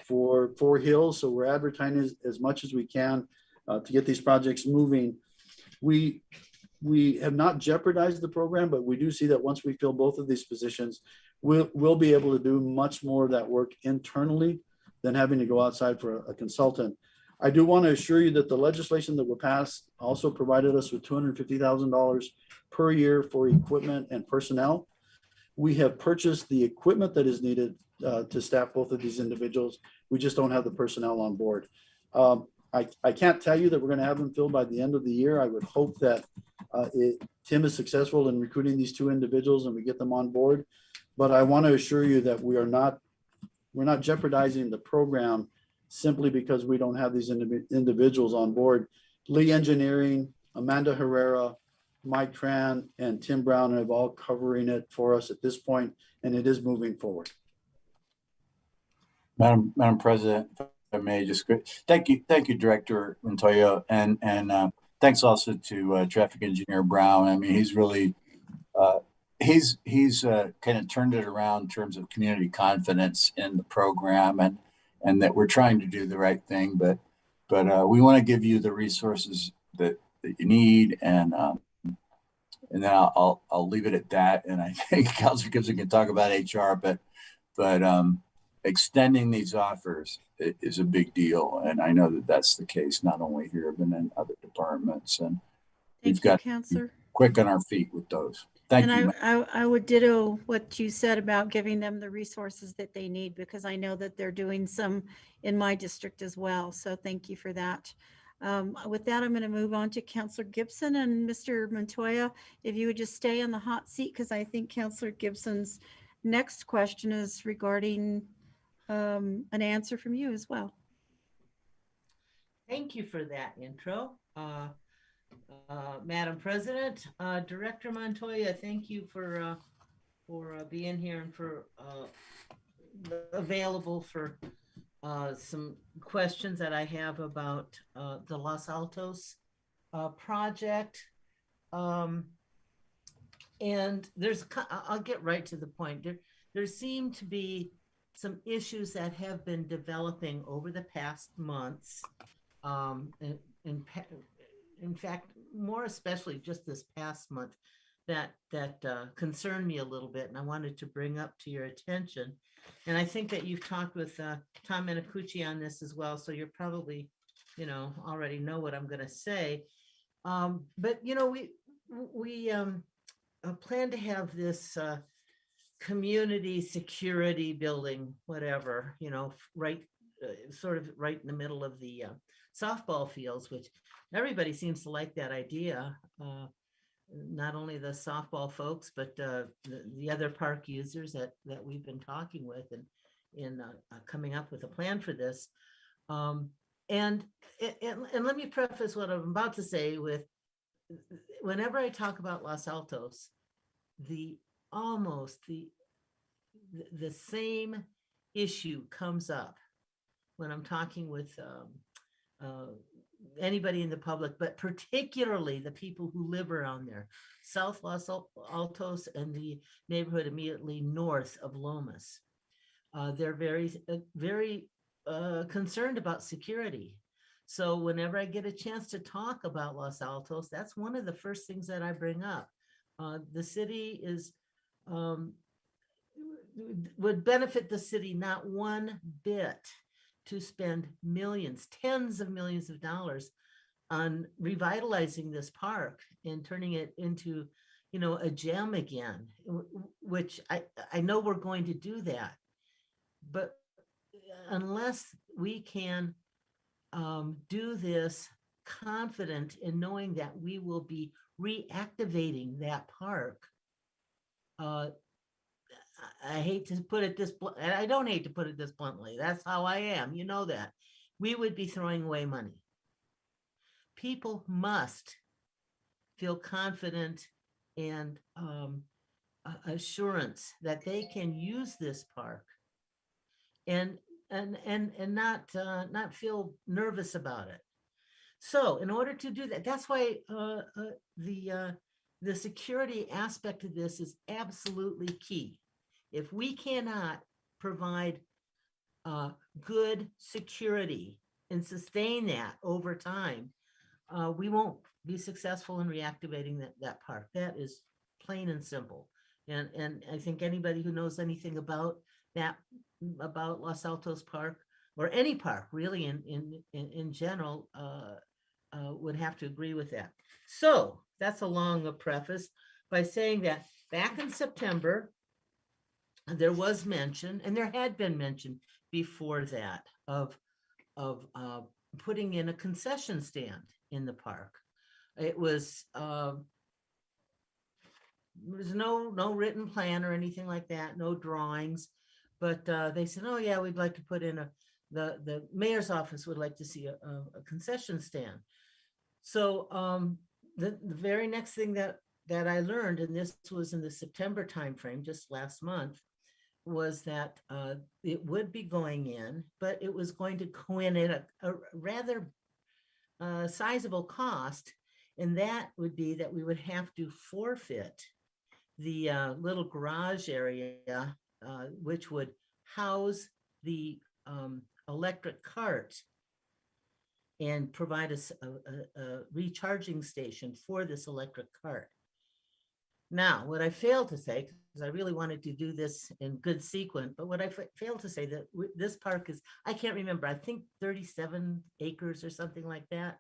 for 4 Hills. So we're advertising as much as we can to get these projects moving. We have not jeopardized the program, but we do see that once we fill both of these positions, we'll be able to do much more of that work internally than having to go outside for a consultant. I do want to assure you that the legislation that will pass also provided us with $250,000 per year for equipment and personnel. We have purchased the equipment that is needed to staff both of these individuals. We just don't have the personnel on board. I can't tell you that we're going to have them filled by the end of the year. I would hope that Tim is successful in recruiting these 2 individuals and we get them on board. But I want to assure you that we're not jeopardizing the program simply because we don't have these individuals on board. Lee Engineering, Amanda Herrera, Mike Tran, and Tim Brown have all covering it for us at this point, and it is moving forward. Madam President, if I may just, thank you, Director Montoya, and thanks also to Traffic Engineer Brown. I mean, he's really, he's kind of turned it around in terms of community confidence in the program, and that we're trying to do the right thing, but we want to give you the resources that you need, and then I'll leave it at that. And I think Councilor Gibson can talk about HR, but extending these offers is a big deal, and I know that that's the case not only here but in other departments. And we've got to be quick on our feet with those. Thank you. I would ditto what you said about giving them the resources that they need, because I know that they're doing some in my district as well. So thank you for that. With that, I'm going to move on to Councilor Gibson and Mr. Montoya. If you would just stay on the hot seat, because I think Councilor Gibson's next question is regarding an answer from you as well. Thank you for that intro. Madam President, Director Montoya, thank you for being here and for available for some questions that I have about the Los Altos project. And I'll get right to the point. There seem to be some issues that have been developing over the past months. In fact, more especially just this past month, that concerned me a little bit, and I wanted to bring up to your attention. And I think that you've talked with Tom Minicucci on this as well, so you're probably, already know what I'm going to say. But we plan to have this community security building, whatever, right, sort of right in the middle of the softball fields, which everybody seems to like that idea. Not only the softball folks, but the other park users that we've been talking with and in coming up with a plan for this. And let me preface what I'm about to say with, whenever I talk about Los Altos, the same issue comes up when I'm talking with anybody in the public, but particularly the people who live around there, South Los Altos and the neighborhood immediately north of Lomas. They're very concerned about security. So whenever I get a chance to talk about Los Altos, that's one of the first things that I bring up. The city would benefit the city not one bit to spend millions, tens of millions of dollars on revitalizing this park and turning it into, a gem again, which I know we're going to do that. But unless we can do this confident in knowing that we will be reactivating that park, I hate to put it this, and I don't hate to put it this bluntly. That's how I am. You know that. We would be throwing away money. People must feel confident and assurance that they can use this park and not feel nervous about it. So in order to do that, that's why the security aspect of this is absolutely key. If we cannot provide good security and sustain that over time, we won't be successful in reactivating that park. That is plain and simple. And I think anybody who knows anything about Los Altos Park, or any park really in general, would have to agree with that. So that's a long preface by saying that back in September, there was mention, and there had been mention before that, of putting in a concession stand in the park. It was there was no written plan or anything like that, no drawings, but they said, oh yeah, we'd like to put in the mayor's office would like to see a concession stand. So the very next thing that I learned, and this was in the September timeframe, just last month, was that it would be going in, but it was going to go in at a rather sizable cost. And that would be that we would have to forfeit the little garage area, which would house the electric cart and provide us a recharging station for this electric cart. Now, what I failed to say, because I really wanted to do this in good sequence, but what I failed to say that this park is, I can't remember, I think 37 acres or something like that.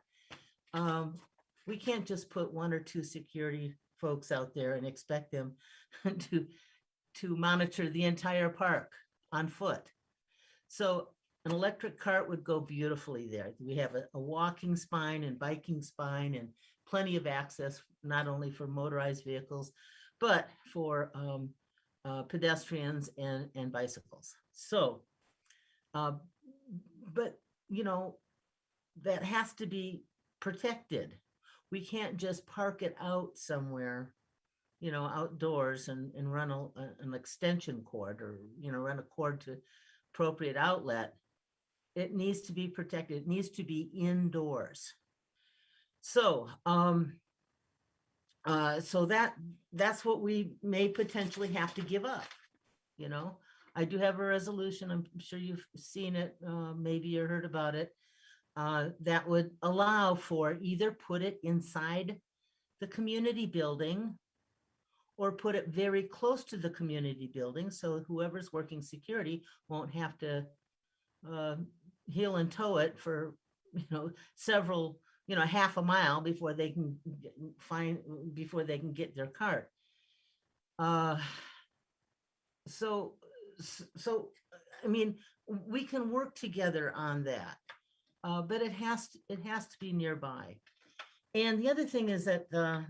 We can't just put 1 or 2 security folks out there and expect them to monitor the entire park on foot. So an electric cart would go beautifully there. We have a walking spine and biking spine and plenty of access, not only for motorized vehicles, but for pedestrians and bicycles. So, but you know, that has to be protected. We can't just park it out somewhere, you know, outdoors and run an extension cord or, you know, run a cord to appropriate outlet. It needs to be protected. It needs to be indoors. So, so that's what we may potentially have to give up. You know, I do have a resolution. I'm sure you've seen it, maybe you heard about it. That would allow for either put it inside the community building or put it very close to the community building. So whoever's working security won't have to heel and toe it for, you know, several, you know, half a mile before they can get their cart. So I mean, we can work together on that, but it has to be nearby. And the other thing is that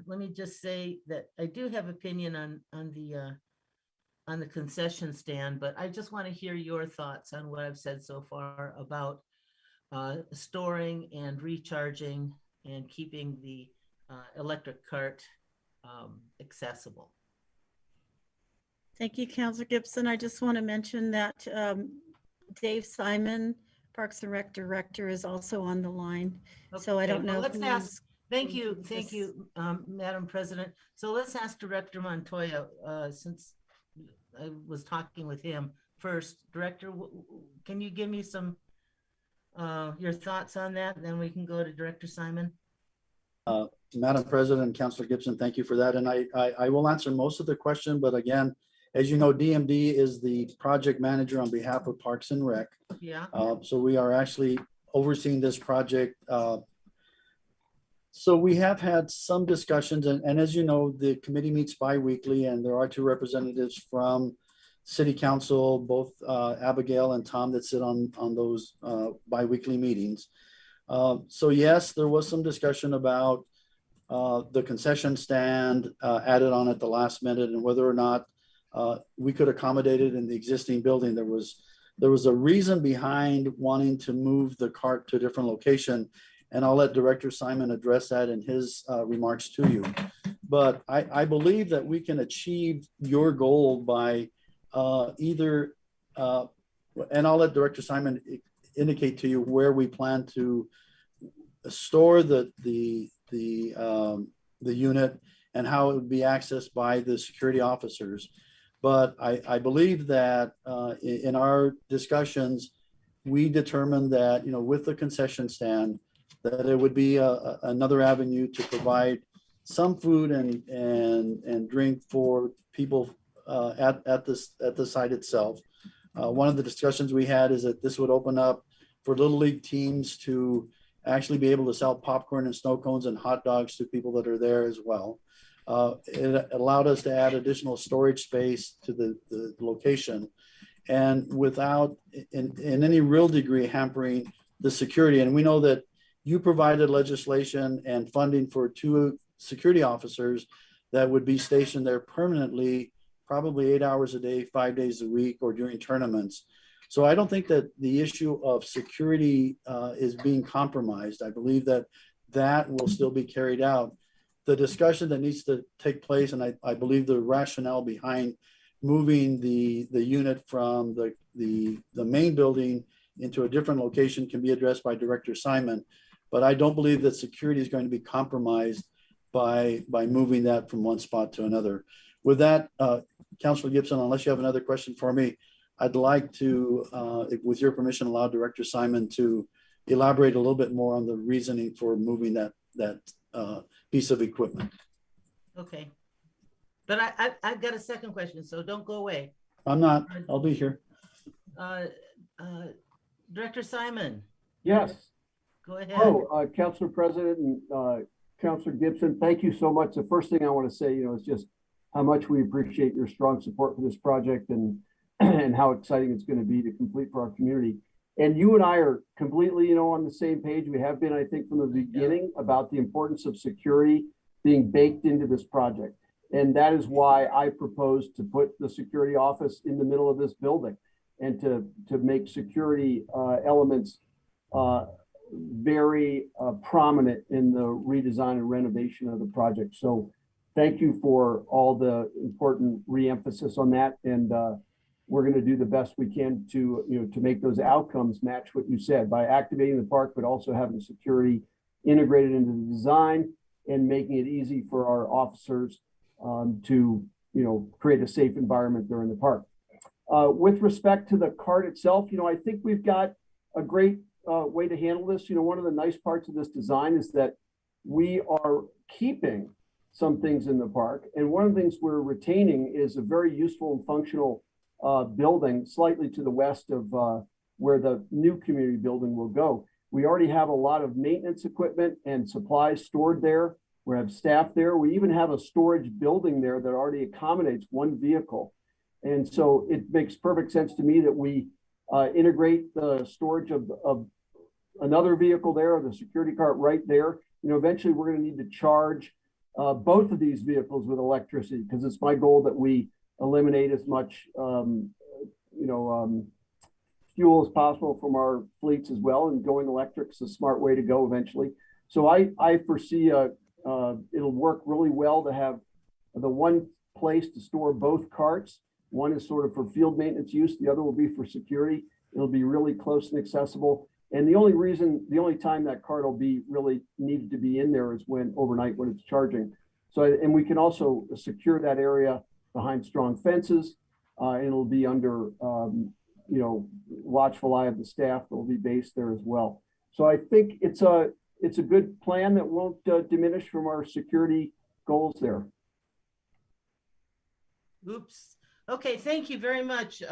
let me just say that I do have opinion on the concession stand, but I just want to hear your thoughts on what I've said so far about storing and recharging and keeping the electric cart accessible. Thank you, Councilor Gibson. I just want to mention that Dave Simon, Parks and Rec Director, is also on the line. Okay, so I don't know. Well, let's ask. Thank you, Madam President. So let's ask Director Montoya, since I was talking with him first. Director, can you give me some your thoughts on that? And then we can go to Director Simon. Madam President, Councilor Gibson, thank you for that. And I will answer most of the question, but again, as you know, DMD is the project manager on behalf of Parks and Rec. Yeah. So we are actually overseeing this project. So we have had some discussions, and as you know, the committee meets bi-weekly, and there are 2 representatives from City Council, both Abigail and Tom, that sit on those bi-weekly meetings. So yes, there was some discussion about the concession stand added on at the last minute and whether or not we could accommodate it in the existing building. There was a reason behind wanting to move the cart to a different location, and I'll let Director Simon address that in his remarks to you. But I believe that we can achieve your goal by either, and I'll let Director Simon indicate to you where we plan to store the unit and how it would be accessed by the security officers. But I believe that in our discussions, we determined that, you know, with the concession stand, that it would be another avenue to provide some food and drink for people at the site itself. One of the discussions we had is that this would open up for Little League teams to actually be able to sell popcorn and snow cones and hot dogs to people that are there as well. It allowed us to add additional storage space to the location, and without in any real degree hampering the security. And we know that you provided legislation and funding for 2 security officers that would be stationed there permanently, probably 8 hours a day, 5 days a week, or during tournaments. So I don't think that the issue of security is being compromised. I believe that that will still be carried out. The discussion that needs to take place, and I believe the rationale behind moving the unit from the main building into a different location can be addressed by Director Simon. But I don't believe that security is going to be compromised by moving that from one spot to another. With that, Councilor Gibson, unless you have another question for me, I'd like to, with your permission, allow Director Simon to elaborate a little bit more on the reasoning for moving that piece of equipment. Okay. But I've got a second question, so don't go away. I'm not. I'll be here. Director Simon. Yes. Go ahead. Oh, Councilor President and Councilor Gibson, thank you so much. The first thing I want to say, is just how much we appreciate your strong support for this project and how exciting it's going to be to complete for our community. And you and I are completely, on the same page. We have been, I think, from the beginning about the importance of security being baked into this project. And that is why I proposed to put the security office in the middle of this building and to make security elements very prominent in the redesign and renovation of the project. So thank you for all the important re-emphasis on that. And we're going to do the best we can to make those outcomes match what you said by activating the park, but also having security integrated into the design and making it easy for our officers to create a safe environment during the park. With respect to the cart itself, I think we've got a great way to handle this. One of the nice parts of this design is that we are keeping some things in the park, and one of the things we're retaining is a very useful and functional building slightly to the west of where the new community building will go. We already have a lot of maintenance equipment and supplies stored there. We have staff there. We even have a storage building there that already accommodates one vehicle. And so it makes perfect sense to me that we integrate the storage of another vehicle there, the security cart right there. Eventually we're going to need to charge both of these vehicles with electricity, because it's my goal that we eliminate as much fuel as possible from our fleets as well, and going electric is a smart way to go eventually. So I foresee it'll work really well to have the one place to store both carts. One is sort of for field maintenance use. The other will be for security. It'll be really close and accessible. And the only time that cart will be really needed to be in there is overnight when it's charging. So, and we can also secure that area behind strong fences. And it'll be under, watchful eye of the staff that will be based there as well. So I think it's a good plan that won't diminish from our security goals there. Oops. Okay, thank you very much,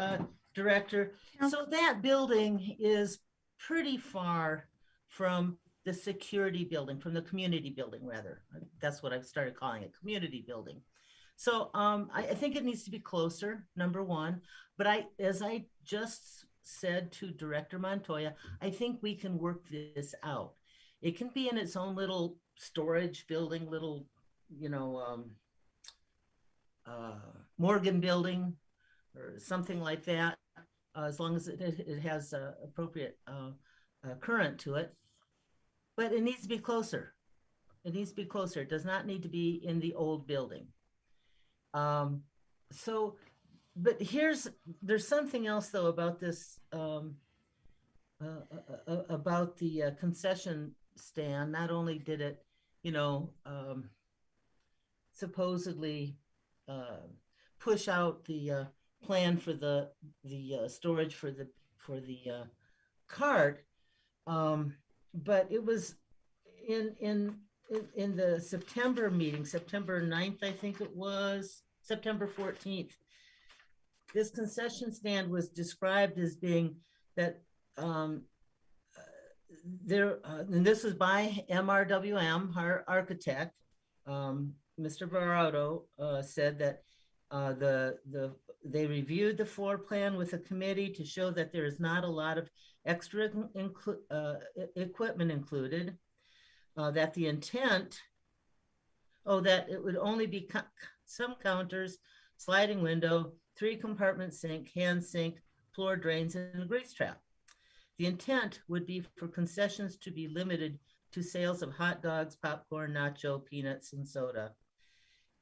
Director. So that building is pretty far from the security building, from the community building, rather. That's what I've started calling it, community building. So I think it needs to be closer, number one. But as I just said to Director Montoya, I think we can work this out. It can be in its own little storage building, little, Morgan building or something like that, as long as it has appropriate current to it. But it needs to be closer. It needs to be closer. It does not need to be in the old building. But there's something else though about this, about the concession stand. Not only did it, supposedly push out the plan for the storage for the cart, but it was in the September meeting, September 9th, I think it was, September 14th. This concession stand was described as being that there, and this was by MRWM, our architect, Mr. Baraudo, said that they reviewed the floor plan with the committee to show that there is not a lot of extra equipment included, that the intent, that it would only be some counters, sliding window, 3-compartment sink, hand sink, floor drains, and a grease trap. The intent would be for concessions to be limited to sales of hot dogs, popcorn, nacho, peanuts, and soda.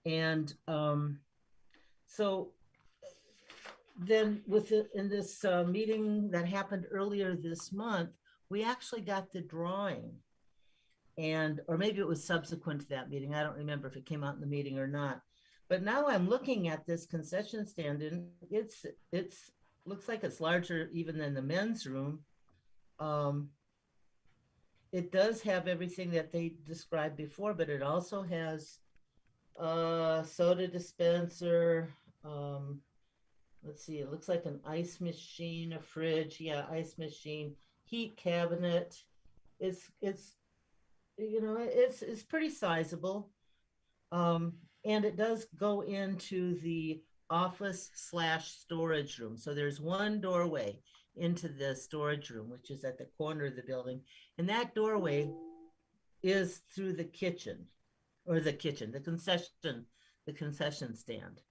And so then in this meeting that happened earlier this month, we actually got the drawing, or maybe it was subsequent to that meeting. I don't remember if it came out in the meeting or not. But now I'm looking at this concession stand, and it's looks like it's larger even than the men's room. It does have everything that they described before, but it also has a soda dispenser. Let's see, it looks like an ice machine, a fridge, yeah, ice machine, heat cabinet. It's pretty sizable. And it does go into the office/storage room. So there's one doorway into the storage room, which is at the corner of the building. And that doorway is through the kitchen, the concession stand.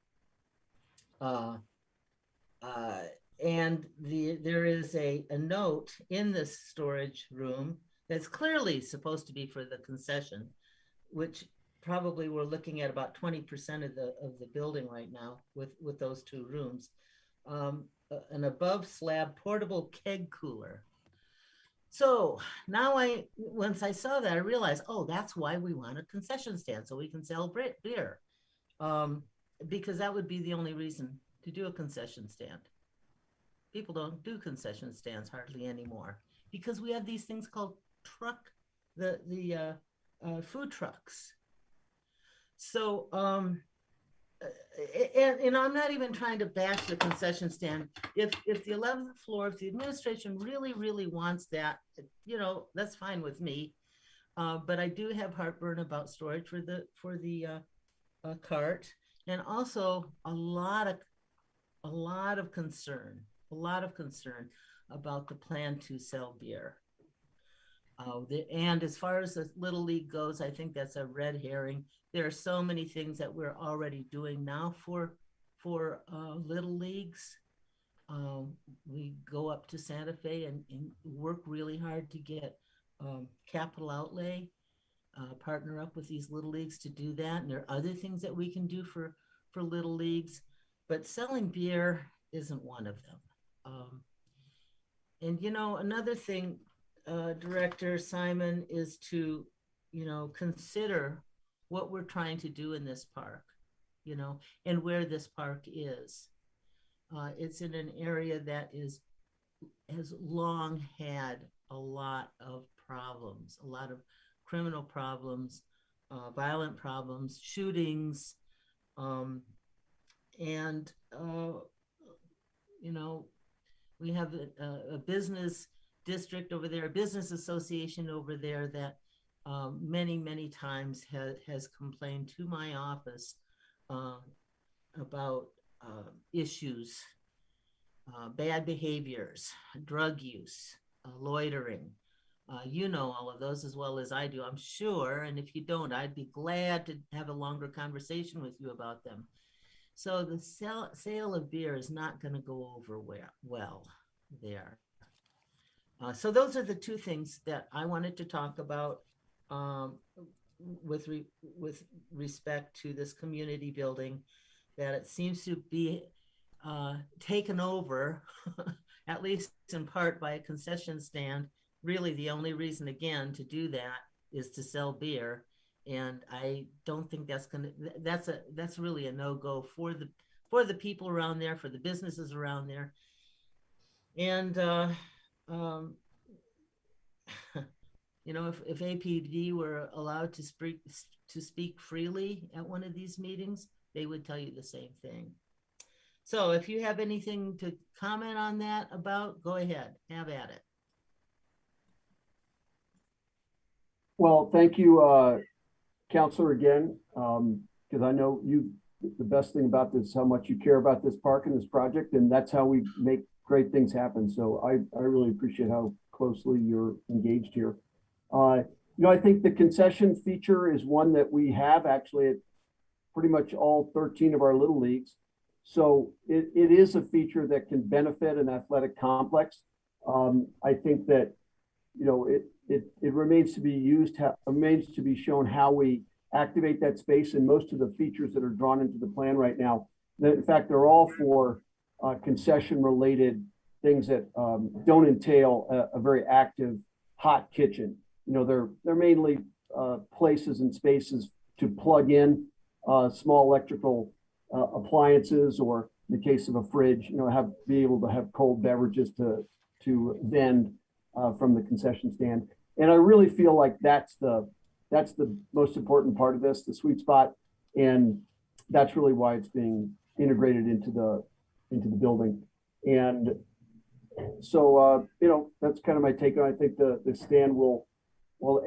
And there is a note in this storage room that's clearly supposed to be for the concession, which probably we're looking at about 20% of the building right now with those two rooms. An above slab portable keg cooler. So now once I saw that, I realized, oh, that's why we want a concession stand, so we can sell beer. Because that would be the only reason to do a concession stand. People don't do concession stands hardly anymore because we have these things called food trucks. So, and I'm not even trying to bash the concession stand. If the 11th floor, if the administration really wants that, that's fine with me. But I do have heartburn about storage for the cart, and also a lot of concern about the plan to sell beer. And as far as the Little League goes, I think that's a red herring. There are so many things that we're already doing now for Little Leagues. We go up to Santa Fe and work really hard to get capital outlay, partner up with these Little Leagues to do that. And there are other things that we can do for Little Leagues, but selling beer isn't one of them. And another thing, Director Simon, is to, consider what we're trying to do in this park, and where this park is. It's in an area that has long had a lot of problems, a lot of criminal problems, violent problems, shootings, we have a business district over there, a business association over there that many times has complained to my office about issues, bad behaviors, drug use, loitering. All of those as well as I do, I'm sure. And if you don't, I'd be glad to have a longer conversation with you about them. So the sale of beer is not going to go over well there. So those are the two things that I wanted to talk about with respect to this community building, that it seems to be taken over, at least in part, by a concession stand. Really, the only reason, again, to do that is to sell beer. And I don't think that's really a no-go for the people around there, for the businesses around there. And if APD were allowed to speak freely at one of these meetings, they would tell you the same thing. So if you have anything to comment on that about, go ahead, have at it. Well, thank you, Counselor, again, because I know the best thing about this is how much you care about this park and this project, and that's how we make great things happen. So I really appreciate how closely you're engaged here. I think the concession feature is one that we have actually at pretty much all 13 of our Little Leagues. So it is a feature that can benefit an athletic complex. I think that, it remains to be used, remains to be shown how we activate that space, and most of the features that are drawn into the plan right now, in fact, they're all for concession-related things that don't entail a very active hot kitchen. You know, they're mainly places and spaces to plug in small electrical appliances, or in the case of a fridge, you know, be able to have cold beverages to vend from the concession stand. And I really feel like that's the most important part of this, the sweet spot, and that's really why it's being integrated into the building. And so you know, that's kind of my take on it. I think the stand will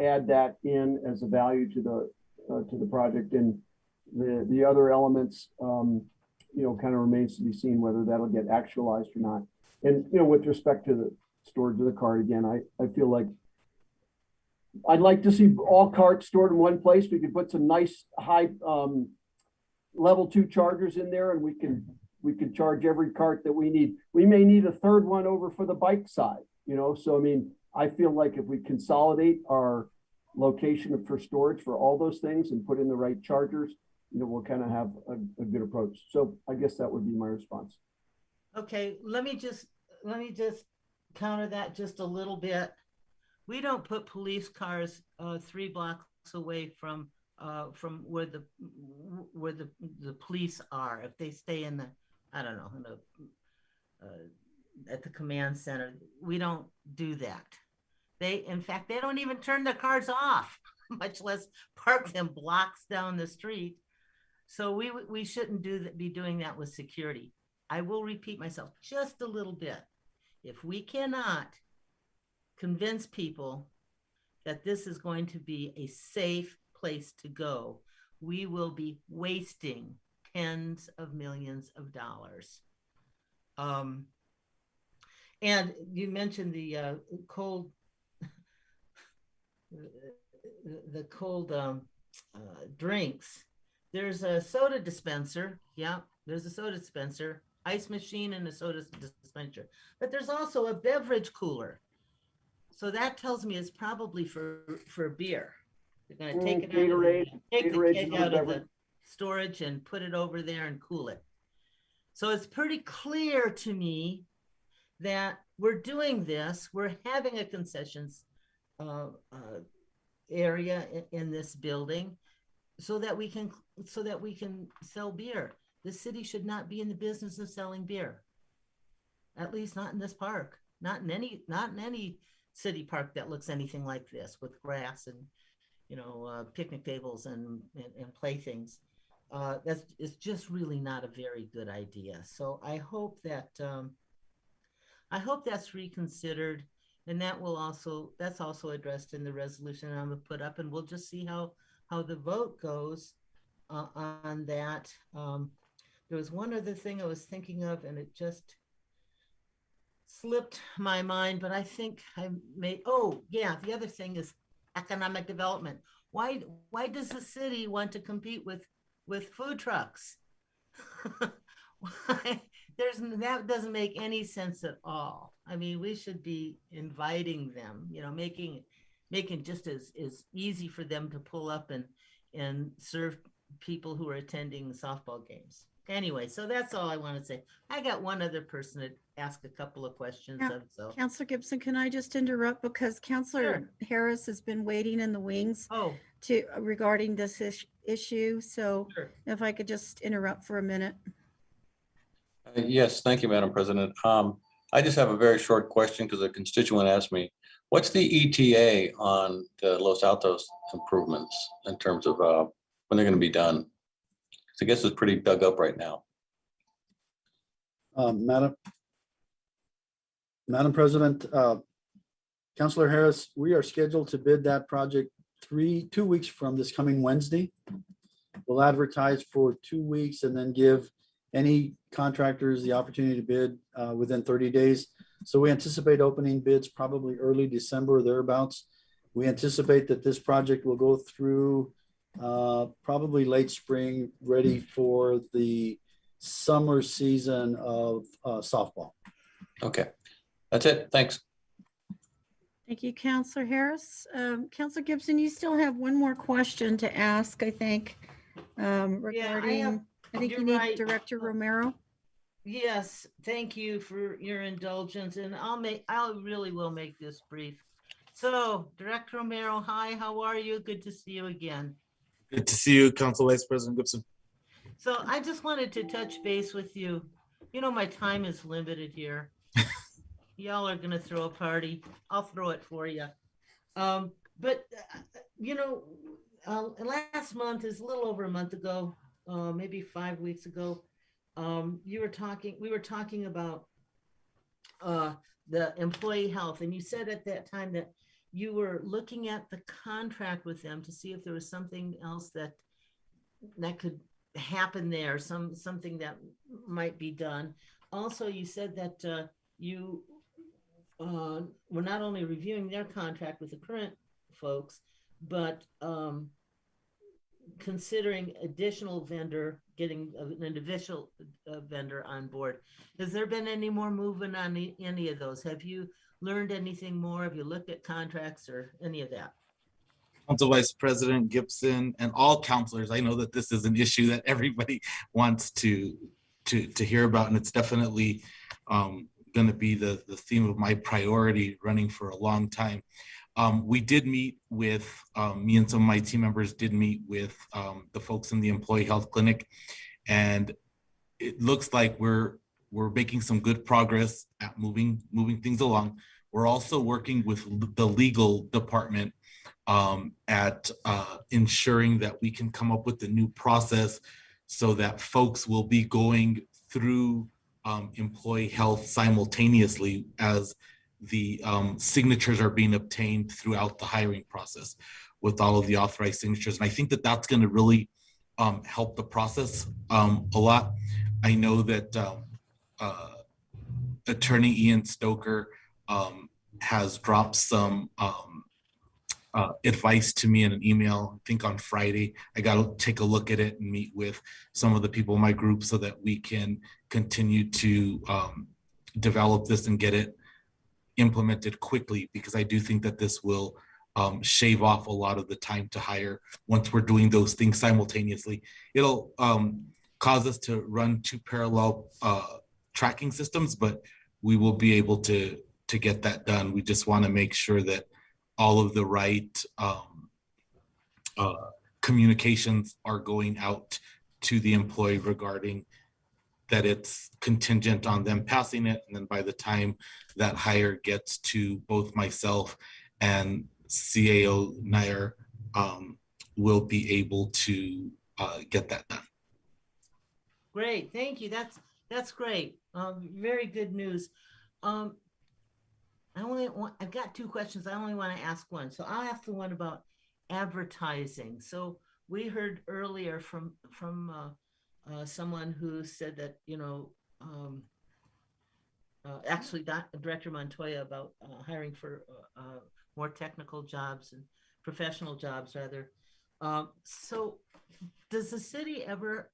add that in as a value to the project, and the other elements you know, kind of remains to be seen whether that'll get actualized or not. And you know, with respect to the storage of the cart, again, I feel like I'd like to see all carts stored in one place. We could put some nice high level 2 chargers in there, and we can charge every cart that we need. We may need a third one over for the bike side, you know. So I mean, I feel like if we consolidate our location for storage for all those things and put in the right chargers, you know, we'll kind of have a good approach. So I guess that would be my response. Okay, let me just counter that just a little bit. We don't put police cars 3 blocks away from where the police are. If they stay in the, I don't know, at the command center, we don't do that. In fact, they don't even turn their cars off, much less park them blocks down the street. So we shouldn't be doing that with security. I will repeat myself just a little bit. If we cannot convince people that this is going to be a safe place to go, we will be wasting tens of millions of dollars. And you mentioned the cold drinks. There's a soda dispenser. Yeah, there's a soda dispenser, ice machine, and a soda dispenser. But there's also a beverage cooler. So that tells me it's probably for beer. They're going to take the keg out of the storage and put it over there and cool it. So it's pretty clear to me that we're doing this. We're having a concessions area in this building so that we can sell beer. The city should not be in the business of selling beer. At least not in this park. Not in any city park that looks anything like this, with grass and, you know, picnic tables and playthings. It's just really not a very good idea. So I hope that's reconsidered, and that's also addressed in the resolution I'm gonna put up, and we'll just see how the vote goes on that. There was one other thing I was thinking of, and it just slipped my mind, but I think oh yeah, the other thing is economic development. Why does the city want to compete with food trucks? Why? That doesn't make any sense at all. I mean, we should be inviting them, you know, making just as easy for them to pull up and serve people who are attending softball games. Anyway, so that's all I want to say. I got one other person to ask a couple of questions of. So, Councilor Gibson, can I just interrupt, because Councilor Harris has been waiting in the wings regarding this issue. So if I could just interrupt for a minute. Yes, thank you, Madam President. I just have a very short question because a constituent asked me, what's the ETA on the Los Altos improvements in terms of when they're going to be done? I guess it's pretty dug up right now. Madam President, Councilor Harris, we are scheduled to bid that project 2 weeks from this coming Wednesday. We'll advertise for 2 weeks and then give any contractors the opportunity to bid within 30 days. So we anticipate opening bids probably early December or thereabouts. We anticipate that this project will go through probably late spring, ready for the summer season of softball. Okay, that's it. Thanks. Thank you, Councilor Harris. Councilor Gibson, you still have one more question to ask, I think, regarding, I think you need Director Romero. Yes, thank you for your indulgence, and I really will make this brief. So, Director Romero, hi, how are you? Good to see you again. Good to see you, Council Vice President Gibson. So I just wanted to touch base with you. You know, my time is limited here. Y'all are gonna throw a party. I'll throw it for you. You know, last month is a little over a month ago, maybe 5 weeks ago. We were talking about the employee health, and you said at that time that you were looking at the contract with them to see if there was something else that could happen there, something that might be done. Also, you said that you were not only reviewing their contract with the current folks, but considering additional vendor, getting an individual vendor on board. Has there been any more movement on any of those? Have you learned anything more? Have you looked at contracts or any of that? Council Vice President Gibson and all councilors, I know that this is an issue that everybody wants to hear about, and it's definitely going to be the theme of my priority running for a long time. We did meet with, me and some of my team members did meet with the folks in the employee health clinic, and it looks like we're making some good progress at moving things along. We're also working with the legal department at ensuring that we can come up with a new process so that folks will be going through employee health simultaneously as the signatures are being obtained throughout the hiring process with all of the authorized signatures. And I think that that's going to really help the process a lot. I know that Attorney Ian Stoker has dropped some advice to me in an email, I think on Friday. I got to take a look at it and meet with some of the people in my group so that we can continue to develop this and get it implemented quickly, because I do think that this will shave off a lot of the time to hire once we're doing those things simultaneously. It'll cause us to run two parallel tracking systems, but we will be able to get that done. We just want to make sure that all of the right communications are going out to the employee regarding that it's contingent on them passing it. And then by the time that hire gets to both myself and CAO Nair, we'll be able to get that done. Great, thank you. That's great. Very good news. I've got two questions. I only want to ask one. So I'll ask the one about advertising. So we heard earlier from someone who said that, you know, actually Director Montoya about hiring for more technical jobs and professional jobs rather. So does the city ever,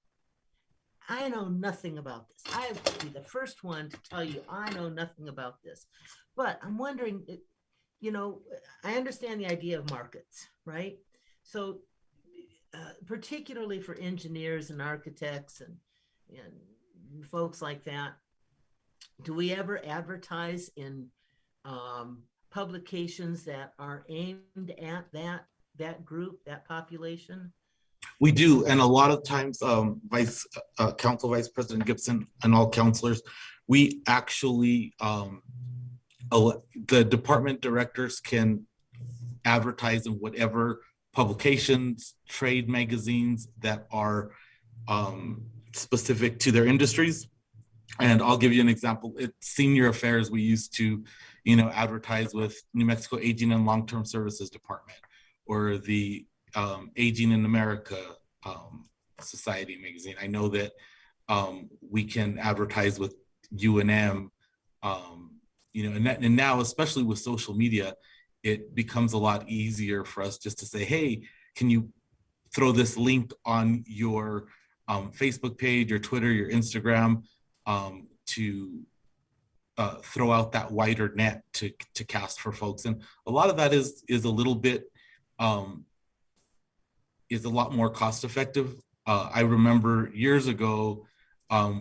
I know nothing about this. I would be the first one to tell you I know nothing about this, but I'm wondering, you know, I understand the idea of markets, right? So particularly for engineers and architects and folks like that, do we ever advertise in publications that are aimed at that group, that population? We do, and a lot of times, Council Vice President Gibson and all councilors, we actually, the department directors can advertise in whatever publications, trade magazines that are specific to their industries. And I'll give you an example. It's Senior Affairs. We used to, you know, advertise with New Mexico Aging and Long-Term Services Department, or the Aging in America Society magazine. I know that we can advertise with UNM, you know, and now, especially with social media, it becomes a lot easier for us just to say, hey, can you throw this link on your Facebook page, your Twitter, your Instagram, to throw out that wider net to cast for folks. And a lot of that is a little bit, is a lot more cost effective. I remember years ago,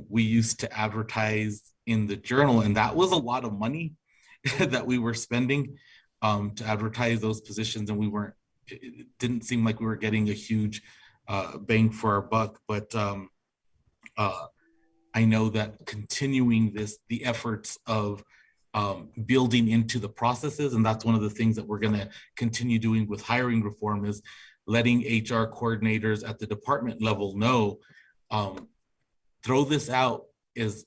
we used to advertise in the Journal, and that was a lot of money that we were spending to advertise those positions, and it didn't seem like we were getting a huge bang for our buck. But I know that continuing the efforts of building into the processes, and that's one of the things that we're going to continue doing with hiring reform, is letting HR coordinators at the department level know, throw this out as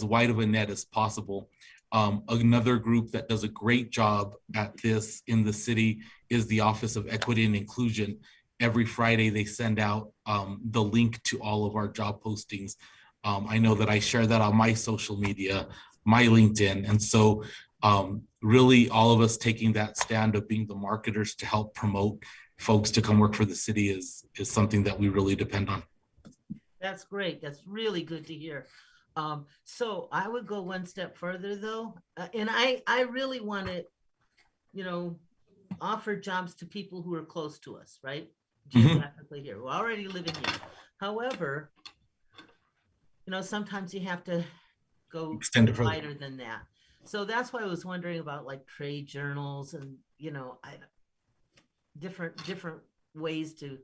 wide of a net as possible. Another group that does a great job at this in the city is the Office of Equity and Inclusion. Every Friday, they send out the link to all of our job postings. I know that I share that on my social media, my LinkedIn. And so really all of us taking that stand of being the marketers to help promote folks to come work for the city is something that we really depend on. That's great. That's really good to hear. So I would go one step further though. And I really want to, offer jobs to people who are close to us, right? Geographically here. We're already living here. However, sometimes you have to go extend it further, wider than that. So that's why I was wondering about like trade journals and, different ways to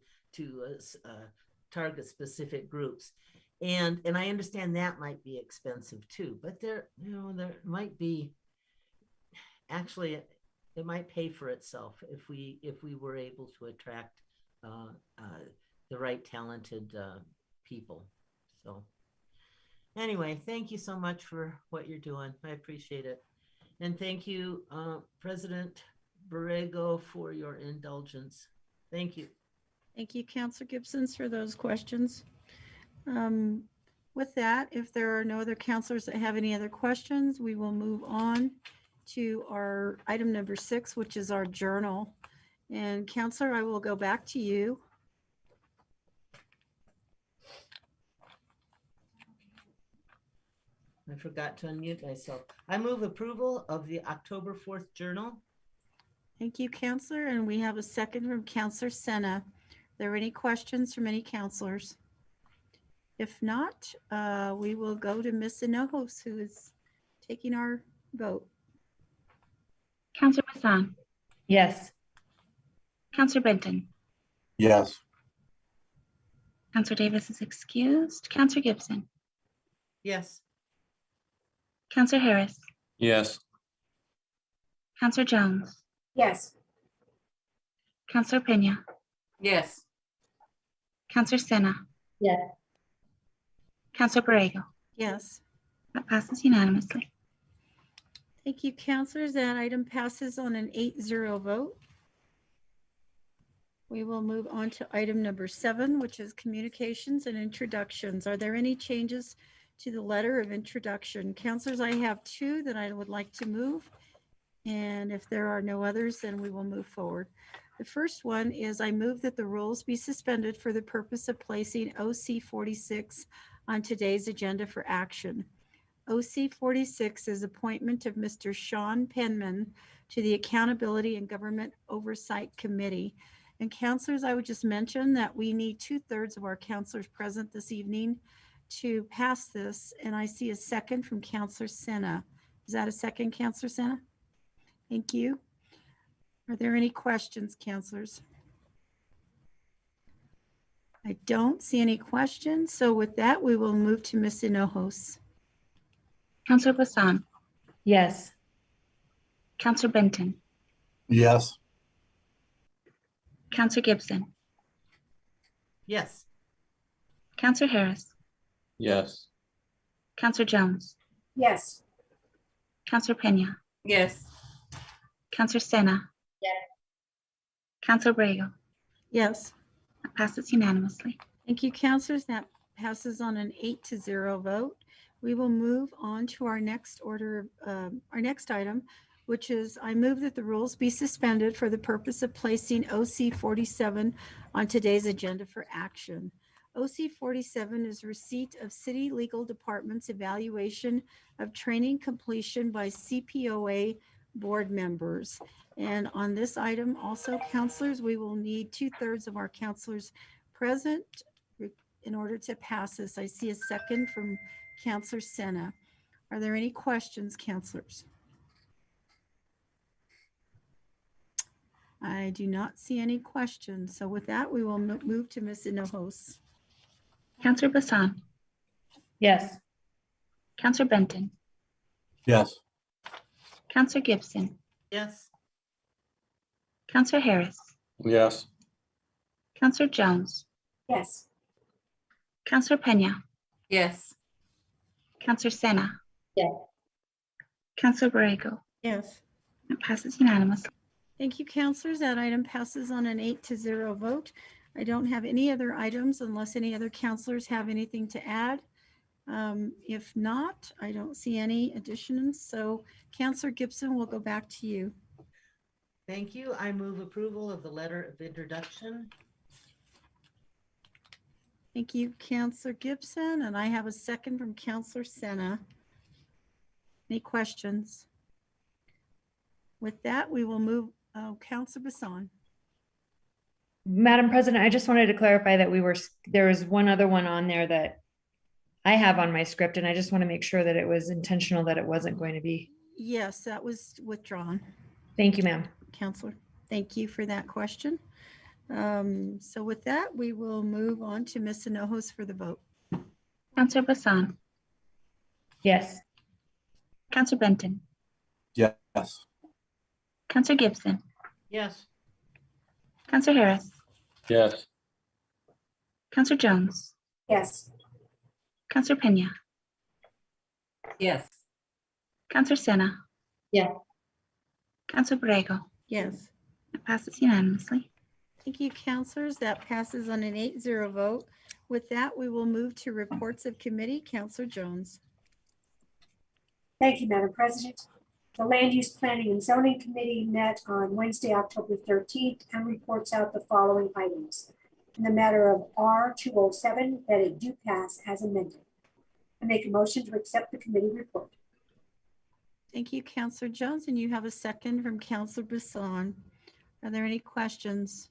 target specific groups. And I understand that might be expensive too, but there might be, actually it might pay for itself if we were able to attract the right talented people. So anyway, thank you so much for what you're doing. I appreciate it. And thank you, President Borrego, for your indulgence. Thank you. Thank you, Councilor Gibson, for those questions. With that, if there are no other councilors that have any other questions, we will move on to our item number 6, which is our journal. And Councilor, I will go back to you. I forgot to unmute myself. I move approval of the October 4th journal. Thank you, Councilor. And we have a second from Councilor Sena. Are there any questions from any councilors? If not, we will go to Ms. Hinojos, who is taking our vote. Councilor Bassan. Yes. Councilor Benton. Yes. Councilor Davis is excused. Councilor Gibson. Yes. Councilor Harris. Yes. Councilor Jones. Yes. Councilor Pena. Yes. Councilor Sena. Yes. Councilor Borrego. Yes. That passes unanimously. Thank you, councilors. That item passes on an 8-0 vote. We will move on to item number 7, which is communications and introductions. Are there any changes to the letter of introduction? Councilors, I have 2 that I would like to move. And if there are no others, then we will move forward. The first one is I move that the rules be suspended for the purpose of placing OC 46 on today's agenda for action. OC 46 is appointment of Mr. Sean Penman to the Accountability and Government Oversight Committee. And councilors, I would just mention that we need 2/3 of our councilors present this evening to pass this. And I see a second from Councilor Sena. Is that a second, Councilor Sena? Thank you. Are there any questions, councilors? I don't see any questions. So with that, we will move to Ms. Hinojos. Councilor Bassan. Yes. Councilor Benton. Yes. Councilor Gibson. Yes. Councilor Harris. Yes. Councilor Jones. Yes. Councilor Pena. Yes. Councilor Sena. Yes. Councilor Borrego. Yes. That passes unanimously. Thank you, councilors. That passes on an 8-0 vote. We will move on to our next our next item, which is I move that the rules be suspended for the purpose of placing OC 47 on today's agenda for action. OC 47 is receipt of City Legal Department's evaluation of training completion by CPOA board members. And on this item also, councilors, we will need 2/3 of our councilors present in order to pass this. I see a second from Counselor Sena. Are there any questions, counselors? I do not see any questions. So with that, we will move to Ms. Hinojos. Counselor Bassan, Yes. Counselor Benton, Yes. Counselor Gibson, Yes. Counselor Harris, Yes. Counselor Jones, Yes. Counselor Pena, Yes. Counselor Sena, Yes. Counselor Borrego. Yes. It passes unanimously. Thank you, counselors. That item passes on an 8-0 vote. I don't have any other items unless any other counselors have anything to add. If not, I don't see any additions. So Counselor Gibson, we'll go back to you. Thank you. I move approval of the letter of introduction. Thank you, Counselor Gibson, and I have a second from Counselor Sena. Any questions? With that, we will move, Counselor Bassan. Madam President, I just wanted to clarify that there was one other one on there that I have on my script, and I just want to make sure that it was intentional, that it wasn't going to be. Yes, that was withdrawn. Thank you, ma'am. Counselor, thank you for that question. So with that, we will move on to Ms. Hinojos for the vote. Counselor Bassan, Yes. Counselor Benton, Yes. Counselor Gibson, Yes. Counselor Harris, Yes. Counselor Jones, Yes. Counselor Pena, Yes. Counselor Sena, Yes. Counselor Borrego. Yes. It passes unanimously. Thank you, counselors. That passes on an 8-0 vote. With that, we will move to reports of committee. Counselor Jones. Thank you, Madam President. The Land Use Planning and Zoning Committee met on Wednesday, October 13th, and reports out the following items. In the matter of R207, that it do pass as amended. I make a motion to accept the committee report. Thank you, Counselor Jones, and you have a second from Counselor Bassan. Are there any questions?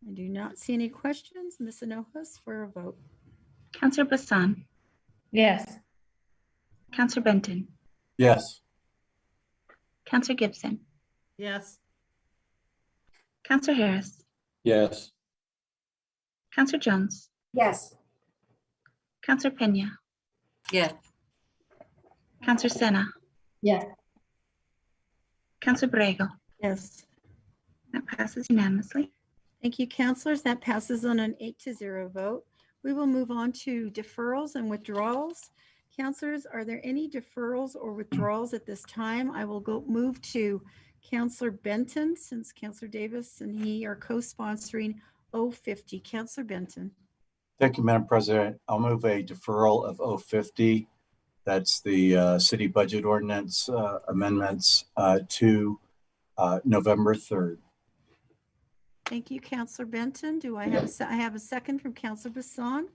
I do not see any questions. Ms. Hinojos for a vote. Counselor Bassan, Yes. Counselor Benton, Yes. Counselor Gibson, Yes. Counselor Harris, Yes. Counselor Jones, Yes. Counselor Pena, Yes. Counselor Sena, Yes. Counselor Borrego. Yes. That passes unanimously. Thank you, counselors. That passes on an 8-0 vote. We will move on to deferrals and withdrawals. Counselors, are there any deferrals or withdrawals at this time? I will move to Counselor Benton, since Counselor Davis and he are co-sponsoring 050. Counselor Benton. Thank you, Madam President. I'll move a deferral of 050. That's the city budget ordinance amendments to November 3rd. Thank you, Counselor Benton. Do I have I have a second from Counselor Bassan?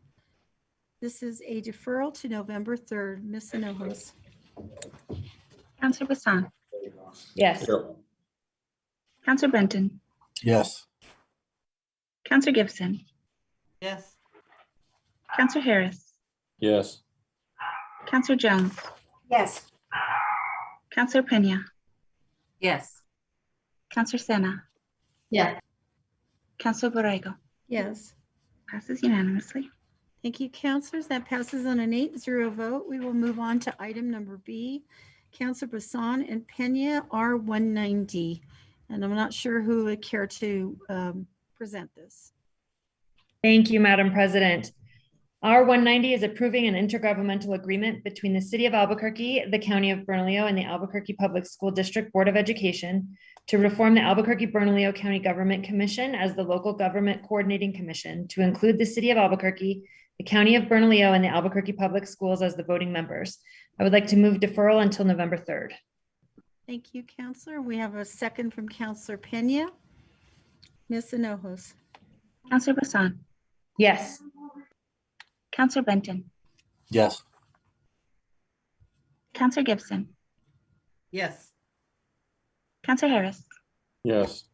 This is a deferral to November 3rd. Ms. Hinojos. Counselor Bassan, Yes. Counselor Benton, Yes. Counselor Gibson, Yes. Counselor Harris, Yes. Counselor Jones, Yes. Counselor Pena, Yes. Counselor Sena, Yes. Counselor Borrego. Yes. Passes unanimously. Thank you, counselors. That passes on an 8-0 vote. We will move on to item number B. Counselor Bassan and Pena R190. And I'm not sure who would care to present this. Thank you, Madam President. R190 is approving an intergovernmental agreement between the City of Albuquerque, the County of Bernalillo, and the Albuquerque Public School District Board of Education to reform the Albuquerque-Bernalillo County Government Commission as the local government coordinating commission to include the City of Albuquerque, the County of Bernalillo, and the Albuquerque Public Schools as the voting members. I would like to move deferral until November 3rd. Thank you, Counselor. We have a second from Counselor Pena. Ms. Hinojos. Counselor Bassan, Yes. Counselor Benton, Yes. Counselor Gibson, Yes. Counselor Harris, Yes.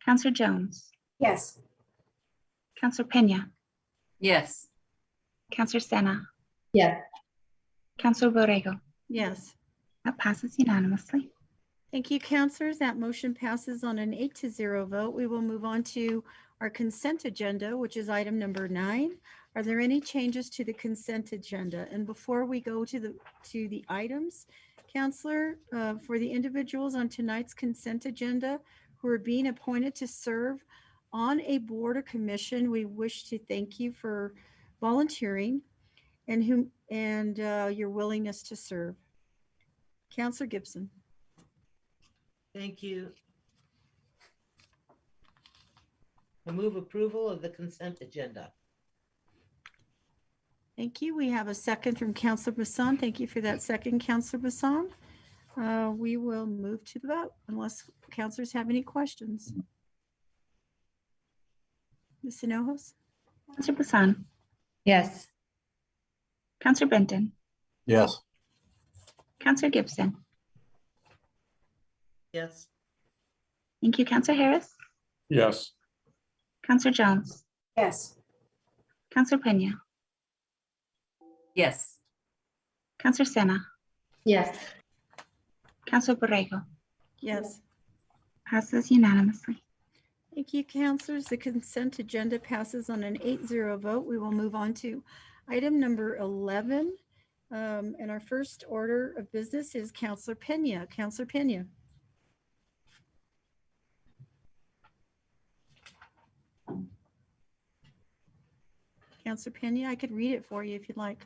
Counselor Jones, Yes. Counselor Pena, Yes. Counselor Sena, Yes. Counselor Borrego. Yes. That passes unanimously. Thank you, counselors. That motion passes on an 8-0 vote. We will move on to our consent agenda, which is item number 9. Are there any changes to the consent agenda? And before we go to the items, counselor, for the individuals on tonight's consent agenda who are being appointed to serve on a board or commission, we wish to thank you for volunteering and your willingness to serve. Counselor Gibson. Thank you. I move approval of the consent agenda. Thank you. We have a second from Counselor Bassan. Thank you for that second, Counselor Bassan. We will move to the vote unless counselors have any questions. Ms. Hinojos? Counselor Bassan, Yes. Counselor Benton, Yes. Counselor Gibson. Yes. Thank you, Counselor Harris, Yes. Counselor Jones, Yes. Counselor Pena, Yes. Counselor Sena, Yes. Counselor Borrego. Yes. Passes unanimously. Thank you, counselors. The consent agenda passes on an 8-0 vote. We will move on to item number 11. And our first order of business is Counselor Pena. Counselor Pena. Counselor Pena, I could read it for you if you'd like.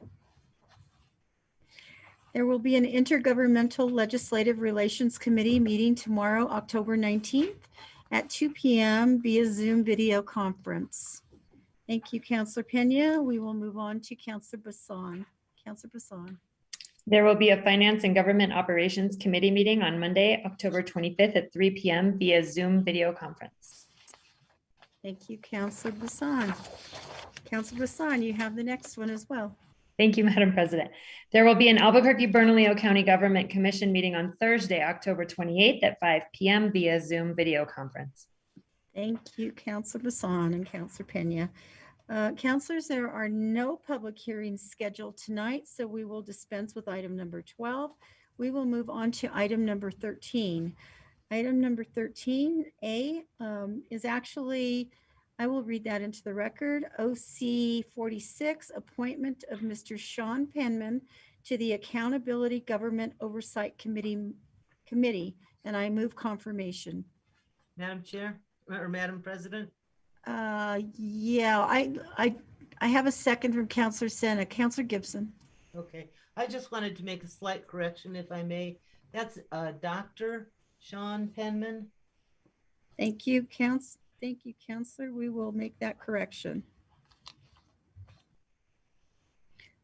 There will be an Intergovernmental Legislative Relations Committee meeting tomorrow, October 19th at 2 p.m. via Zoom video conference. Thank you, Counselor Pena. We will move on to Counselor Bassan. Counselor Bassan. There will be a Finance and Government Operations Committee meeting on Monday, October 25th at 3 p.m. via Zoom video conference. Thank you, Counselor Bassan. Counselor Bassan, you have the next one as well. Thank you, Madam President. There will be an Albuquerque-Bernalillo County Government Commission meeting on Thursday, October 28th at 5 p.m. via Zoom video conference. Thank you, Counselor Bassan and Counselor Pena. Counselors, there are no public hearings scheduled tonight, so we will dispense with item number 12. We will move on to item number 13. Item number 13A is actually, I will read that into the record. OC 46, appointment of Mr. Sean Penman to the Accountability Government Oversight Committee, and I move confirmation. Madam Chair or Madam President? Yeah, I have a second from Counselor Sena. Counselor Gibson. Okay, I just wanted to make a slight correction if I may. That's Dr. Sean Penman. Thank you, Counselor. We will make that correction.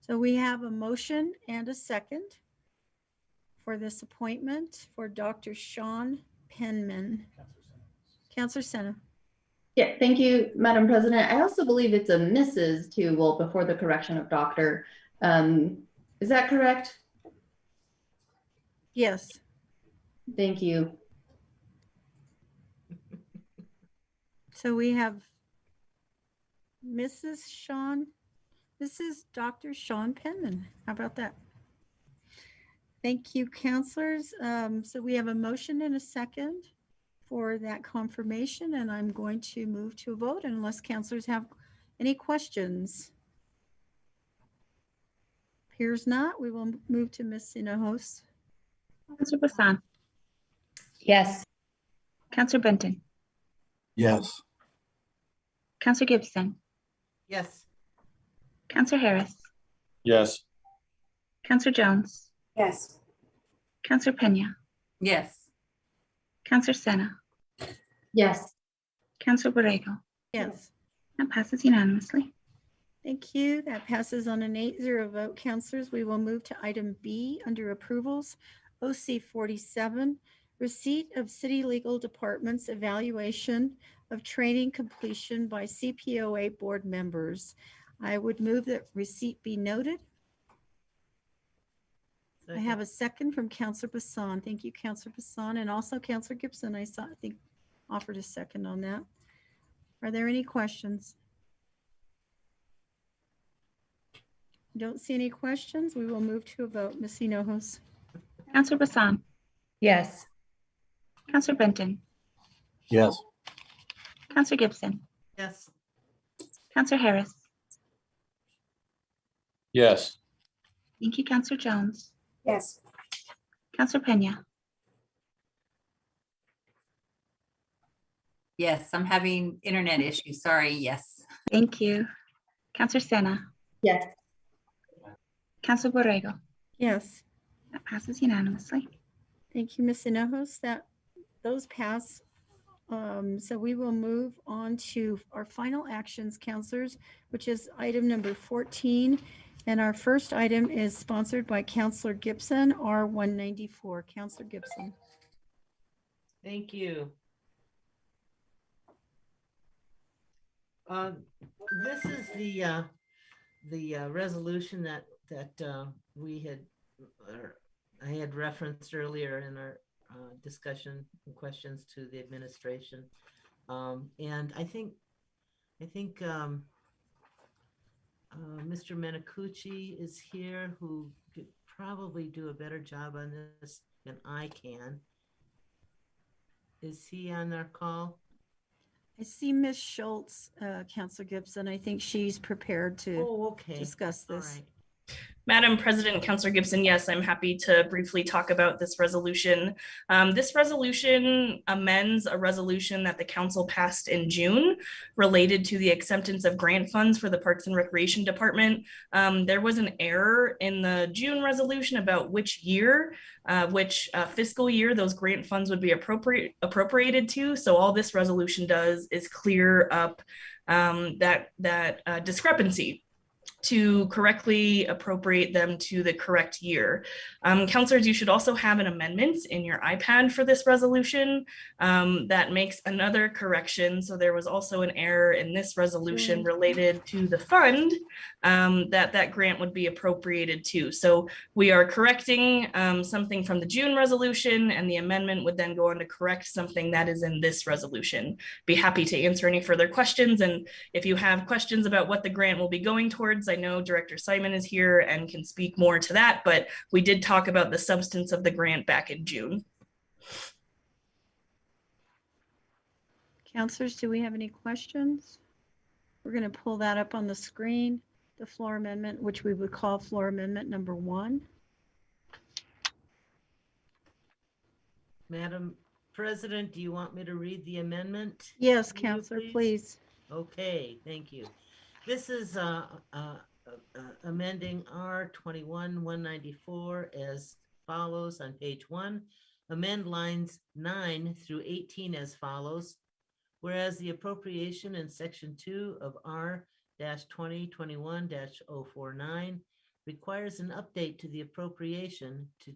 So we have a motion and a second for this appointment for Dr. Sean Penman. Counselor Sena. Yeah, thank you, Madam President. I also believe it's a Mrs. too, well, before the correction of doctor. Is that correct? Yes. Thank you. So we have Mrs. Dr. Sean Penman. How about that? Thank you, counselors. So we have a motion and a second for that confirmation, and I'm going to move to a vote unless counselors have any questions. Appears not. We will move to Ms. Hinojos. Counselor Bassan, Yes. Counselor Benton, Yes. Counselor Gibson, Yes. Counselor Harris, Yes. Counselor Jones, Yes. Counselor Pena, Yes. Counselor Sena, Yes. Counselor Borrego. Yes. That passes unanimously. Thank you. That passes on an 8-0 vote, counselors. We will move to item B under approvals. OC 47, receipt of City Legal Department's evaluation of training completion by CPOA board members. I would move that receipt be noted. I have a second from Counselor Bassan. Thank you, Counselor Bassan, and also Counselor Gibson. I think offered a second on that. Are there any questions? Don't see any questions. We will move to a vote. Ms. Hinojos. Counselor Bassan, Yes. Counselor Benton, Yes. Counselor Gibson, Yes. Counselor Harris. Yes. Thank you, Counselor Jones, Yes. Counselor Pena, Yes, I'm having internet issues. Sorry. Yes. thank you. Counselor Sena, Yes. Counselor Borrego. Yes. That passes unanimously. Thank you, Ms. Hinojos. Those pass. So we will move on to our final actions, counselors, which is item number 14. And our first item is sponsored by Counselor Gibson, R194. Counselor Gibson. Thank you. This is the resolution that we had, or I had referenced earlier in our discussion and questions to the administration. And I think Mr. Menacucci is here, who could probably do a better job on this than I can. Is he on our call? I see Ms. Schultz, Counselor Gibson. I think she's prepared to discuss this. Madam President, Councilor Gibson, yes, I'm happy to briefly talk about this resolution. This resolution amends a resolution that the council passed in June related to the acceptance of grant funds for the Parks and Recreation Department. There was an error in the June resolution about which year, which fiscal year those grant funds would be appropriated to. So all this resolution does is clear up that discrepancy to correctly appropriate them to the correct year. Councilors, you should also have an amendment in your iPad for this resolution that makes another correction. So there was also an error in this resolution related to the fund that grant would be appropriated to. So we are correcting something from the June resolution, and the amendment would then go on to correct something that is in this resolution. Be happy to answer any further questions. And if you have questions about what the grant will be going towards, I know Director Simon is here and can speak more to that, but we did talk about the substance of the grant back in June. Councilors, do we have any questions? We're going to pull that up on the screen, the floor amendment, which we would call floor amendment number 1. Madam President, do you want me to read the amendment? Yes, Will you, Counselor, please. Okay, thank you. This is amending R21-194 as follows on page 1. Amend lines 9 through 18 as follows. Whereas the appropriation in section 2 of R-2021-049 requires an update to the appropriation to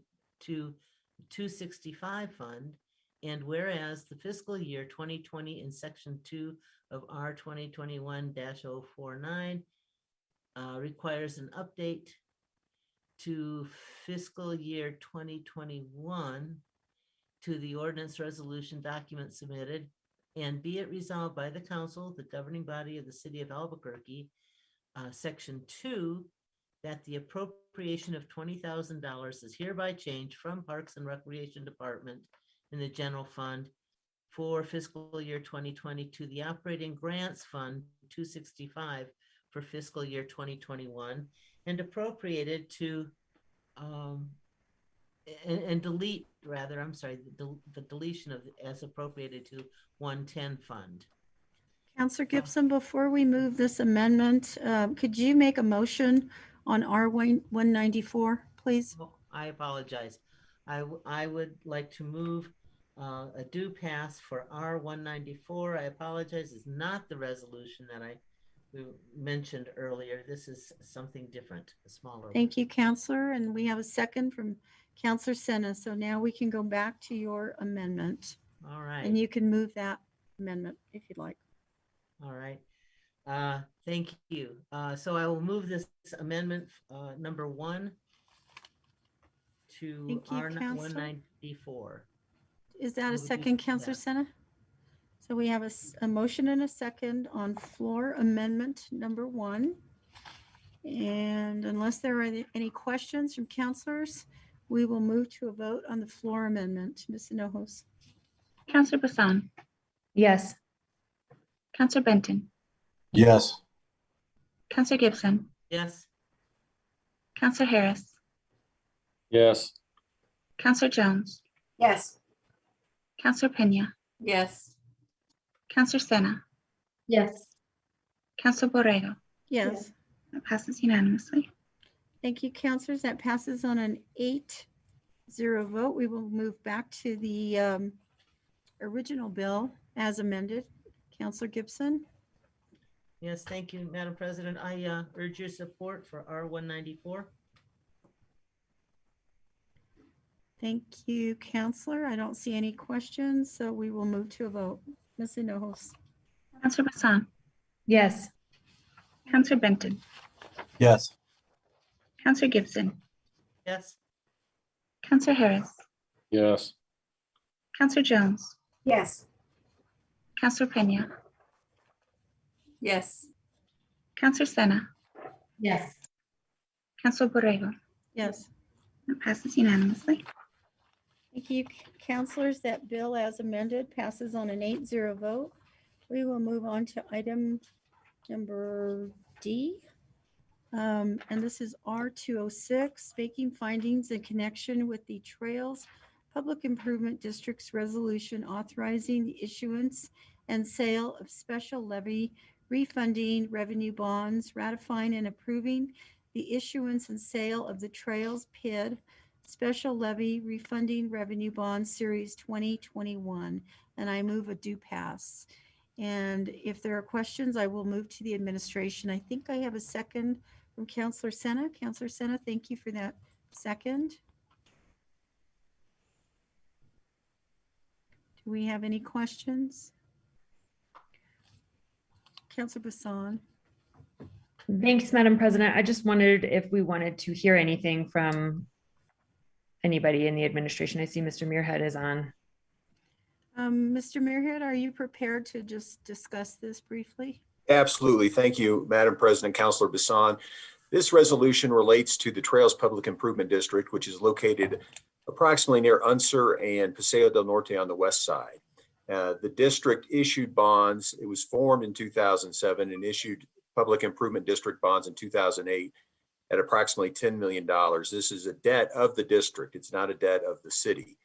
265 fund, and whereas the fiscal year 2020 in section 2 of R-2021-049 requires an update to fiscal year 2021 to the ordinance resolution document submitted, and be it resolved by the council, the governing body of the city of Albuquerque, section 2, that the appropriation of $20,000 is hereby changed from Parks and Recreation Department in the general fund for fiscal year 2020 to the operating grants fund 265 for fiscal year 2021, and appropriated to and delete, rather, I'm sorry, the deletion of as appropriated to 110 fund. Counselor Gibson, before we move this amendment, could you make a motion on R194, please? Oh, I apologize. I would like to move a due pass for R194. I apologize. It's not the resolution that I mentioned earlier. This is something different, a smaller. Thank you, Counselor. And we have a second from Counselor Sena. So now we can go back to your amendment. All right. And you can move that amendment if you'd like. All right. Thank you. So I will move this amendment number 1 to R194. Is that a second, Counselor Sena? So we have a motion and a second on floor amendment number 1. And unless there are any questions from counselors, we will move to a vote on the floor amendment. Ms. Hinojos. Counselor Bassan, Yes. Counselor Benton, Yes. Counselor Gibson, Yes. Counselor Harris, Yes. Counselor Jones, Yes. Counselor Pena, Yes. Counselor Sena, Yes. Counselor Borrego. Yes. That passes unanimously. Thank you, counselors. That passes on an 8-0 vote. We will move back to the original bill as amended. Counselor Gibson. Yes, thank you, Madam President. I urge your support for R-194. Thank you, counselor. I don't see any questions, so we will move to a vote. Ms. Hinojos. Counselor Bassan, Yes. Counselor Benton, Yes. Counselor Gibson, Yes. Counselor Harris, Yes. Counselor Jones, Yes. Counselor Pena, Yes. Counselor Sena, Yes. Counselor Borrego. Yes. That passes unanimously. Thank you, counselors. That bill as amended passes on an 8-0 vote. We will move on to item number D. And this is R-206, making findings in connection with the Trails Public Improvement District's resolution authorizing the issuance and sale of special levy refunding revenue bonds, ratifying and approving the issuance and sale of the Trails PID Special Levy Refunding Revenue Bond Series 2021, and I move a do pass. And if there are questions, I will move to the administration. I think I have a second from Counselor Sena. Counselor Sena, thank you for that second. Do we have any questions? Counselor Bassan. Thanks, Madam President. I just wondered if we wanted to hear anything from anybody in the administration. I see Mr. Muirhead is on. Mr. Muirhead, are you prepared to just discuss this briefly? Absolutely. Thank you, Madam President, Councilor Bassan. This resolution relates to the Trails Public Improvement District, which is located approximately near Unser and Paseo del Norte on the west side. The district issued bonds. It was formed in 2007 and issued public improvement district bonds in 2008 at approximately $10 million. This is a debt of the district. It's not a debt of the city.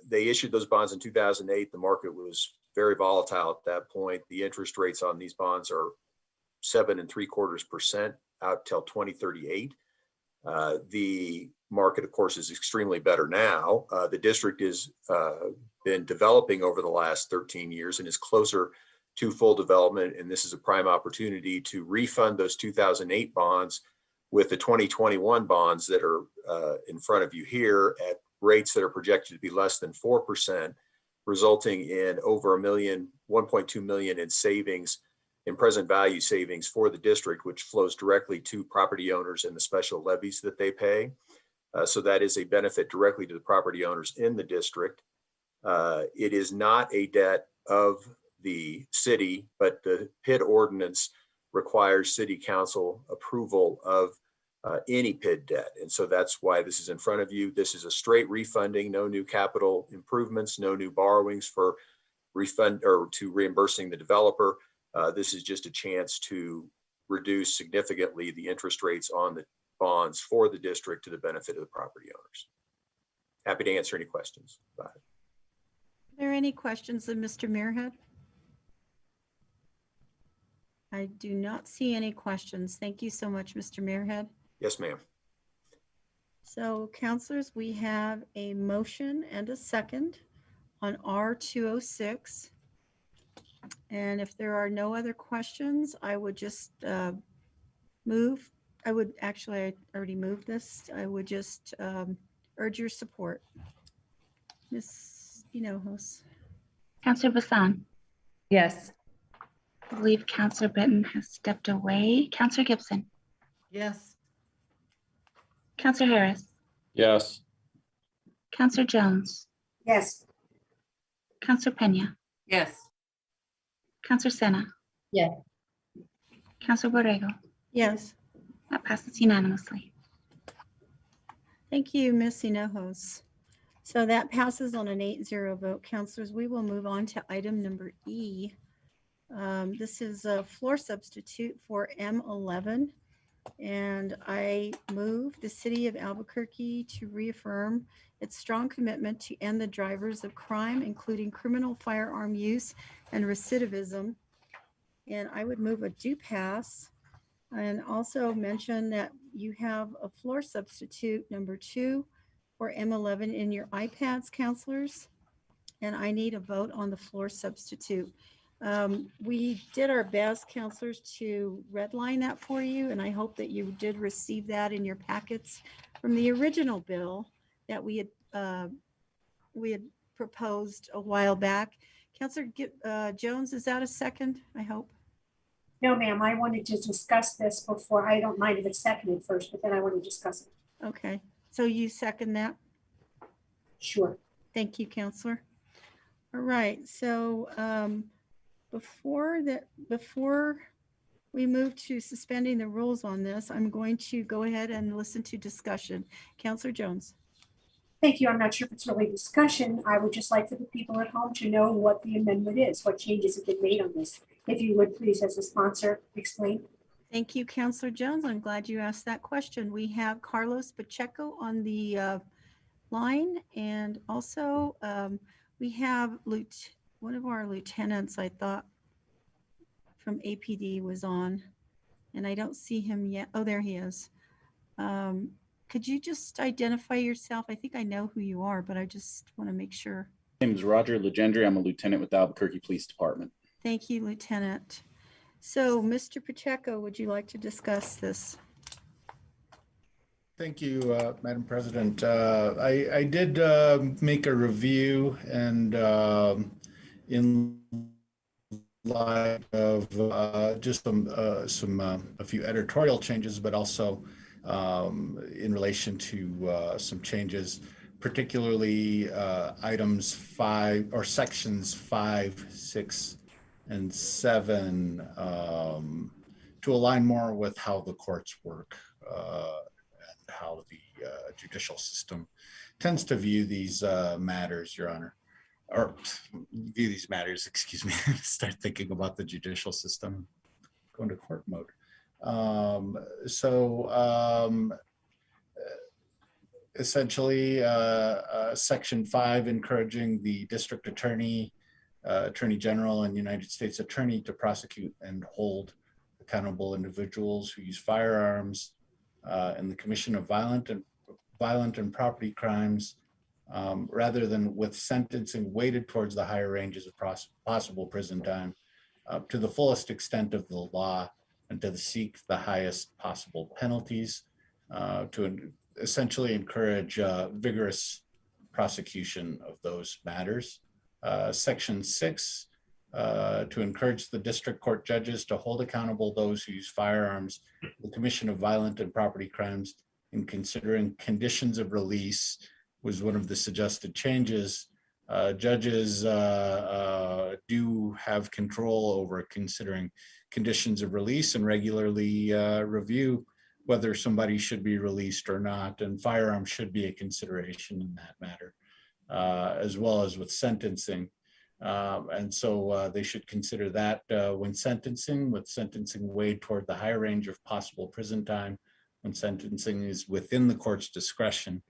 They issued those bonds in 2008. The market was very volatile at that point. The interest rates on these bonds are 7.75% out till 2038. The market, of course, is extremely better now. The district has been developing over the last 13 years and is closer to full development. And this is a prime opportunity to refund those 2008 bonds with the 2021 bonds that are in front of you here at rates that are projected to be less than 4%, resulting in over $1.2 million in savings, in present value savings for the district, which flows directly to property owners and the special levies that they pay. So that is a benefit directly to the property owners in the district. It is not a debt of the city, but the PID ordinance requires city council approval of any PID debt. And so that's why this is in front of you. This is a straight refunding, no new capital improvements, no new borrowings for refund or to reimbursing the developer. This is just a chance to reduce significantly the interest rates on the bonds for the district to the benefit of the property owners. Happy to answer any questions about it. Are there any questions of Mr. Muirhead? I do not see any questions. Thank you so much, Mr. Muirhead. Yes, ma'am. So counselors, we have a motion and a second on R-206. And if there are no other questions, I would just move. I already moved this. I would just urge your support. Ms. Hinojos. Counselor Bassan, Yes. I believe Counselor Benton has stepped away. Counselor Gibson, Yes. Counselor Harris, Yes. Counselor Jones, Yes. Counselor Pena, Yes. Counselor Sena, Yes. Counselor Borrego, Yes. That passes unanimously. Thank you, Ms. Hinojos. So that passes on an 8-0 vote. Counselors, we will move on to item number E. This is a floor substitute for M11. And I move the city of Albuquerque to reaffirm its strong commitment to end the drivers of crime, including criminal firearm use and recidivism. And I would move a do pass and also mention that you have a floor substitute number 2 for M11 in your iPads, counselors. And I need a vote on the floor substitute. We did our best, counselors, to redline that for you, and I hope that you did receive that in your packets from the original bill that we had proposed a while back. Counselor Jones, is that a second? I hope. No, ma'am, I wanted to discuss this before. I don't mind if it's seconded first, but then I want to discuss it. Okay, so you second that? Sure. Thank you, Counselor. All right, so before we move to suspending the rules on this, I'm going to go ahead and listen to discussion. Counselor Jones. Thank you. I'm not sure if it's really discussion. I would just like for the people at home to know what the amendment is, what changes have been made on this. If you would please, as a sponsor, explain. Thank you, Counselor Jones. I'm glad you asked that question. We have Carlos Pacheco on the line, and also we have one of our lieutenants, I thought, from APD was on, and I don't see him yet. Oh, there he is. Could you just identify yourself? I think I know who you are, but I just want to make sure. My name is Roger Legendry. I'm a lieutenant with the Albuquerque Police Department. Thank you, Lieutenant. So, Mr. Pacheco, would you like to discuss this? Thank you, Madam President. I did make a review, and in light of just a few editorial changes, but also in relation to some changes, particularly items 5 or sections 5, 6, and 7 to align more with how the courts work and how the judicial system tends to view these matters, Your Honor, or view these matters, excuse me, start thinking about the judicial system, going to court mode. Essentially, Section 5 encouraging the district attorney, Attorney General, and United States Attorney to prosecute and hold accountable individuals who use firearms in the commission of violent and property crimes, rather than with sentencing weighted towards the higher ranges of possible prison time, to the fullest extent of the law, and to seek the highest possible penalties, to essentially encourage vigorous prosecution of those matters. Section 6, to encourage the district court judges to hold accountable those who use firearms in the commission of violent and property crimes in considering conditions of release was one of the suggested changes. Judges do have control over considering conditions of release and regularly review whether somebody should be released or not, and firearms should be a consideration in that matter, as well as with sentencing. And so they should consider that when sentencing, with sentencing weighed toward the higher range of possible prison time, when sentencing is within the court's discretion.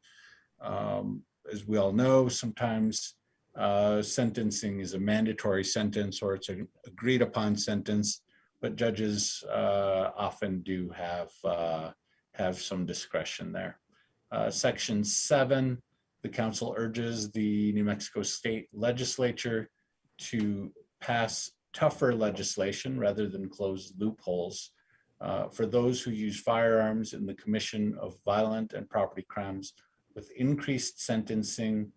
As we all know, sometimes sentencing is a mandatory sentence or it's an agreed upon sentence, but judges often do have some discretion there. Section 7, the council urges the New Mexico State Legislature to pass tougher legislation rather than close loopholes for those who use firearms in the commission of violent and property crimes, with increased sentencing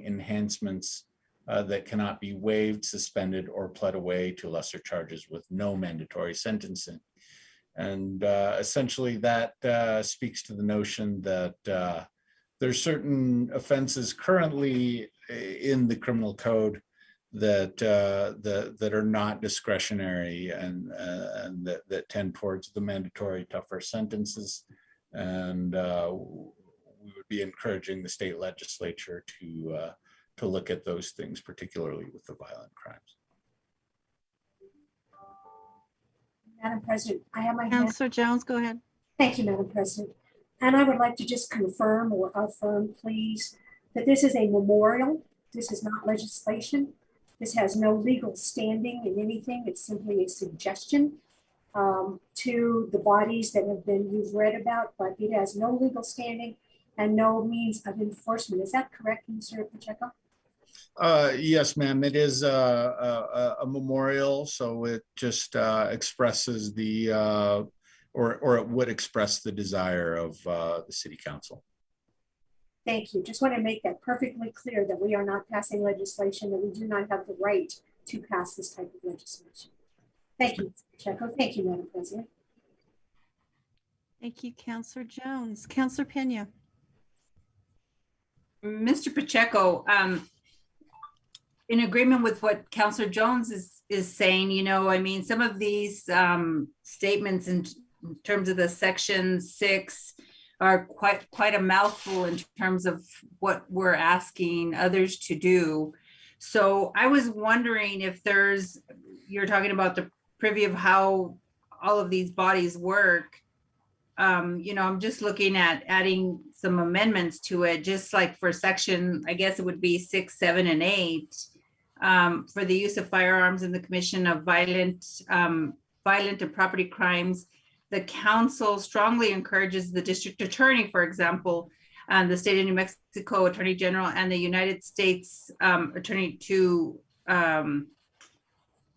enhancements that cannot be waived, suspended, or pled away to lesser charges with no mandatory sentencing. And essentially that speaks to the notion that there's certain offenses currently in the criminal code that are not discretionary and that tend towards the mandatory tougher sentences. And we would be encouraging the state legislature to look at those things, particularly with the violent crimes. Madam President, I have my hand. Counselor Jones, go ahead. Thank you, Madam President. And I would like to just confirm or affirm, please, that this is a memorial. This is not legislation. This has no legal standing in anything. It's simply a suggestion to the bodies that you've read about, but it has no legal standing and no means of enforcement. Is that correct, Mr. Pacheco? Yes, ma'am. It is a memorial, so it just expresses the or it would express the desire of the City Council. Thank you. Just want to make that perfectly clear that we are not passing legislation, that we do not have the right to pass this type of legislation. Thank you, Mr. Pacheco. Thank you, Madam President. Thank you, Counselor Jones. Counselor Pena. Mr. Pacheco, in agreement with what Counselor Jones is saying, you know, I mean, some of these statements in terms of the Section 6 are quite a mouthful in terms of what we're asking others to do. So I was wondering if you're talking about the privy of how all of these bodies work. You know, I'm just looking at adding some amendments to it, just like for section, I guess it would be 6, 7, and 8, for the use of firearms and the commission of violent and property crimes. The council strongly encourages the district attorney, for example, the state of New Mexico Attorney General and the United States Attorney to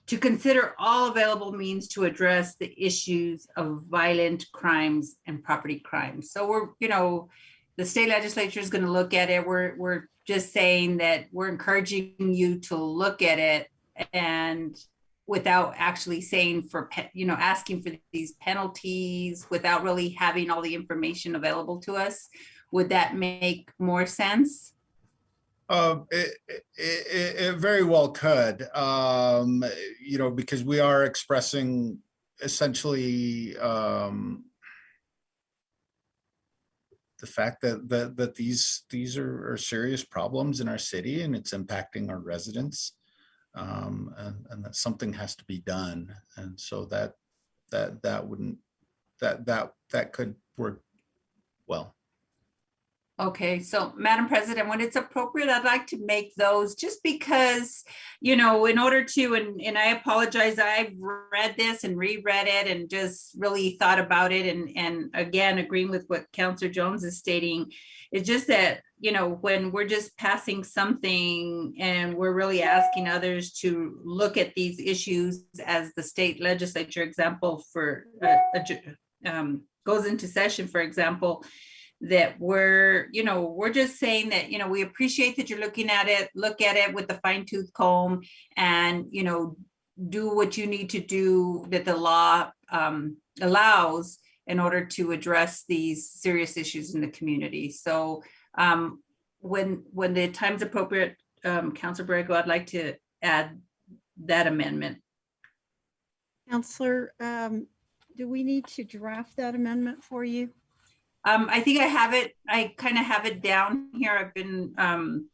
consider all available means to address the issues of violent crimes and property crimes. So we're, you know, the state legislature is going to look at it. We're just saying that we're encouraging you to look at it, and without actually saying asking for these penalties without really having all the information available to us. Would that make more sense? It very well could, you know, because we are expressing essentially the fact that these are serious problems in our city, and it's impacting our residents, and that something has to be done. And so that could work well. Okay, so Madam President, when it's appropriate, I'd like to make those, just because, you know, in order to, and I apologize, I've read this and reread it and just really thought about it. And again, agreeing with what Counselor Jones is stating, it's just that, you know, when we're just passing something and we're really asking others to look at these issues as the state legislature example for goes into session, for example, that we're just saying that, you know, we appreciate that you're looking at it, look at it with a fine-tooth comb, and, you know, do what you need to do that the law allows in order to address these serious issues in the community. So when the time's appropriate, Councilor Borrego, I'd like to add that amendment. Counselor, do we need to draft that amendment for you? I think I have it. I kind of have it down here. I've been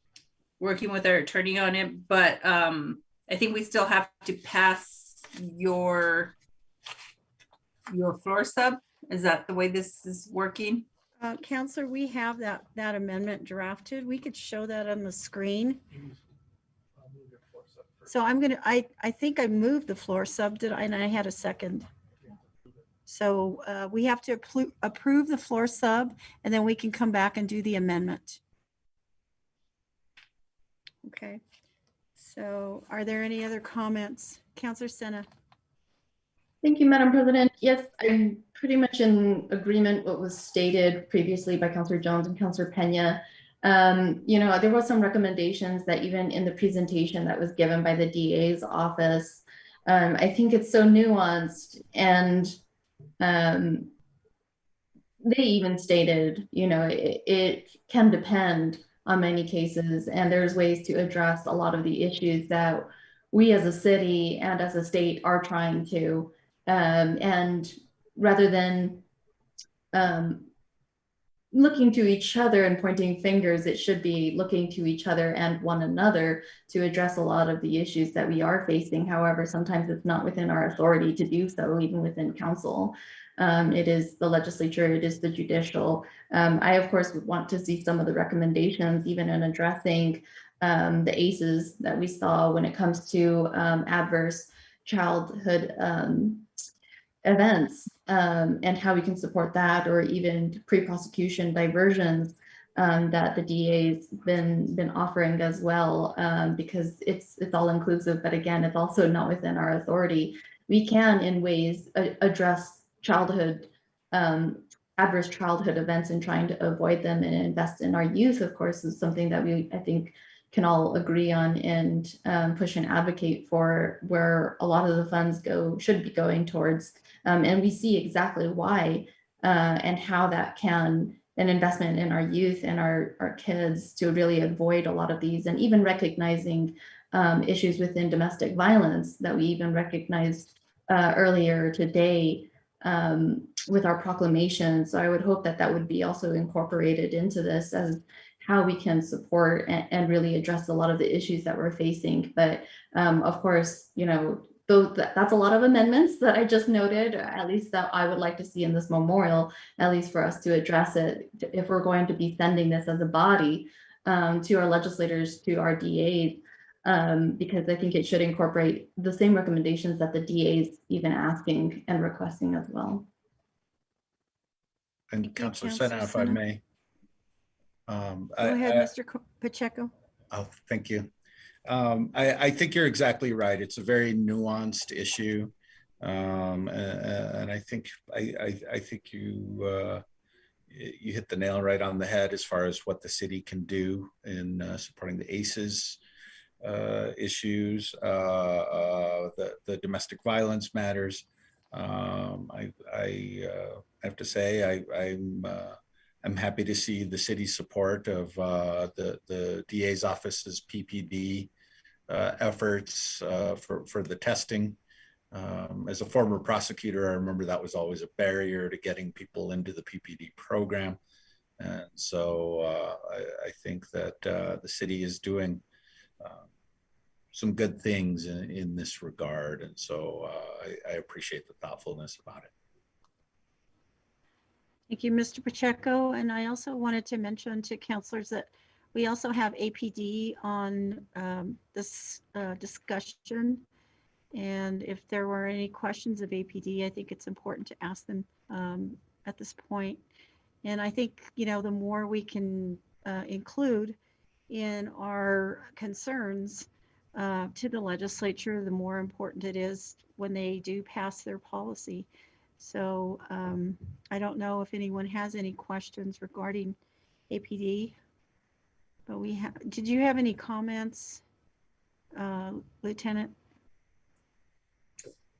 working with our attorney on it, but I think we still have to pass your floor sub. Is that the way this is working? Counselor, we have that amendment drafted. We could show that on the screen. So I think I moved the floor sub, did I? And I had a second. So we have to approve the floor sub, and then we can come back and do the amendment. Okay. So are there any other comments? Counselor Sena. Thank you, Madam President. Yes, I'm pretty much in agreement with what was stated previously by Counselor Jones and Counselor Pena. You know, there was some recommendations that even in the presentation that was given by the DA's office, I think it's so nuanced, and they even stated, you know, it can depend on many cases, and there's ways to address a lot of the issues that we as a city and as a state are trying to, and rather than looking to each other and pointing fingers, it should be looking to each other and one another to address a lot of the issues that we are facing. However, sometimes it's not within our authority to do so, even within council. It is the legislature, it is the judicial. I, of course, would want to see some of the recommendations, even in addressing the ACEs that we saw when it comes to adverse childhood events, and how we can support that, or even pre-prosecution diversions that the DA's been offering as well, because it's all inclusive, but again, it's also not within our authority. We can, in ways, address childhood, adverse childhood events and trying to avoid them and invest in our youth, of course, is something that I think, can all agree on and push and advocate for, where a lot of the funds should be going towards. And we see exactly why and how that can, an investment in our youth and our kids to really avoid a lot of these, and even recognizing issues within domestic violence that we even recognized earlier today with our proclamation. So I would hope that that would be also incorporated into this as how we can support and really address a lot of the issues that we're facing. But of course, you know, that's a lot of amendments that I just noted, at least that I would like to see in this memorial, at least for us to address it, if we're going to be sending this as a body to our legislators, to our DAs, because I think it should incorporate the same recommendations that the DAs even asking and requesting as well. And Councilor Sena, if I may. Go ahead, Mr. Pacheco. Oh, thank you. I think you're exactly right. It's a very nuanced issue, and I think you hit the nail right on the head as far as what the city can do in supporting the ACEs issues, the domestic violence matters. I have to say I'm happy to see the city's support of the DA's office's PPD efforts for the testing. As a former prosecutor, I remember that was always a barrier to getting people into the PPD program. And so I think that the city is doing some good things in this regard. And so I appreciate the thoughtfulness about it. Thank you, Mr. Pacheco. And I also wanted to mention to councilors that we also have APD on this discussion. And if there were any questions of APD, I think it's important to ask them at this point. And I think, you know, the more we can include in our concerns to the legislature, the more important it is when they do pass their policy. So I don't know if anyone has any questions regarding APD, but did you have any comments, Lieutenant?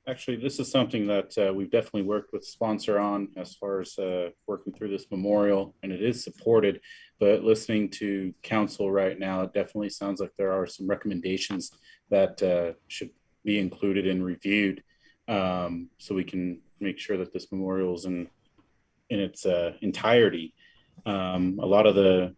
Actually, this is something that we've definitely worked with sponsor on as far as working through this memorial, and it is supported. But listening to council right now, it definitely sounds like there are some recommendations that should be included and reviewed, so we can make sure that this memorial is in its entirety. A lot of the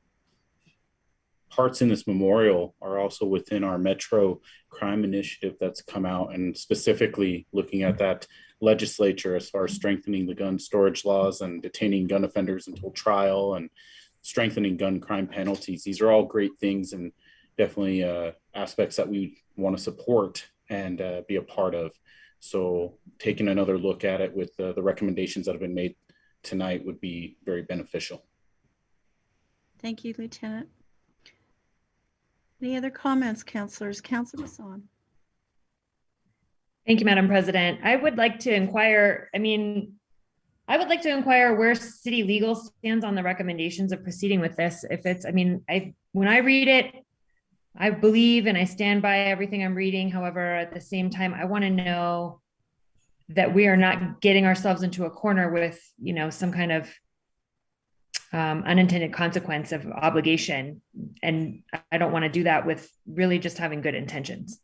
parts in this memorial are also within our Metro Crime Initiative that's come out, and specifically looking at that legislature as far as strengthening the gun storage laws and detaining gun offenders until trial and strengthening gun crime penalties. These are all great things and definitely aspects that we want to support and be a part of. So taking another look at it with the recommendations that have been made tonight would be very beneficial. Thank you, Lieutenant. Any other comments, councilors? Councilor Bassan. Thank you, Madam President. I would like to inquire, where city legal stands on the recommendations of proceeding with this. If it's, when I read it, I believe and I stand by everything I'm reading. However, at the same time, I want to know that we are not getting ourselves into a corner with, some kind of unintended consequence of obligation. And I don't want to do that with really just having good intentions.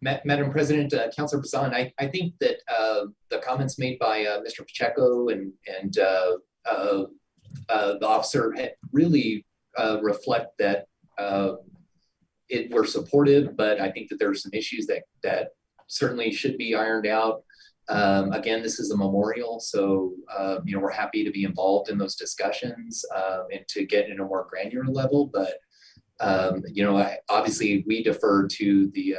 Madam President, Councilor Bazan, I think that the comments made by Mr. Pacheco and the officer really reflect that we're supportive, but I think that there are some issues that certainly should be ironed out. Again, this is a memorial, so we're happy to be involved in those discussions and to get in a more granular level. But obviously we defer to the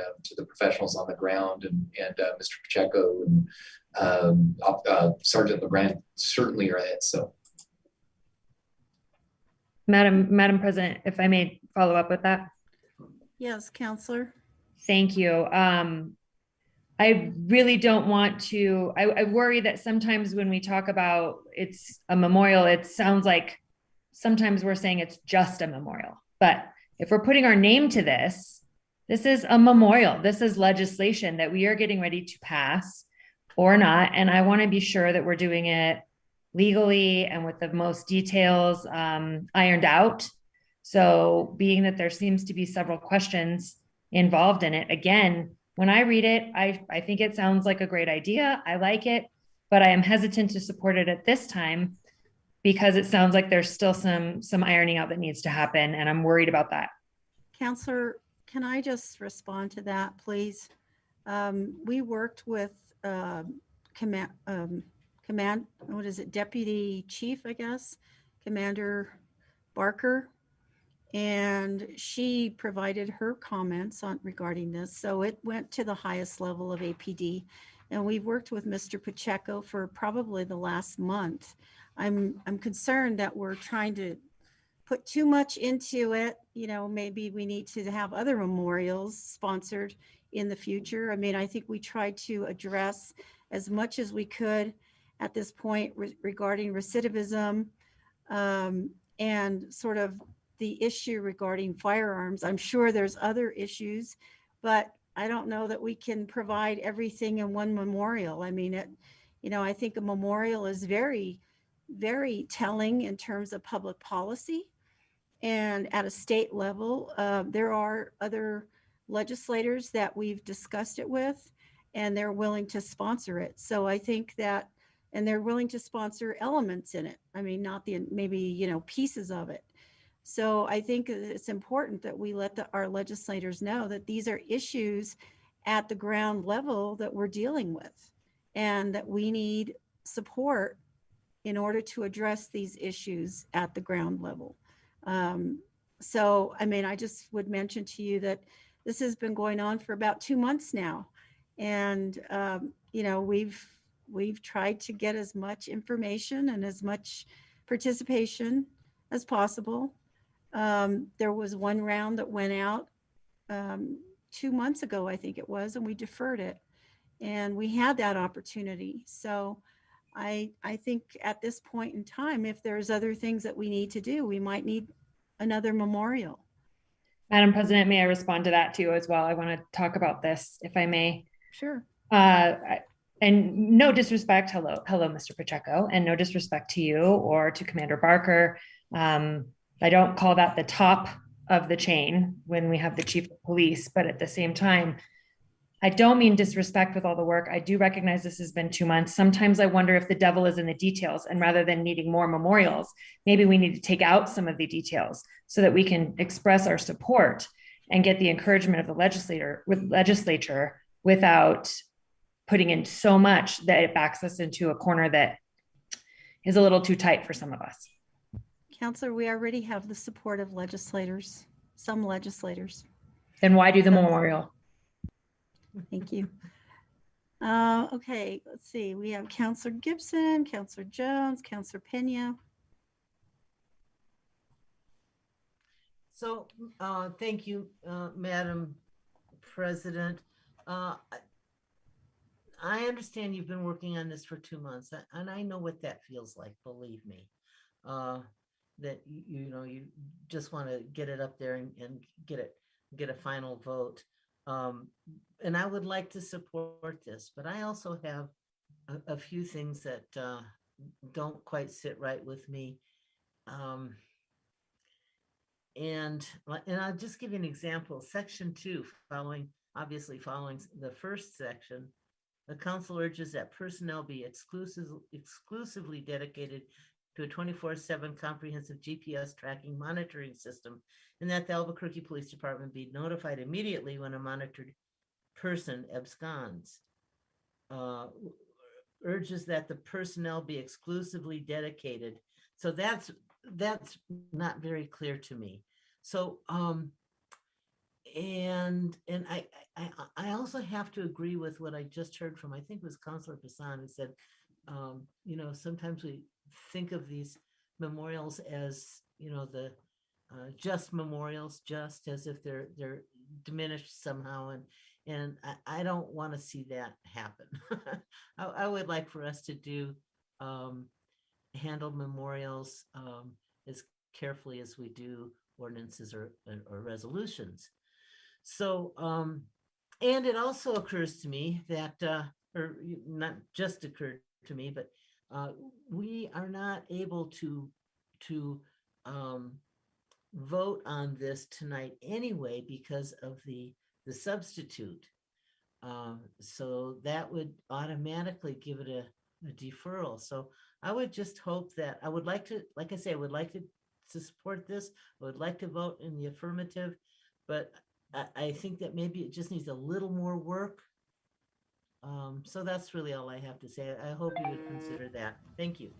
professionals on the ground, and Mr. Pacheco and Sergeant LeGrand certainly are it. So, Madam President, if I may follow up with that. Yes, Counselor. Thank you. I really don't want to, I worry that sometimes when we talk about it's a memorial, it sounds like sometimes we're saying it's just a memorial. But if we're putting our name to this, this is a memorial. This is legislation that we are getting ready to pass or not. And I want to be sure that we're doing it legally and with the most details ironed out. So being that there seems to be several questions involved in it, again, when I read it, I think it sounds like a great idea. I like it, but I am hesitant to support it at this time because it sounds like there's still some ironing out that needs to happen, and I'm worried about that. Counselor, can I just respond to that, please? We worked with Deputy Chief, I guess, Commander Barker, and she provided her comments regarding this. So it went to the highest level of APD, and we've worked with Mr. Pacheco for probably the last month. I'm concerned that we're trying to put too much into it. Maybe we need to have other memorials sponsored in the future. I mean, I think we tried to address as much as we could at this point regarding recidivism and sort of the issue regarding firearms. I'm sure there's other issues, but I don't know that we can provide everything in one memorial. I mean, I think a memorial is very, very telling in terms of public policy. And at a state level, there are other legislators that we've discussed it with, and they're willing to sponsor it. So I think that, and they're willing to sponsor elements in it. I mean, not maybe pieces of it. So I think it's important that we let our legislators know that these are issues at the ground level that we're dealing with, and that we need support in order to address these issues at the ground level. So, I mean, I just would mention to you that this has been going on for about 2 months now. And, we've tried to get as much information and as much participation as possible. There was one round that went out 2 months ago, I think it was, and we deferred it. And we had that opportunity. So I think at this point in time, if there's other things that we need to do, we might need another memorial. Madam President, may I respond to that too as well? I want to talk about this, if I may. Sure. And no disrespect, hello, Mr. Pacheco, and no disrespect to you or to Commander Barker. I don't call that the top of the chain when we have the chief of police, but at the same time, I don't mean disrespect with all the work. I do recognize this has been 2 months. Sometimes I wonder if the devil is in the details, and rather than needing more memorials, maybe we need to take out some of the details so that we can express our support and get the encouragement of the legislature without putting in so much that it backs us into a corner that is a little too tight for some of us. Counselor, we already have the support of some legislators. Then why do the memorial? Thank you. Okay, let's see. We have Counselor Gibson, Counselor Jones, Counselor Pena. So thank you, Madam President. I understand you've been working on this for 2 months, and I know what that feels like, believe me. That you just want to get it up there and get a final vote. And I would like to support this, but I also have a few things that don't quite sit right with me. And I'll just give you an example. Section 2, obviously following the first section, the council urges that personnel be exclusively dedicated to a 24/7 comprehensive GPS tracking monitoring system, and that the Albuquerque Police Department be notified immediately when a monitored person absconds. Urges that the personnel be exclusively dedicated. So that's not very clear to me. So and I also have to agree with what I just heard from, I think it was Councilor Passan, who said, you know, sometimes we think of these memorials as, you know, the just memorials, just as if they're diminished somehow, and I don't want to see that happen. I would like for us to do handle memorials as carefully as we do ordinances or resolutions. So, and it also occurs to me that, or not just occurred to me, but we are not able to vote on this tonight anyway because of the substitute. So that would automatically give it a deferral. So I would just hope that, I would like to, like I say, I would like to support this. I would like to vote in the affirmative, but I think that maybe it just needs a little more work. So that's really all I have to say. I hope you would consider that. Thank you.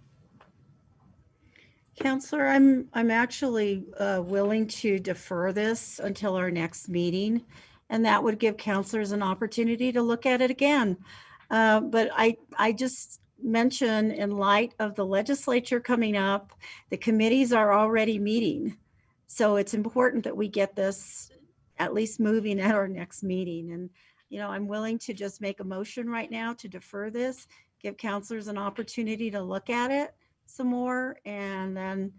Counselor, I'm actually willing to defer this until our next meeting, and that would give counselors an opportunity to look at it again. But I just mention, in light of the legislature coming up, the committees are already meeting. So it's important that we get this at least moving at our next meeting. And, you know, I'm willing to just make a motion right now to defer this, give counselors an opportunity to look at it some more. And then,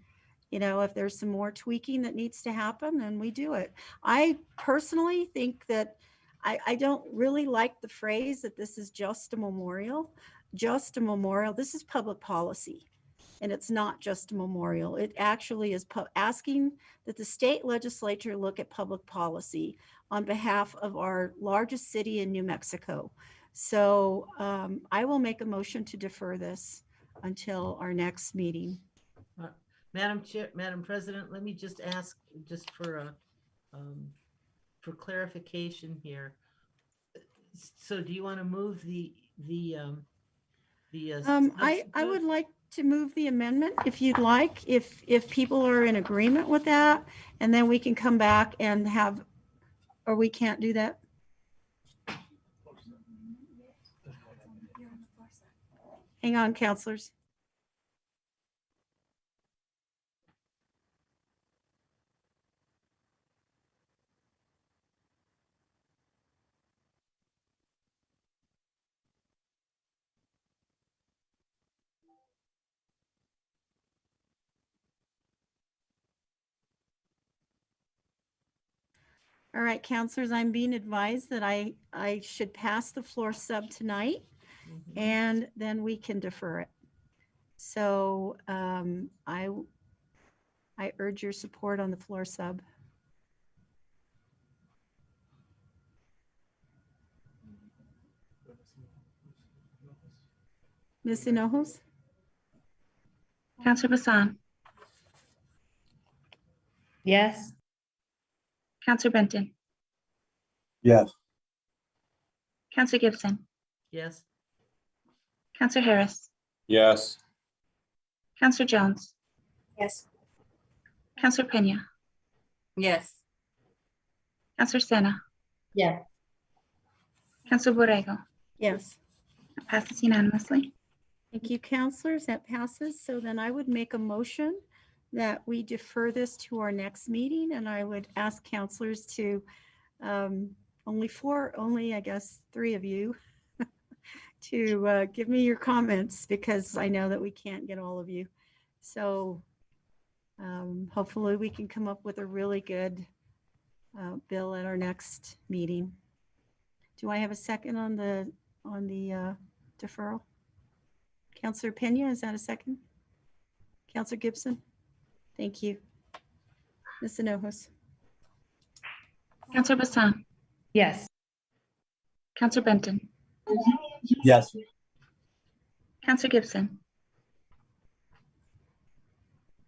you know, if there's some more tweaking that needs to happen, then we do it. I personally think that I don't really like the phrase that this is just a memorial. Just a memorial. This is public policy, and it's not just a memorial. It actually is asking that the state legislature look at public policy on behalf of our largest city in New Mexico. So I will make a motion to defer this until our next meeting. Madam Chair, Madam President, let me just ask, just for clarification here. So do you want to move I would like to move the amendment if you'd like, if people are in agreement with that, and then we can come back and have, or we can't do that. Hang on, counselors. All right, counselors, I'm being advised that I should pass the floor sub tonight, and then we can defer it. So I urge your support on the floor sub. Ms. Hinojos? Counselor Passan. Yes. Counselor Benton. Yes. Counselor Gibson. Yes. Counselor Harris. Yes. Counselor Jones. Yes. Counselor Pena. Yes. Counselor Sena. Yes. Counselor Borrego. Yes. That passes unanimously. Thank you, counselors. That passes. So then I would make a motion that we defer this to our next meeting, and I would ask counselors to, only I guess 3 of you to give me your comments, because I know that we can't get all of you. So hopefully we can come up with a really good bill at our next meeting. Do I have a second on the deferral? Counselor Pena, is that a second? Counselor Gibson? Thank you. Ms. Enojos? Counselor Bassan, Yes. Counselor Benton, Yes. Counselor Gibson.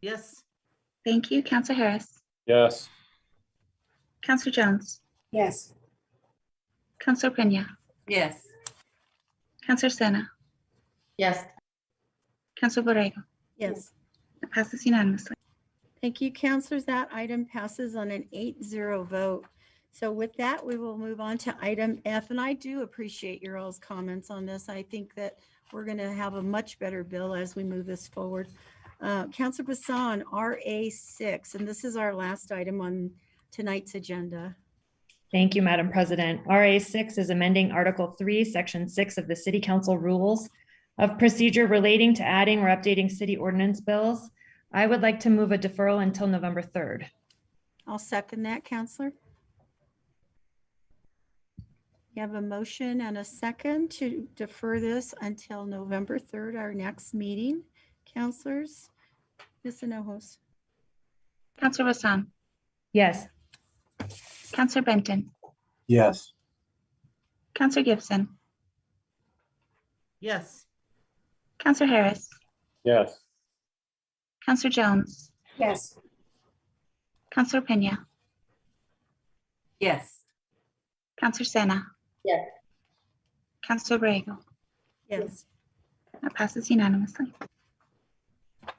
Yes. Thank you. Counselor Harris, Yes. Counselor Jones, Yes. Counselor Pena, Yes. Counselor Sena, Yes. Counselor Borrego. Yes. That passes unanimously. Thank you, counselors. That item passes on an 8-0 vote. So with that, we will move on to item F, and I do appreciate your all's comments on this. I think that we're going to have a much better bill as we move this forward. Counselor Bassan, RA6, and this is our last item on tonight's agenda. Thank you, Madam President. RA6 is amending Article 3, Section 6 of the City Council Rules of Procedure relating to adding or updating city ordinance bills. I would like to move a deferral until November 3rd. I'll second that, Counselor. You have a motion and a second to defer this until November 3rd, our next meeting. Counselors, Ms. Enojos? Counselor Bassan, Yes. Counselor Benton, Yes. Counselor Gibson, Yes. Counselor Harris, Yes. Counselor Jones, Yes. Counselor Pena, Yes. Counselor Sena, Yes. Counselor Borrego. Yes. That passes unanimously.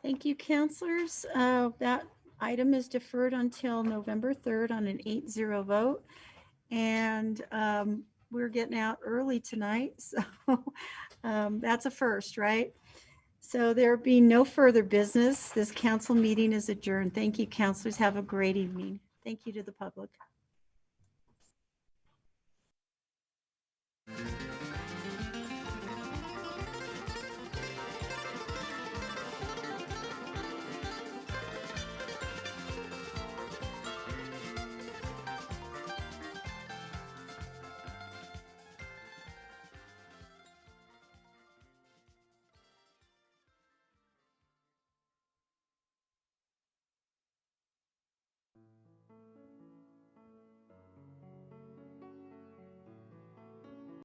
Thank you, counselors. That item is deferred until November 3rd on an 8-0 vote. And we're getting out early tonight, so that's a first, right? So there being no further business, this council meeting is adjourned. Thank you, counselors. Have a great evening. Thank you to the public.